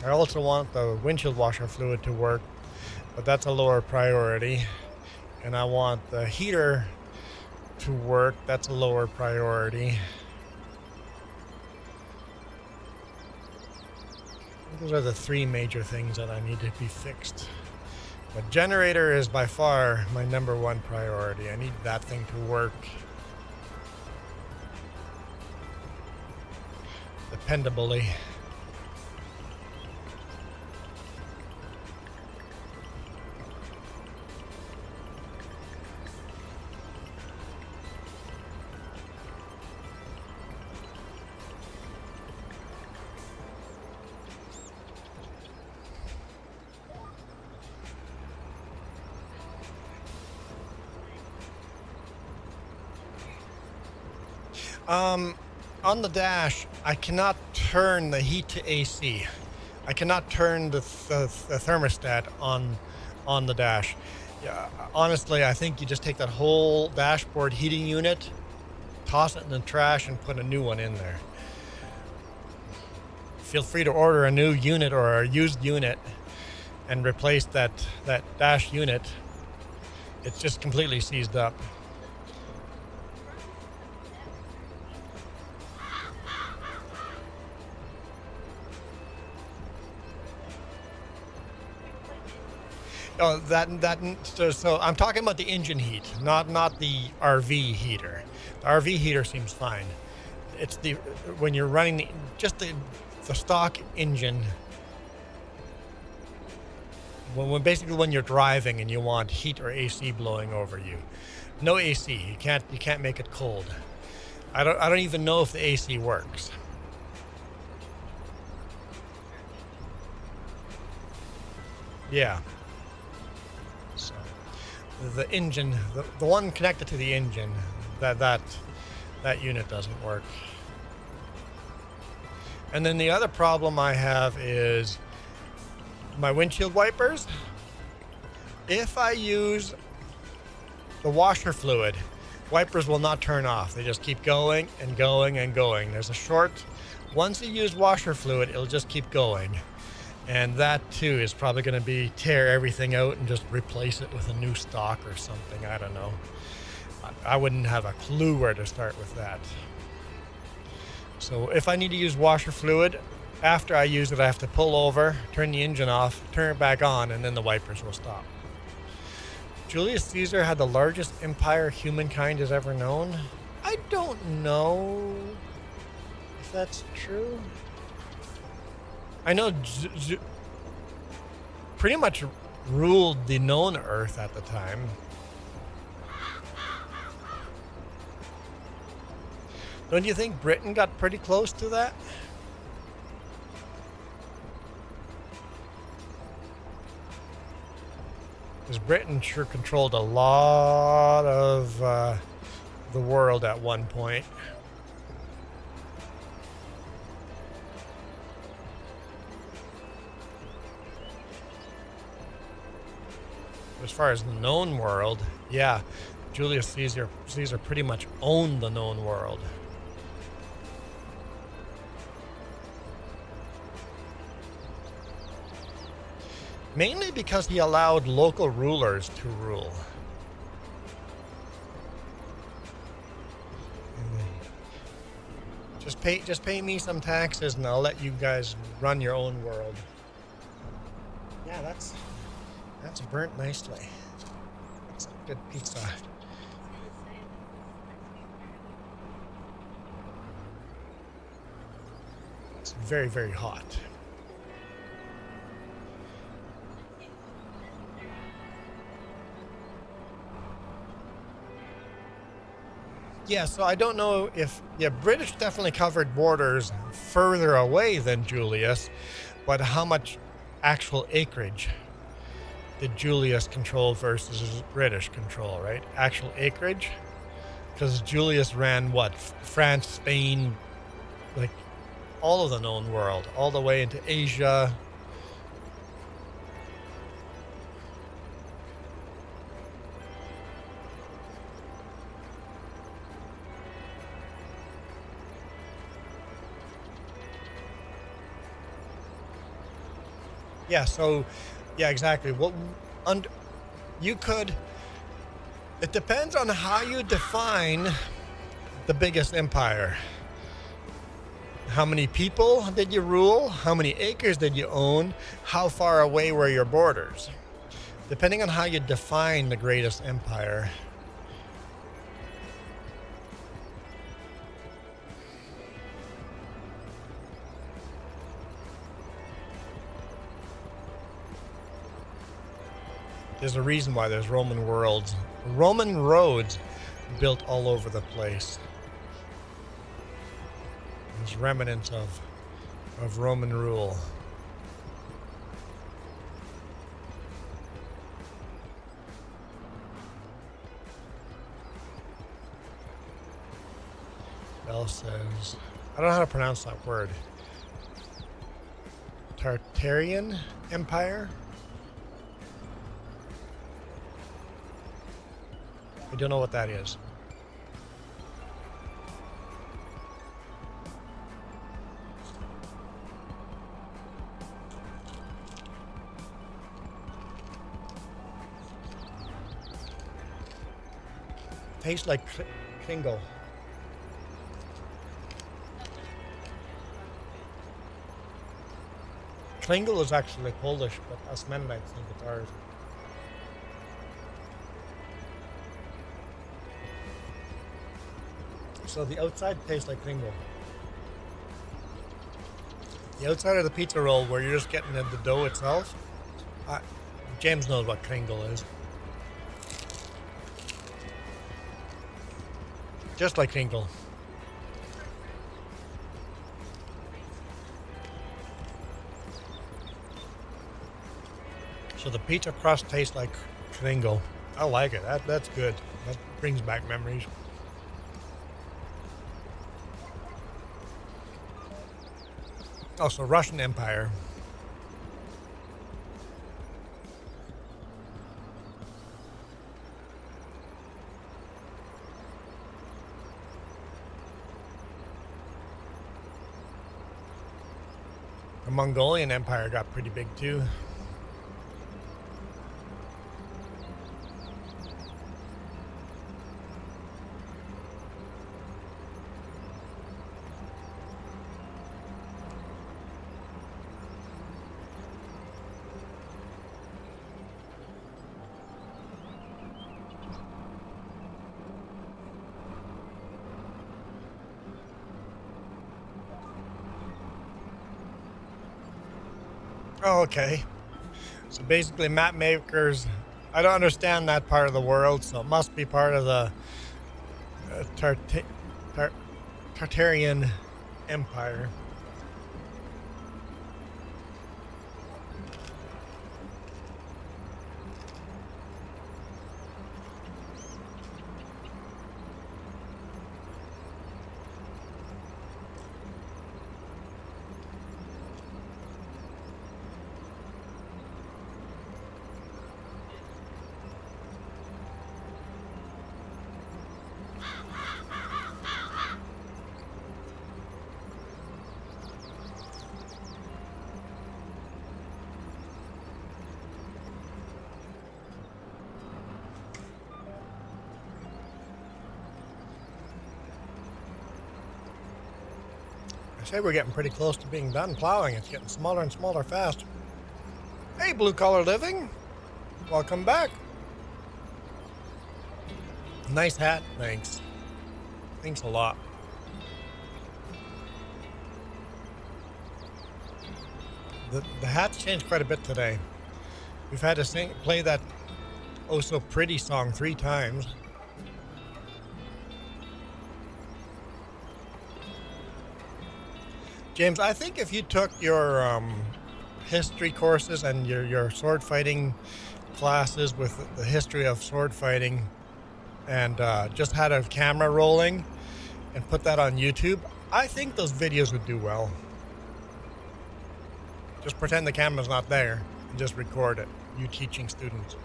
I also want the windshield washer fluid to work, but that's a lower priority. And I want the heater to work. That's a lower priority. Those are the three major things that I need to be fixed. But generator is by far my number one priority. I need that thing to work dependably. On the dash, I cannot turn the heat to AC. I cannot turn the thermostat on the dash. Yeah, honestly, I think you just take that whole dashboard heating unit, toss it in the trash, and put a new one in there. Feel free to order a new unit or a used unit and replace that dash unit. It's just completely seized up. Oh, so I'm talking about the engine heat, not the RV heater. The RV heater seems fine. it's the when you're running the stock engine. When basically when you're driving and you want heat or AC blowing over you, no AC. You can't make it cold. I don't even know if the AC works. Yeah. So the engine, the one connected to the engine, that unit doesn't work. And then the other problem I have is my windshield wipers. If I use the washer fluid, wipers will not turn off. They just keep going and going and going. There's a short, once you use washer fluid, it'll just keep going. And that too is probably going to be tear everything out and just replace it with a new stock or something. I don't know. I wouldn't have a clue where to start with that. So if I need to use washer fluid, after I use it, I have to pull over, turn the engine off, turn it back on, and then the wipers will stop. Julius Caesar had the largest empire humankind has ever known. I don't know if that's true. I know pretty much ruled the known Earth at the time. Don't you think Britain got pretty close to that? Because Britain sure controlled a lot of the world at one point. As far as the known world, yeah, Julius Caesar pretty much owned the known world. Mainly because he allowed local rulers to rule. Just pay me some taxes and I'll let you guys run your own world. Yeah, that's burnt nicely. That's a good pizza. It's very, very hot. Yeah, so I don't know if... Yeah, British definitely covered borders further away than Julius, but how much actual acreage did Julius control versus British control, right? Actual acreage? Because Julius ran what? France, Spain, like all of the known world, all the way into Asia. Yeah, so, yeah, exactly. You could, it depends on how you define the biggest empire. How many people did you rule? How many acres did you own? How far away were your borders? Depending on how you define the greatest empire. There's a reason why there's Roman roads built all over the place. There's remnants of Roman rule. Bell says, I don't know how to pronounce that word. Tartarian Empire? I don't know what that is. Tastes like Kringle. Kringle is actually Polish, but us Mennonites think it's ours. So the outside tastes like Kringle. The outside of the pizza roll where you're just getting the dough itself. James knows what kringle is. Just like kringle. So the pizza crust tastes like kringle. I like it. That's good. That brings back memories. Also, Russian Empire. The Mongolian Empire got pretty big too. Oh, okay. So basically map makers, I don't understand that part of the world, so it must be part of the Tartarian Empire. I say we're getting pretty close to being done plowing. It's getting smaller and smaller fast. Hey, Blue Collar Living. Welcome back. Nice hat. Thanks. Thanks a lot. The hat's changed quite a bit today. We've had to play that Oh So Pretty song 3 times. James, I think if you took your history courses and your sword fighting classes with the history of sword fighting and just had a camera rolling and put that on YouTube, I think those videos would do well. Just pretend the camera's not there and just record it, you teaching students.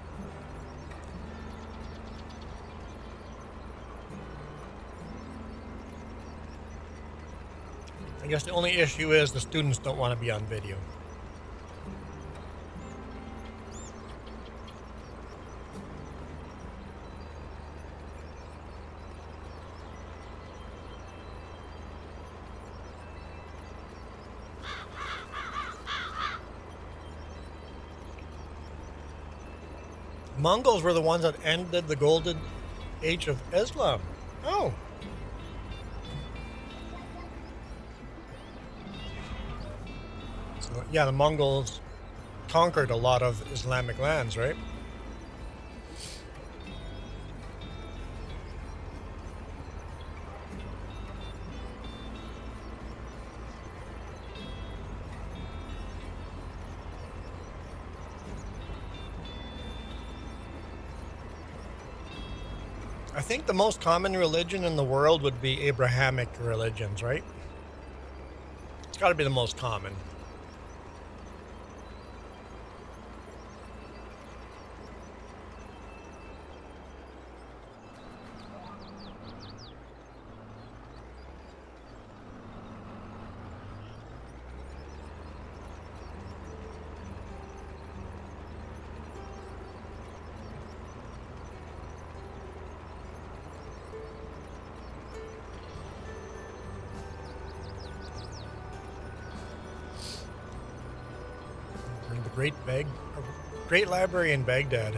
I guess the only issue is the students don't want to be on video. Mongols were the ones that ended the golden age of Islam. Oh. So, yeah, the Mongols conquered a lot of Islamic lands, right? I think the most common religion in the world would be Abrahamic religions, right? It's got to be the most common. Great library in Baghdad.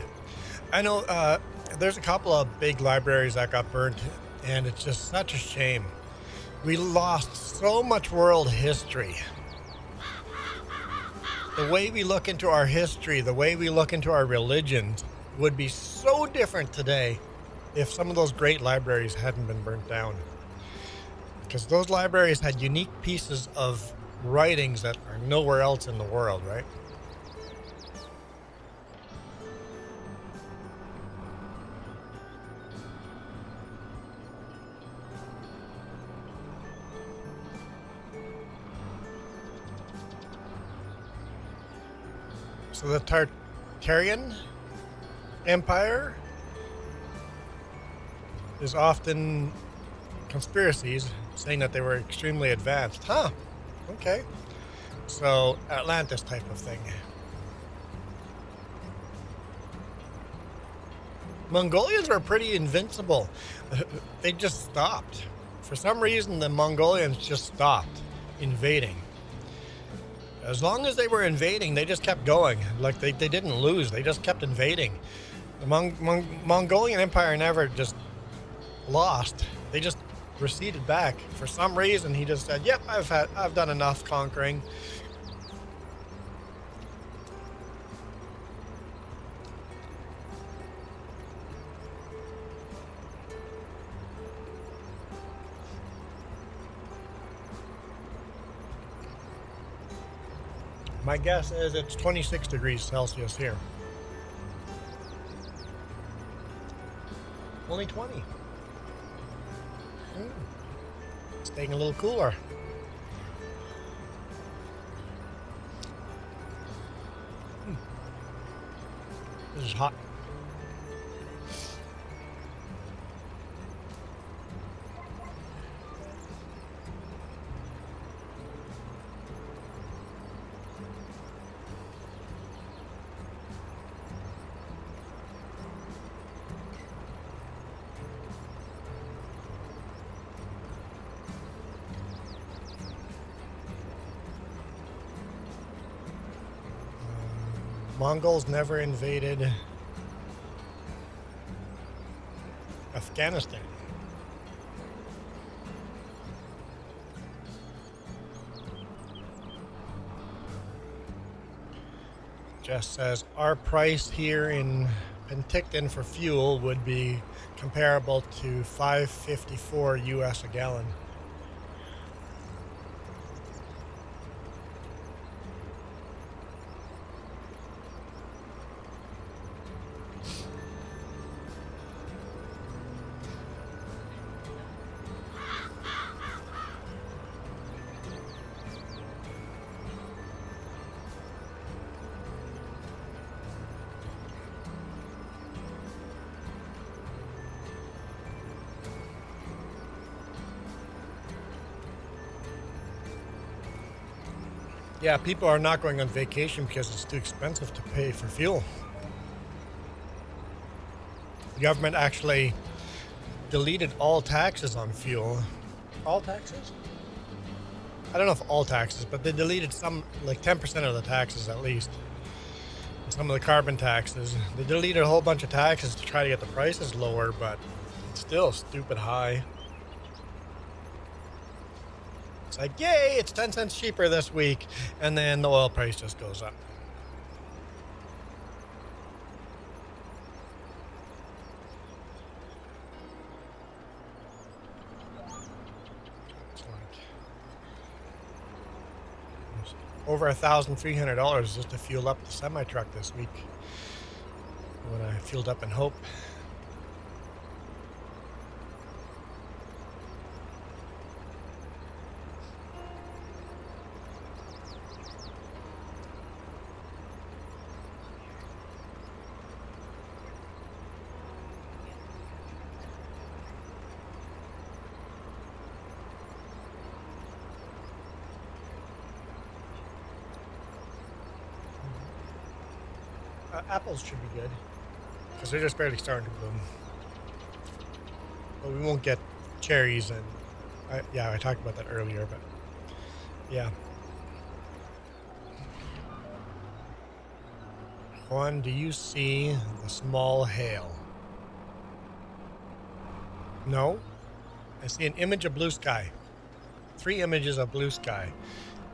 I know there's a couple of big libraries that got burnt, and it's just such a shame. We lost so much world history the way we look into our history, the way we look into our religions would be so different today if some of those great libraries hadn't been burnt down. Because those libraries had unique pieces of writings that are nowhere else in the world, right? So the Tartarian Empire is often conspiracies saying that they were extremely advanced. Huh, okay. So Atlantis type of thing. Mongolians were pretty invincible. They just stopped. For some reason, the Mongolians just stopped invading. As long as they were invading, they just kept going. Like they didn't lose. They just kept invading. The Mongolian Empire never just lost. They just receded back. For some reason, he just said, "Yep, I've done enough conquering." My guess is it's 26 degrees Celsius here. Only 20. Staying a little cooler. This is hot. Mongols never invaded Afghanistan. Jess says our price here in Penticton for fuel would be comparable to $5.54 US a gallon. Yeah, people are not going on vacation because it's too expensive to pay for fuel. The government actually deleted all taxes on fuel. All taxes? I don't know if all taxes, but they deleted some, like 10% of the taxes at least. And some of the carbon taxes. They deleted a whole bunch of taxes to try to get the prices lower, but it's still stupid high. It's like, yay, it's 10 cents cheaper this week. And then the oil price just goes up. It's like over $1,300 just to fuel up the semi-truck this week. When I fueled up in Hope. Apples should be good because they're just barely starting to bloom. But we won't get cherries, and I talked about that earlier, but yeah. Juan, do you see the small hail? No? I see an image of blue sky. 3 images of blue sky.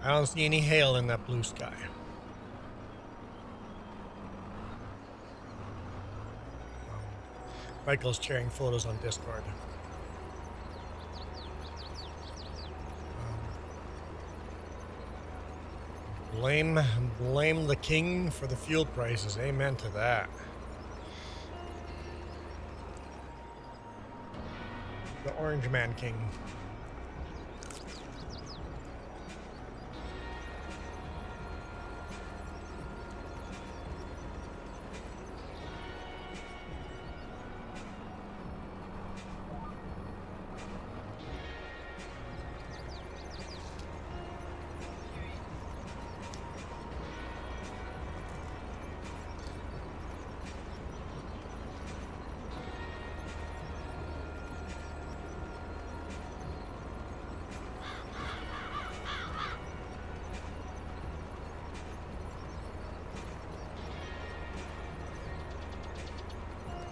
I don't see any hail in that blue sky. Michael's sharing photos on Discord. Blame the king for the fuel prices. Amen to that. The Orange Man King.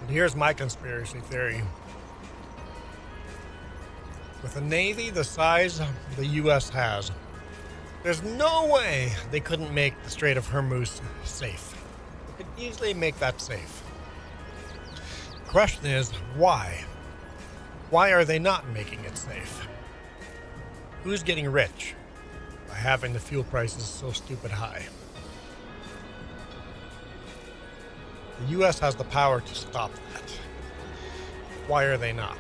Here's my conspiracy theory. With a navy the size the U.S. has, there's no way they couldn't make the Strait of Hormuz safe. They could easily make that safe. The question is, why? Why are they not making it safe? Who's getting rich by having the fuel prices so stupid high? The U.S. has the power to stop that. Why are they not?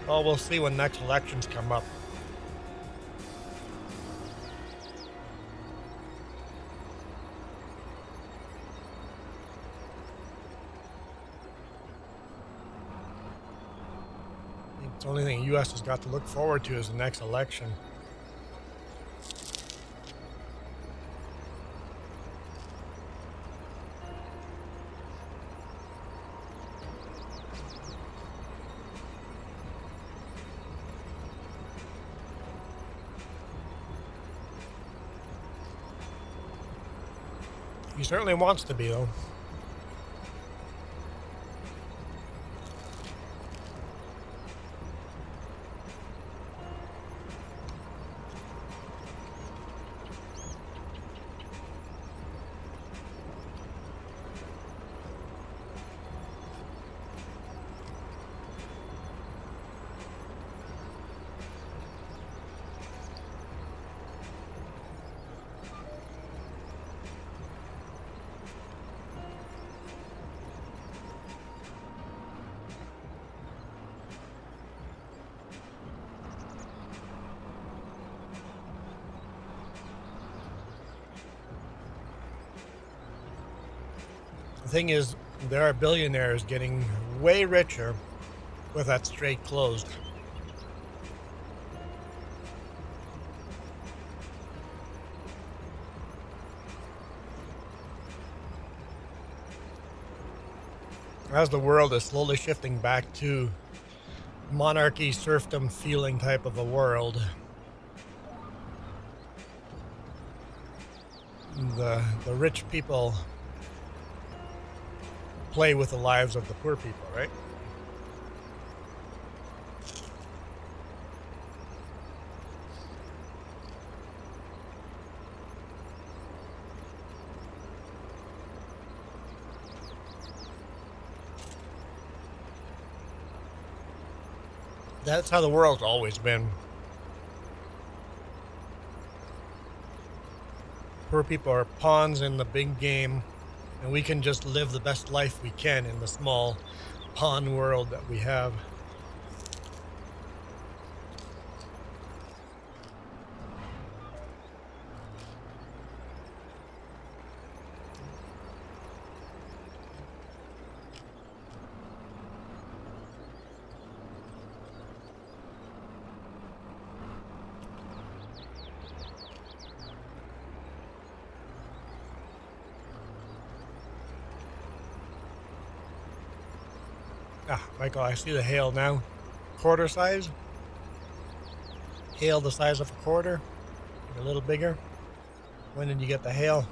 Well, we'll see when next elections come up. The only thing the U.S. has got to look forward to is the next election. He certainly wants to be, though. The thing is, there are billionaires getting way richer with that strait closed. As the world is slowly shifting back to monarchy, serfdom feeling type of a world, the rich people play with the lives of the poor people, right? That's how the world's always been. Poor people are pawns in the big game, and we can just live the best life we can in the small pawn world that we have. Ah, Michael, I see the hail now. Quarter size? Hail the size of a quarter? A little bigger? When did you get the hail?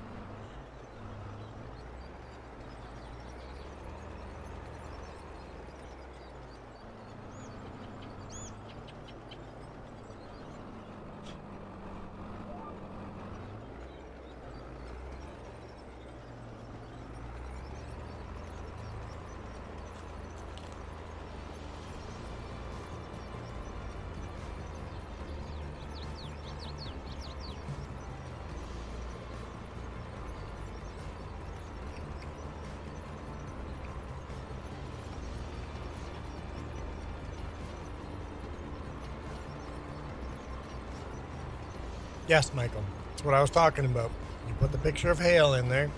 Yes, Michael. That's what I was talking about. You put the picture of hail in there.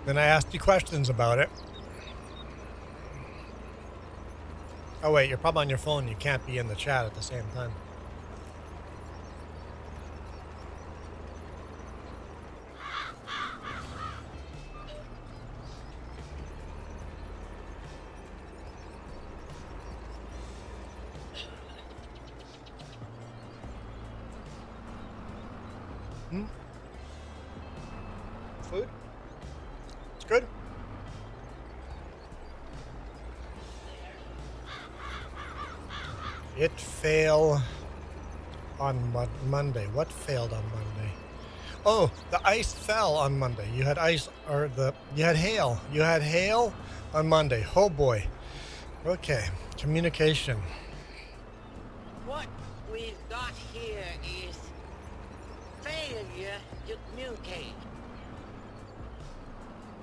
Then I asked you questions about it. Oh, wait, you're probably on your phone. You can't be in the chat at the same time. Food? It's good. It failed on Monday. What failed on Monday? Oh, the ice fell on Monday. You had ice, or you had hail. You had hail on Monday. Oh boy. Okay, communication. What we've got here is failure to communicate.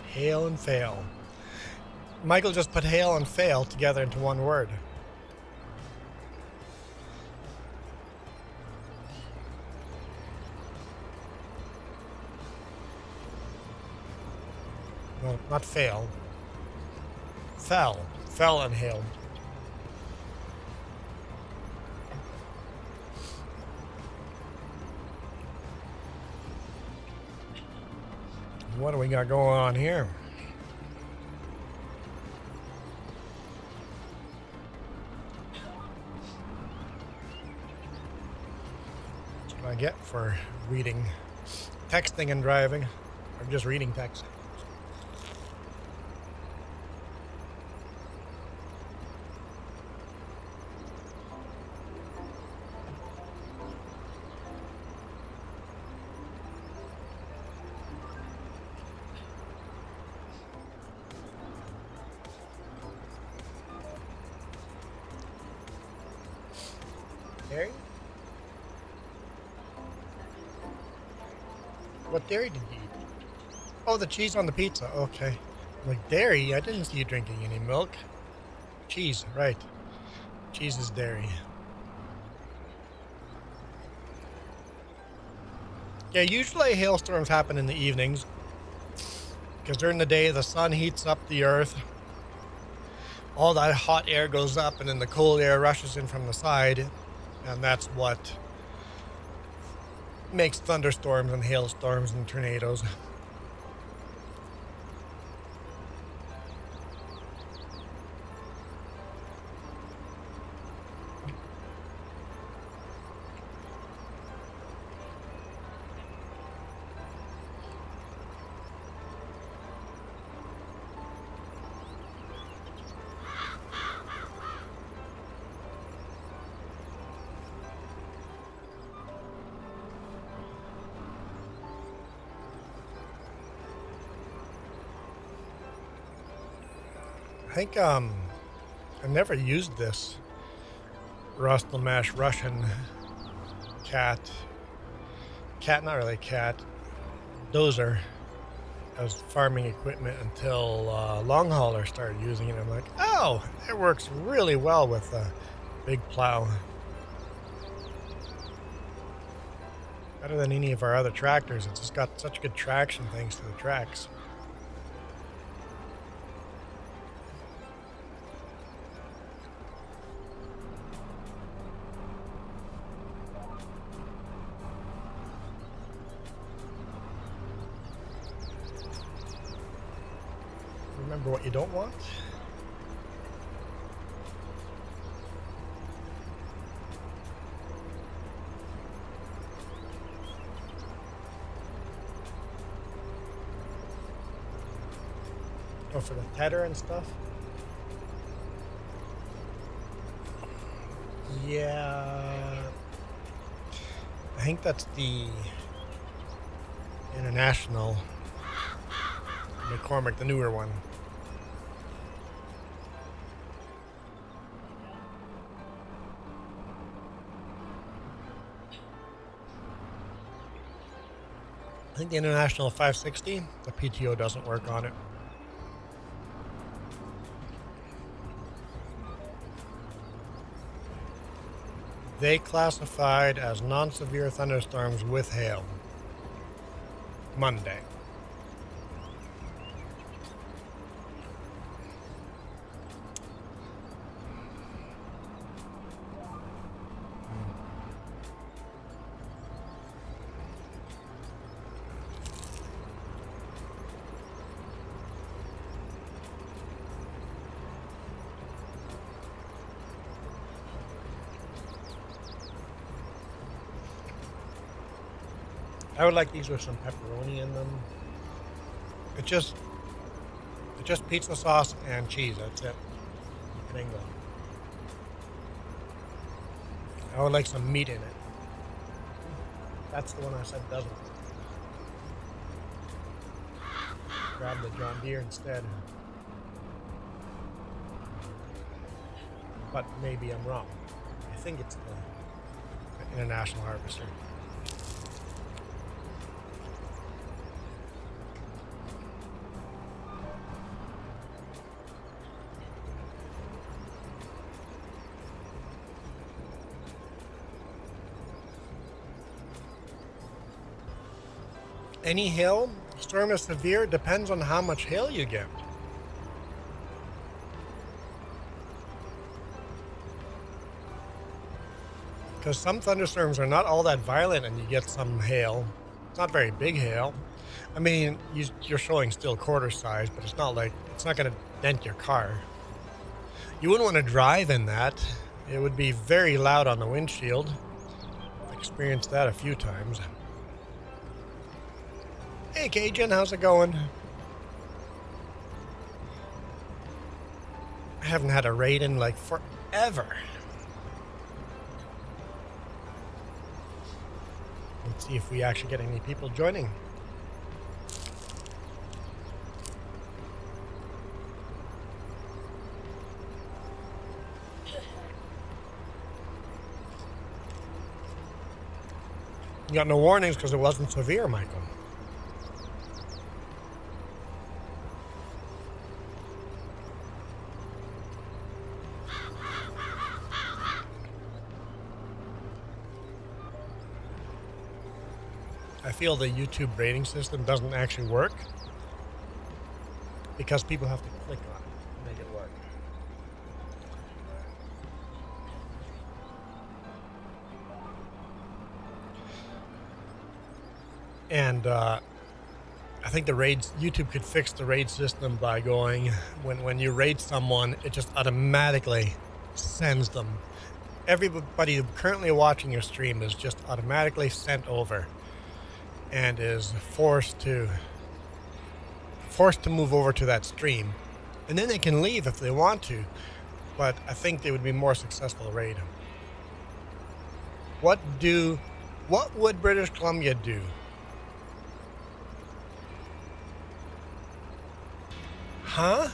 Hail and fail. Michael just put hail and fail together into one word. No, not fail. Fell. Fell and hail. What do we got going on here? That's what I get for reading, texting and driving, or just reading text. Dairy? What dairy did you eat? Oh, the cheese on the pizza. Okay. Like dairy? I didn't see you drinking any milk. Cheese, right. Cheese is dairy. Yeah, usually hailstorms happen in the evenings. Because during the day, the sun heats up the earth. All that hot air goes up, and then the cold air rushes in from the side. And that's what makes thunderstorms and hailstorms and tornadoes. I think I never used this Rostelmash Russian cat, not really cat, dozer as farming equipment until long hauler started using it. I'm like, oh, it works really well with a big plow. Better than any of our other tractors. It's just got such good traction thanks to the tracks. Remember what you don't want. Oh, for the tether and stuff? Yeah. I think that's the International McCormick, the newer one. I think the International 560, the PTO doesn't work on it. They classified as non-severe thunderstorms with hail. Monday. I would like these with some pepperoni in them. It's just pizza sauce and cheese. That's it. Bingo. I would like some meat in it. That's the one I said doesn't. Grab the John Deere instead. But maybe I'm wrong. I think it's the International Harvester. Any hail storm is severe depends on how much hail you get. Because some thunderstorms are not all that violent and you get some hail. It's not very big hail. I mean, you're showing still quarter size, but it's not going to dent your car. You wouldn't want to drive in that. It would be very loud on the windshield. I've experienced that a few times. Hey Cajun, how's it going? I haven't had a raid in like forever. Let's see if we actually get any people joining. You got no warnings because it wasn't severe, Michael. I feel the YouTube rating system doesn't actually work because people have to click on it to make it work. And I think the raids, YouTube could fix the raid system by going, when you raid someone, it just automatically sends them. Everybody currently watching your stream is just automatically sent over and is forced to move over to that stream. And then they can leave if they want to, but I think they would be more successful raid. What would British Columbia do? Huh?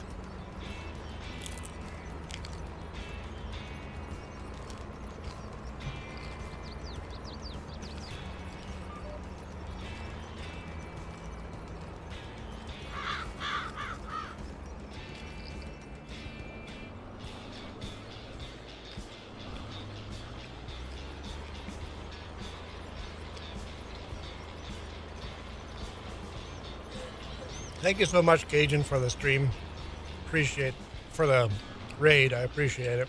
Thank you so much, Cajun, for the stream. For the raid, I appreciate it.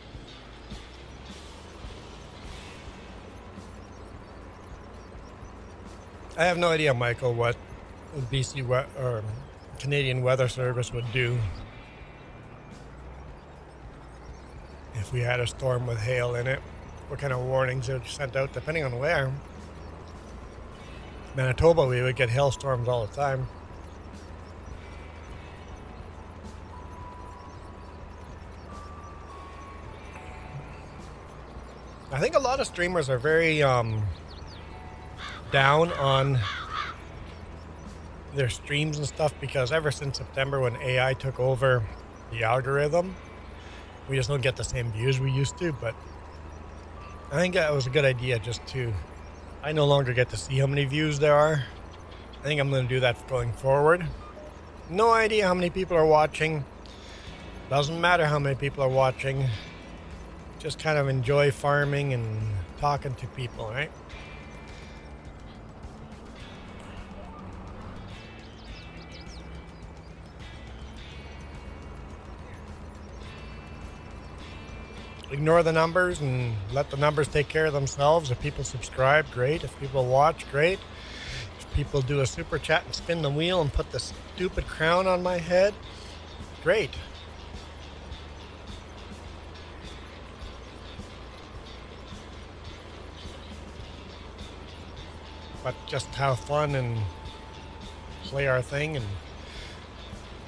I have no idea, Michael, what BC or Canadian Weather Service would do if we had a storm with hail in it. What kind of warnings it sent out, depending on where. Manitoba, we would get hailstorms all the time. I think a lot of streamers are very down on their streams and stuff because ever since September when AI took over the algorithm, we just don't get the same views we used to. But I think that was a good idea I no longer get to see how many views there are. I think I'm going to do that going forward. No idea how many people are watching. Doesn't matter how many people are watching. Just kind of enjoy farming and talking to people, right? Ignore the numbers and let the numbers take care of themselves. If people subscribe, great. If people watch, great. If people do a super chat and spin the wheel and put the stupid crown on my head, great. But just have fun and play our thing, and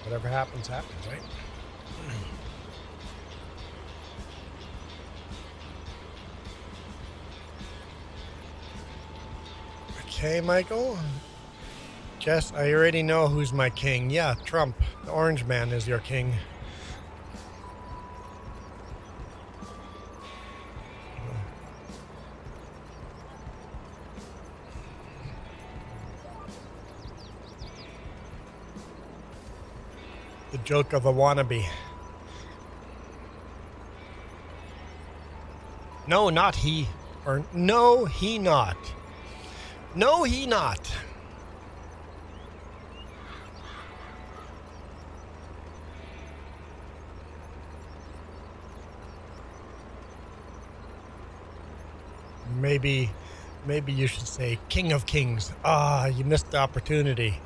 whatever happens, happens, right? Okay, Michael. Jess, I already know who's my king. Yeah, Trump. The orange man is your king. The joke of a wannabe. No, not he. Or no, he not. No, he not. Maybe you should say King of Kings. Ah, you missed the opportunity.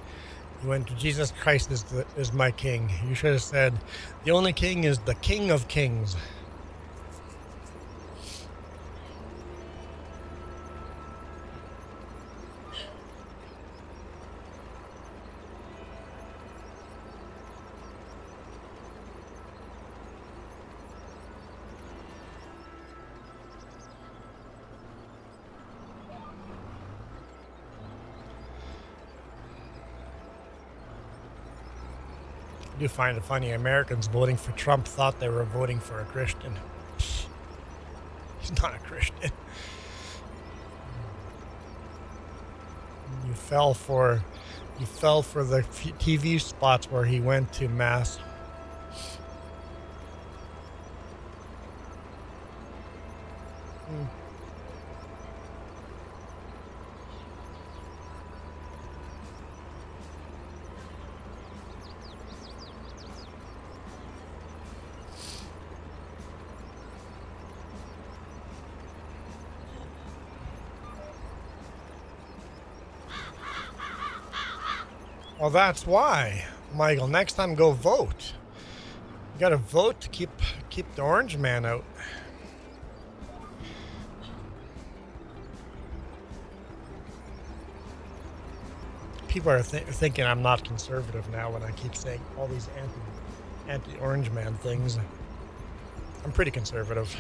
You went to Jesus Christ is my king. You should have said the only king is the King of Kings. I do find it funny, Americans voting for Trump thought they were voting for a Christian. He's not a Christian. You fell for the TV spots where he went to mass. Well, that's why, Michael. Next time, go vote. You gotta vote to keep the orange man out. People are thinking I'm not conservative now when I keep saying all these anti-orange man things. I'm pretty conservative.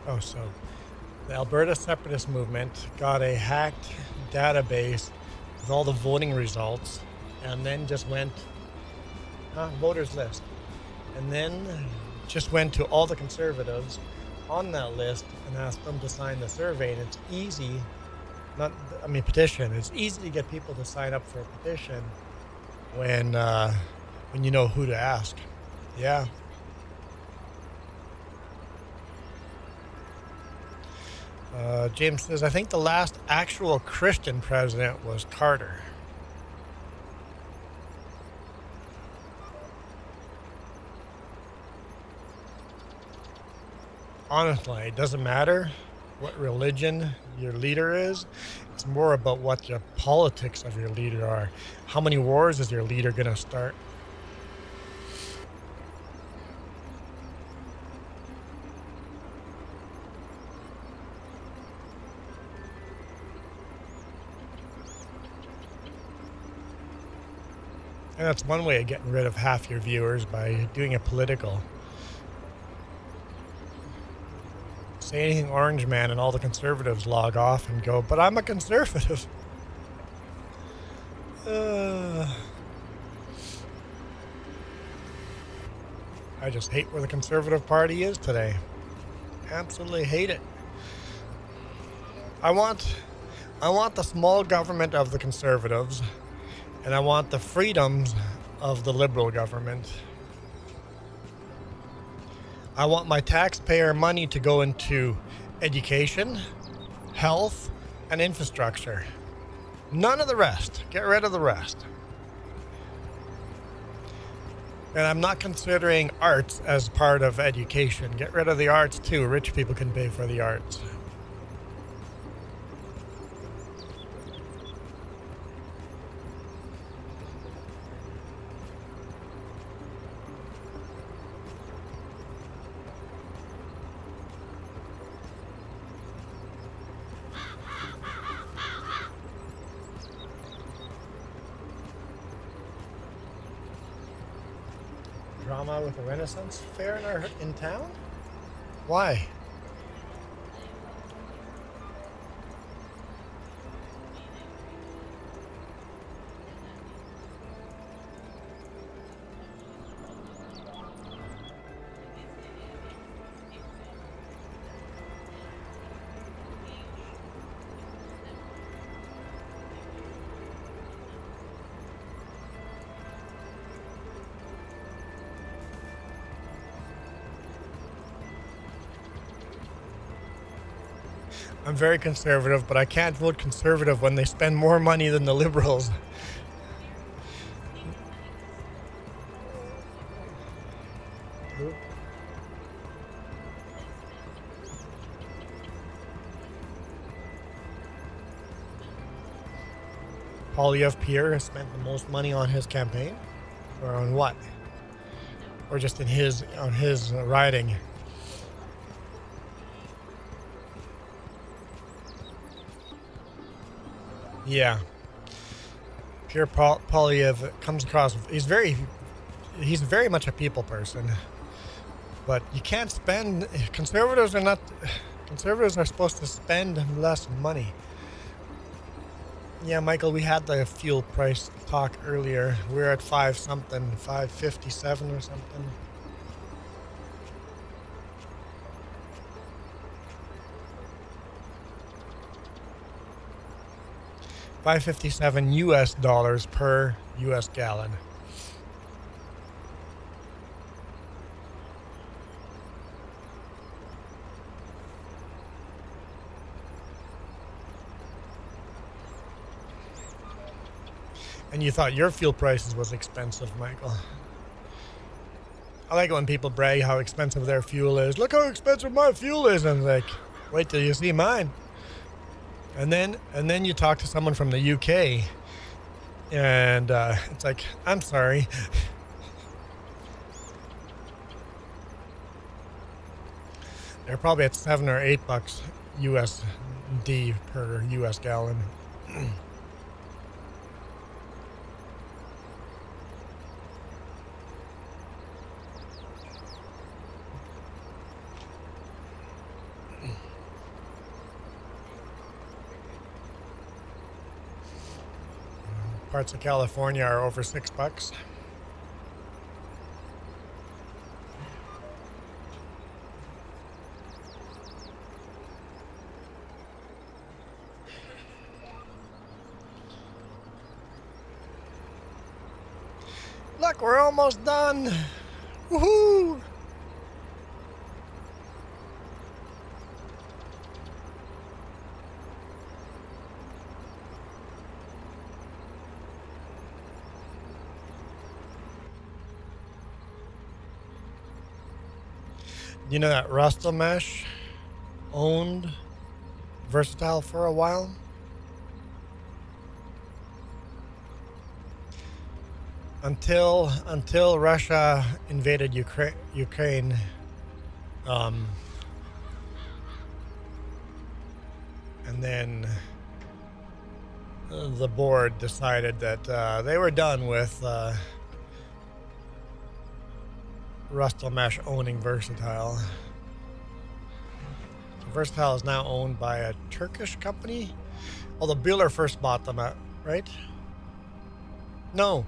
Oh, so the Alberta Separatist Movement got a hacked database with all the voting results, and then just went voters list, and then just went to all the conservatives on that list and asked them to sign the survey. And it's easy, petition. It's easy to get people to sign up for a petition when you know who to ask. Yeah. James says, I think the last actual Christian president was Carter. Honestly, it doesn't matter what religion your leader is. It's more about what the politics of your leader are. How many wars is your leader going to start? And that's one way of getting rid of half your viewers, by doing it political. Say anything Orange Man and all the conservatives log off and go, but I'm a conservative. I just hate where the Conservative Party is today. Absolutely hate it. I want the small government of the Conservatives, and I want the freedoms of the Liberal government. I want my taxpayer money to go into education, health, and infrastructure. None of the rest. Get rid of the rest. And I'm not considering arts as part of education. Get rid of the arts too. Rich people can pay for the arts. Drama with the Renaissance Fair in town? Why? I'm very conservative, but I can't vote conservative when they spend more money than the Liberals. Poilievre Pierre has spent the most money on his campaign? Or on what? Or just on his riding? Yeah. Pierre Poilievre comes across, he's very much a people person. But you can't spend, conservatives are supposed to spend less money. Yeah, Michael, we had the fuel price talk earlier. We're at 557 or something. $557 US per US gallon. And you thought your fuel prices was expensive, Michael. I like it when people brag how expensive their fuel is. Look how expensive my fuel is. And I'm like, wait till you see mine. And then you talk to someone from the UK, and it's like, I'm sorry. They're probably at $7 or $8 USD per US gallon. Parts of California are over $6. Look, we're almost done. Woohoo! You know that Rustelmesh owned Versatile for a while? Until Russia invaded Ukraine, and the board decided that they were done with Rustalmesh owning Versatile. So Versatile is now owned by a Turkish company. Although Bueller first bought them out, right? No,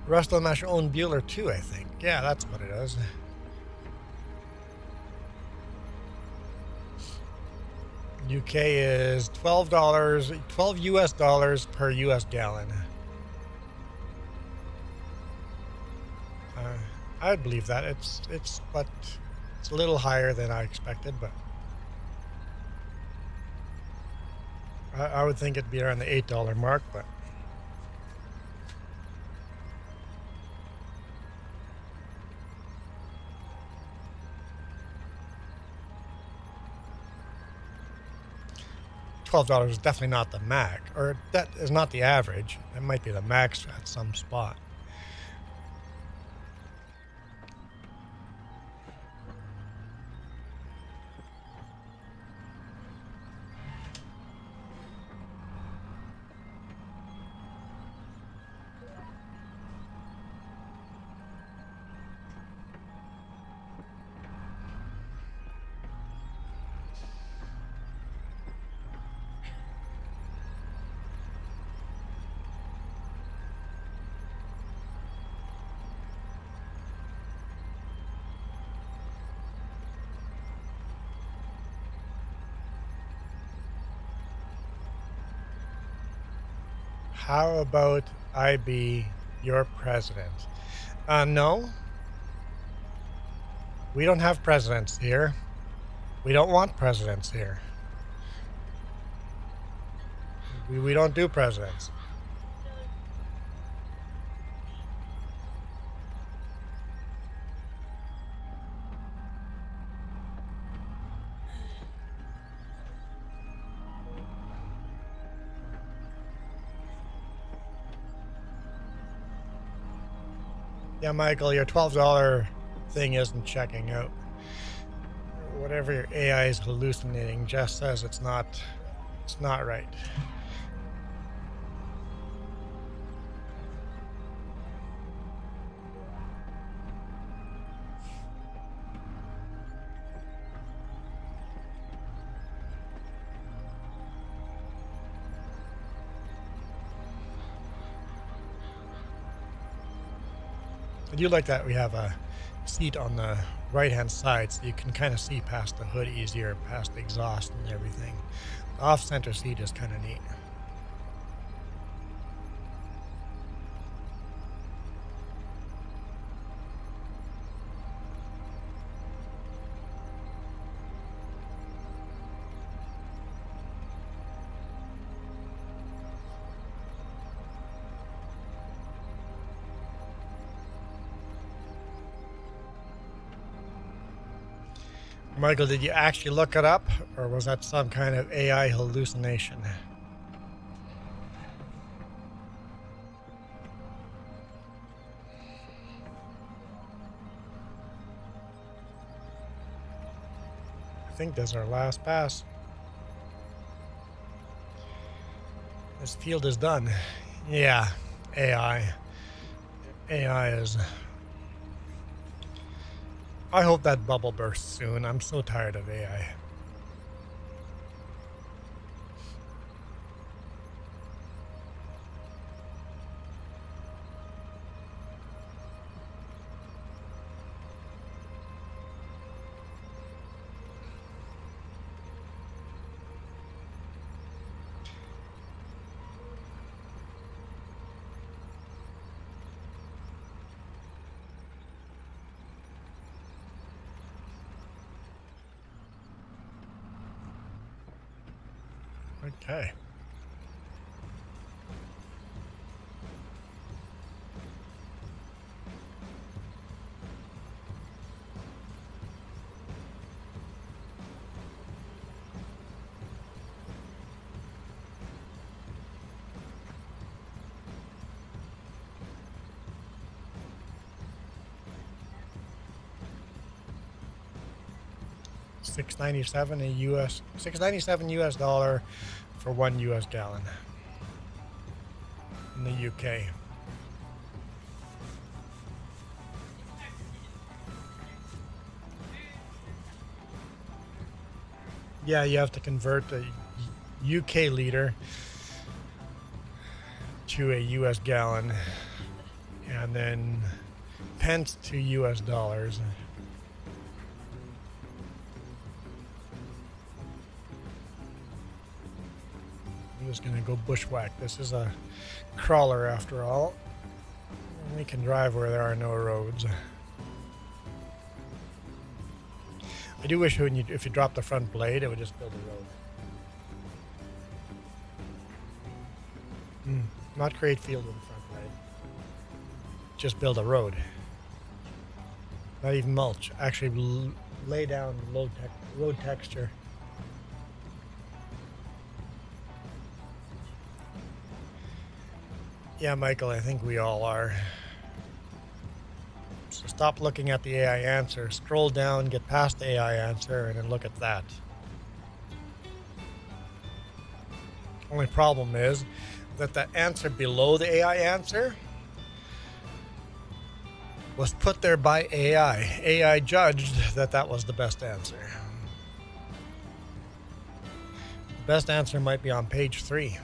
Rustalmesh owned Bueller too, I think. Yeah, that's what it is. UK is $12, 12 US dollars per US gallon. I'd believe that. It's a little higher than I expected, but I would think it'd be around the $8 mark, but $12 is definitely not the max, or that is not the average. It might be the max at some spot. How about I be your president? No. We don't have presidents here. We don't want presidents here. We don't do presidents. Yeah, Michael, your $12 thing isn't checking out. Whatever your AI is hallucinating just says it's not right. I do like that we have a seat on the right-hand side, so you can kind of see past the hood easier, past the exhaust and everything. The off-center seat is kind of neat. Michael, did you actually look it up, or was that some kind of AI hallucination? I think this is our last pass. This field is done. Yeah, AI. AI is... I hope that bubble bursts soon. I'm so tired of AI. Okay. $6.97 US $6.97 US dollar for 1 US gallon. in the UK. Yeah, you have to convert the UK liter to a US gallon, and then pence to US dollars. I'm just gonna go bushwhack. This is a crawler after all. We can drive where there are no roads. I do wish if you drop the front blade, it would just build a road. Not create field with the front blade. Just build a road. Not even mulch. Actually lay down road texture. Yeah, Michael, I think we all are. So stop looking at the AI answer. Scroll down, get past the AI answer, and then look at that. Only problem is that the answer below the AI answer was put there by AI. AI judged that that was the best answer. The best answer might be on page 3.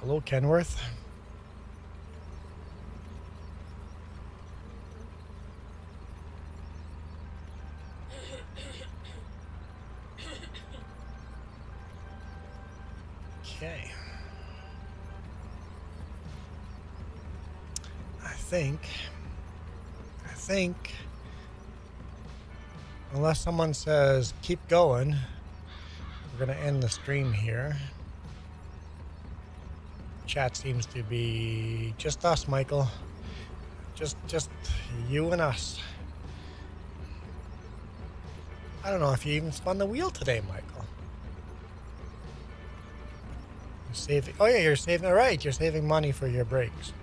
Hello, Kenworth. Okay. I think, unless someone says keep going, we're going to end the stream here. Chat seems to be just us, Michael. Just you and us. I don't know if you even spun the wheel today, Michael. You're saving. Oh yeah, you're saving. All right, you're saving money for your brakes.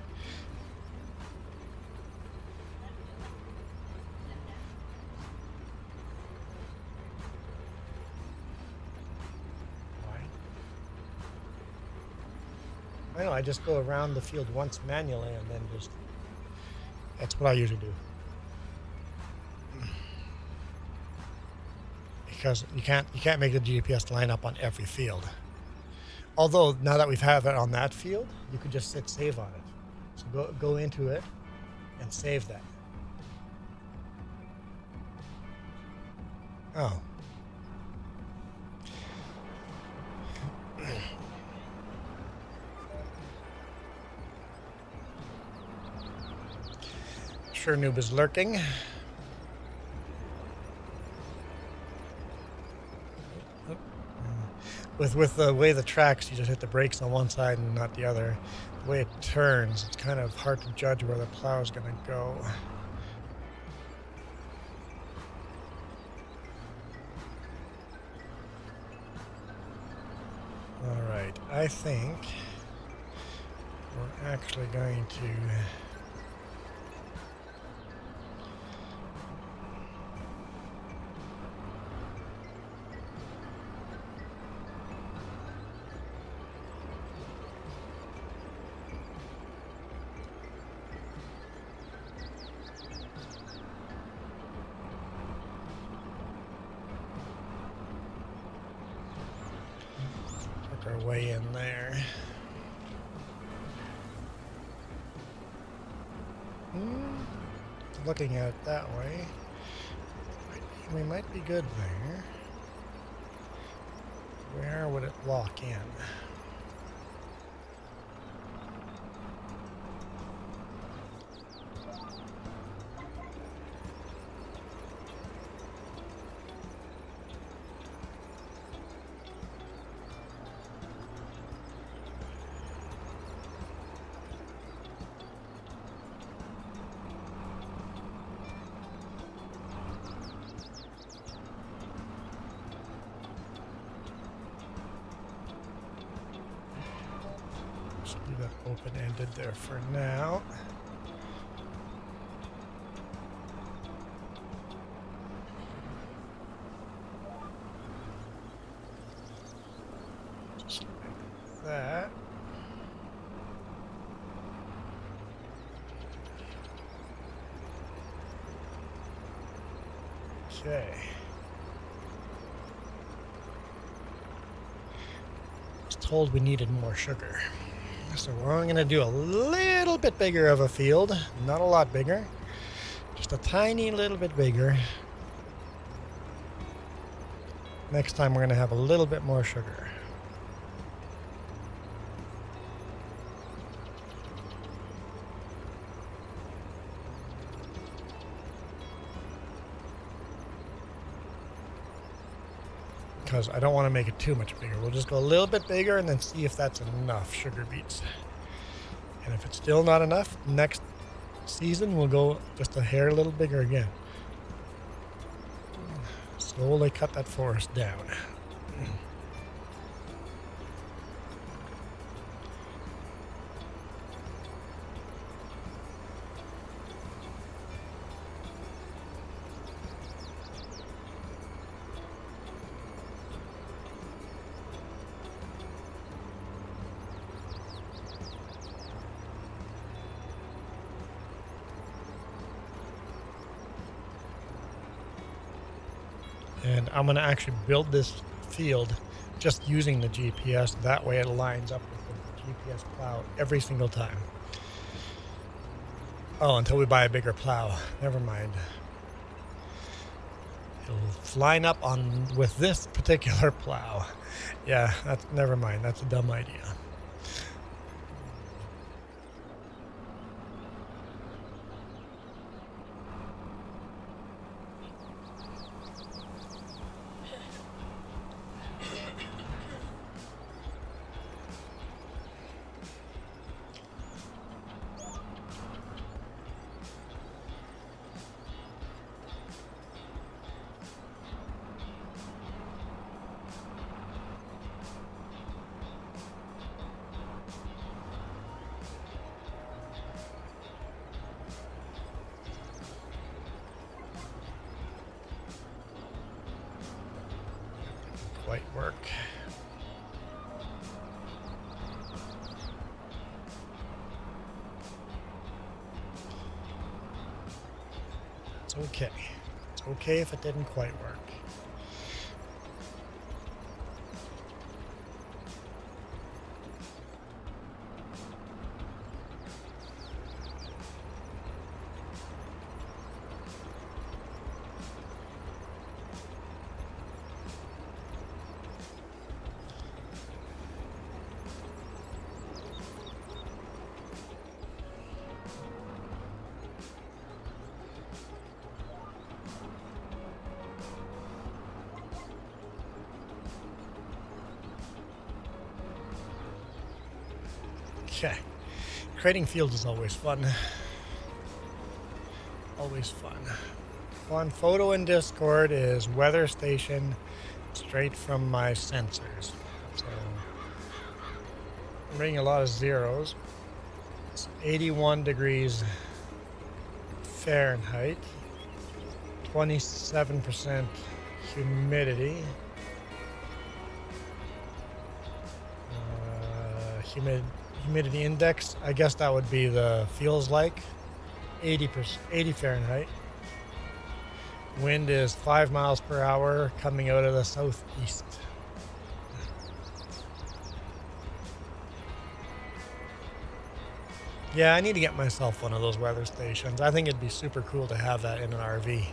I know, I just go around the field once manually and then just, that's what I usually do. Because you can't make the GPS line up on every field. Although now that we've had it on that field, you could just hit save on it. So go into it and save that. Oh. Sure, noob is lurking. With the way the tracks, you just hit the brakes on one side and not the other. The way it turns, it's kind of hard to judge where the plow is going to go. All right, I think we're actually going to our way in there. Looking at it that way, we might be good there. Where would it lock in? Leave that open-ended there for now. Just like that. Okay. I was told we needed more sugar. So we're only going to do a little bit bigger of a field, not a lot bigger, just a tiny little bit bigger. Next time we're going to have a little bit more sugar. Because I don't want to make it too much bigger. We'll just go a little bit bigger and then see if that's enough sugar beets. And if it's still not enough, next season we'll go just a hair a little bigger again. Slowly cut that forest down. And I'm going to actually build this field just using the GPS. That way it lines up with the GPS plow every single time. Oh, until we buy a bigger plow. Never mind. It'll line up on with this particular plow. Yeah, that's never mind. That's a dumb idea. Quite work. It's okay. It's okay if it didn't quite work. Okay. Creating fields is always fun. Always fun. One photo in Discord is weather station straight from my sensors. So I'm reading a lot of zeros. It's 81 degrees Fahrenheit, 27% humidity. Humidity index, I guess that would be the feels like 80 Fahrenheit. Wind is 5 miles per hour coming out of the southeast. Yeah, I need to get myself one of those weather stations. I think it'd be super cool to have that in an RV.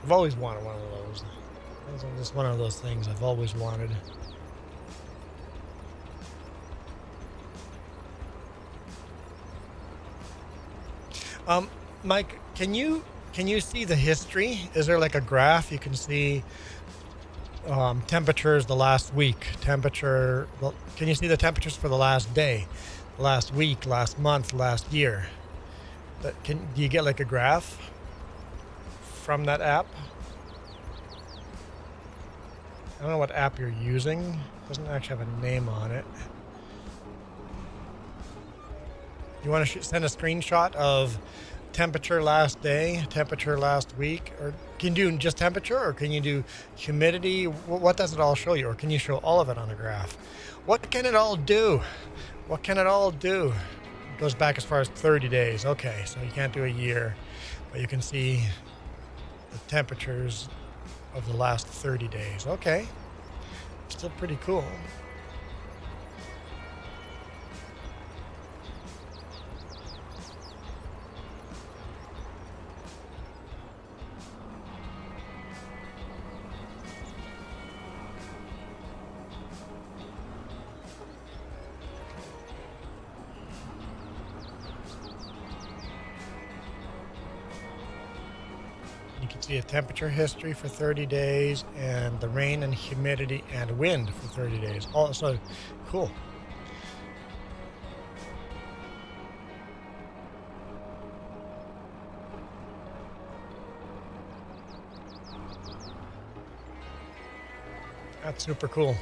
I've always wanted one of those. It's just one of those things I've always wanted. Mike, can you see the history? Is there like a graph you can see? Temperatures the last week. Can you see the temperatures for the last day, last week, last month, last year? Do you get like a graph from that app? I don't know what app you're using. It doesn't actually have a name on it. You want to send a screenshot of temperature last day, temperature last week, or can you do just temperature, or can you do humidity? What does it all show you, or can you show all of it on a graph? What can it all do? What can it all do? It goes back as far as 30 days. Okay, so you can't do a year, but you can see the temperatures of the last 30 days. Okay, still pretty cool. You can see a temperature history for 30 days and the rain and humidity and wind for 30 days. Also, cool. That's super cool.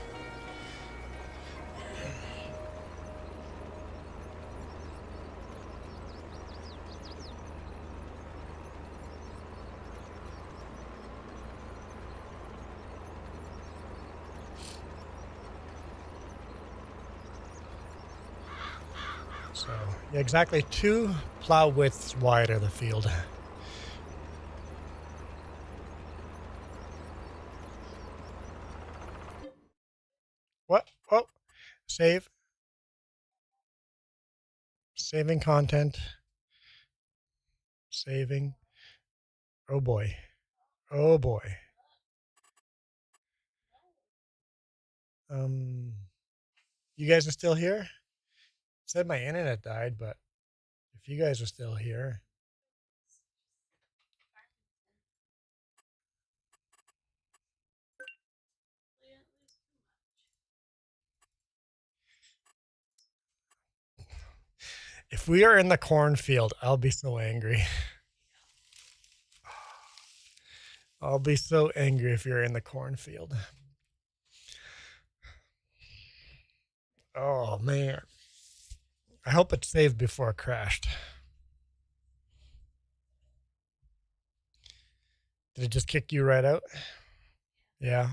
So, yeah, exactly 2 plow widths wide are the field. What? Oh, save. Saving content. Saving. Oh boy. Oh boy. You guys are still here? It said my internet died, but if you guys are still here. If we are in the cornfield, I'll be so angry. I'll be so angry if you're in the cornfield. Oh, man. I hope it saved before it crashed. Did it just kick you right out? Yeah.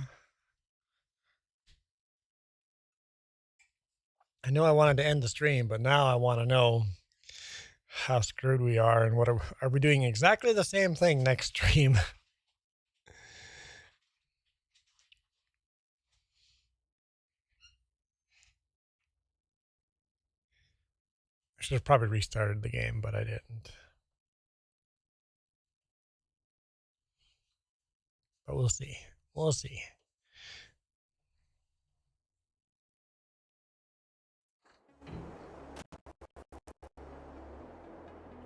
I know I wanted to end the stream, but now I want to know how screwed we are and what are we doing exactly the same thing next stream? I should have probably restarted the game, but I didn't. But we'll see. We'll see.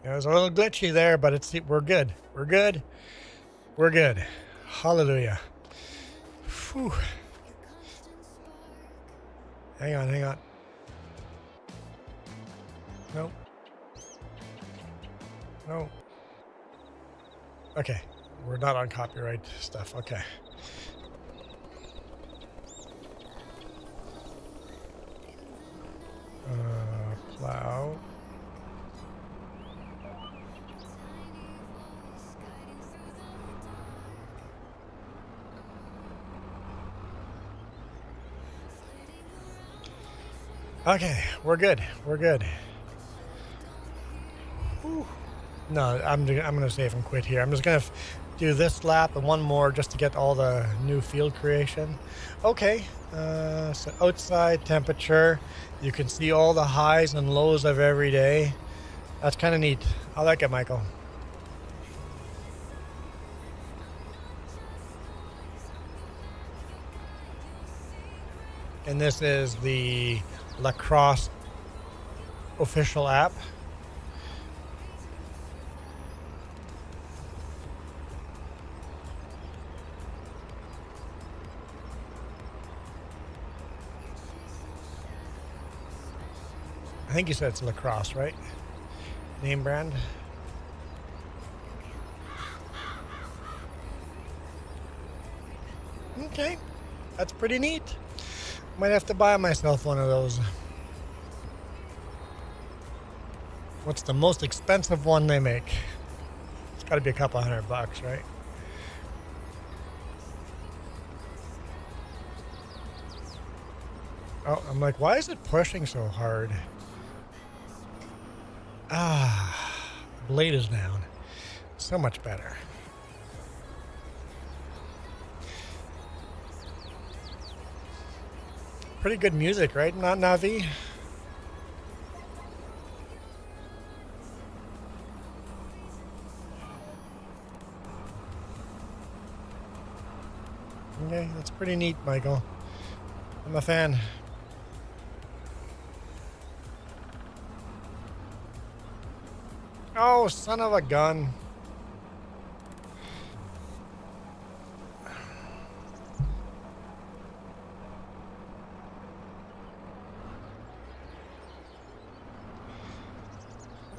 It was a little glitchy there, but we're good. We're good. We're good. Hallelujah. Whew. Hang on, hang on. Nope. No. Okay. We're not on copyright stuff. Okay. Plow. Okay, we're good. We're good. Whew. No, I'm gonna save and quit here. I'm just gonna do this lap and one more just to get all the new field creation. Okay, so outside temperature, you can see all the highs and lows of every day. That's kind of neat. I like it, Michael. And this is the lacrosse official app. I think you said it's lacrosse, right? Name brand. Okay, that's pretty neat. Might have to buy myself one of those. What's the most expensive one they make? It's got to be a couple $100, right? Oh, I'm like, why is it pushing so hard? Ah, the blade is down. So much better. Pretty good music, right? Not Navi? Okay, that's pretty neat, Michael. I'm a fan. Oh, son of a gun.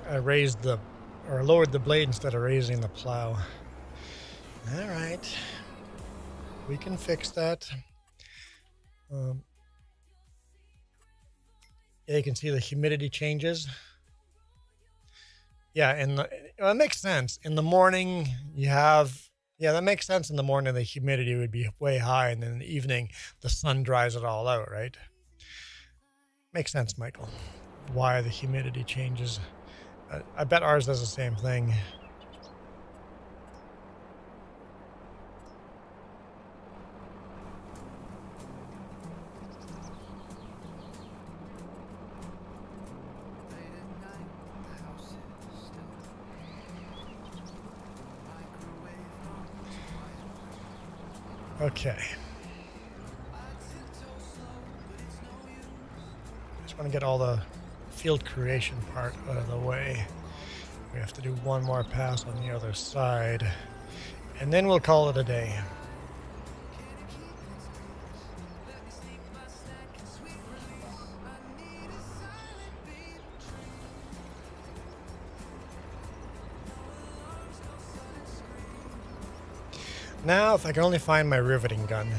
I lowered the blade instead of raising the plow. All right. We can fix that. Yeah, you can see the humidity changes. Yeah, and it makes sense. In the morning, that makes sense. In the morning, the humidity would be way high, and then in the evening, the sun dries it all out, right? Makes sense, Michael. Why the humidity changes. I bet ours does the same thing. Okay. Just want to get all the field creation part out of the way. We have to do one more pass on the other side, and then we'll call it a day. Now, if I can only find my riveting gun.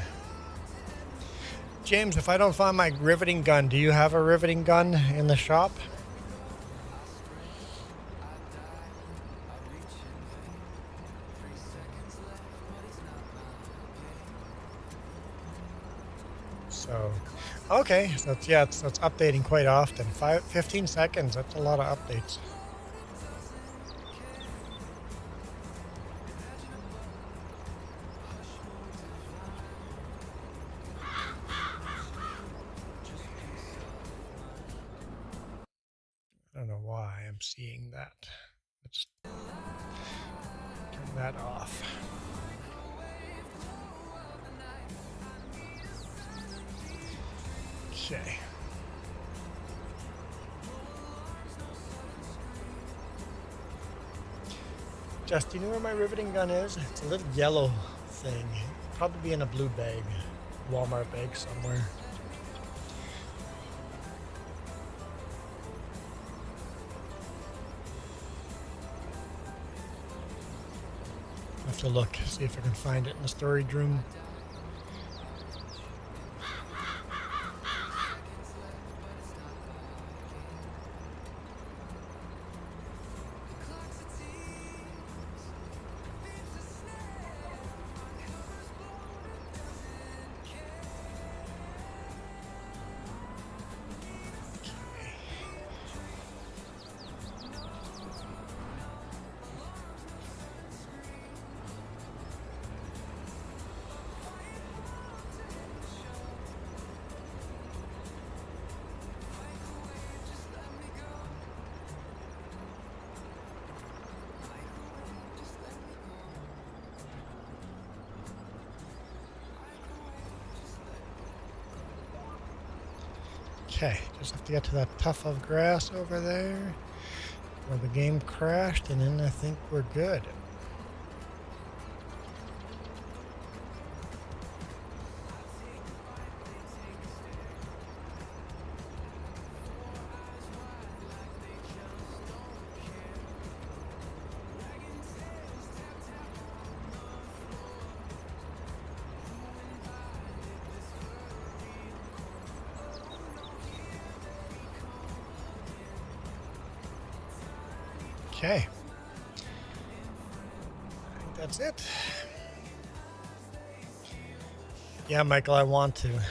James, if I don't find my riveting gun, do you have a riveting gun in the shop? So, okay, so it's updating quite often. 15 seconds, that's a lot of updates. I don't know why I'm seeing that. Let's turn that off. Okay. Jess, do you know where my riveting gun is? It's a little yellow thing. Probably be in a blue bag. Walmart bag somewhere. I have to look, see if I can find it in the storage room. Okay, just have to get to that tuft of grass over there where the game crashed, and then I think we're good. Okay. I think that's it. Yeah, Michael, I want to.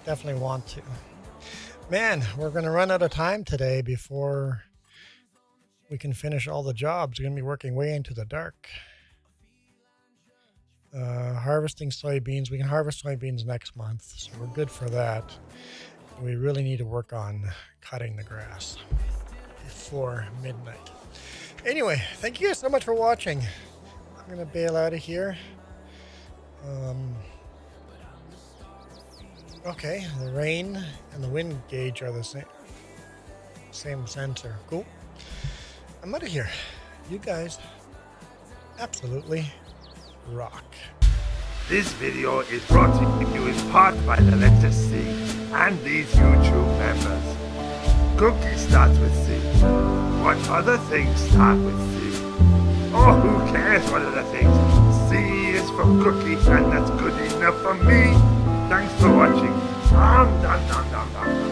Definitely want to. Man, we're going to run out of time today before we can finish all the jobs. We're going to be working way into the dark. Harvesting soybeans. We can harvest soybeans next month, so we're good for that. We really need to work on cutting the grass before midnight. Anyway, thank you guys so much for watching. I'm gonna bail out of here. Okay, the rain and the wind gauge are the same sensor. Cool. I'm out of here. You guys absolutely rock. This video is brought to you in part by the letter C and these YouTube members. Cookie starts with C. What other things start with C? Oh, who cares what other things? C is for cookie, and that's good enough for me. Thanks for watching. Nom nom nom nom nom.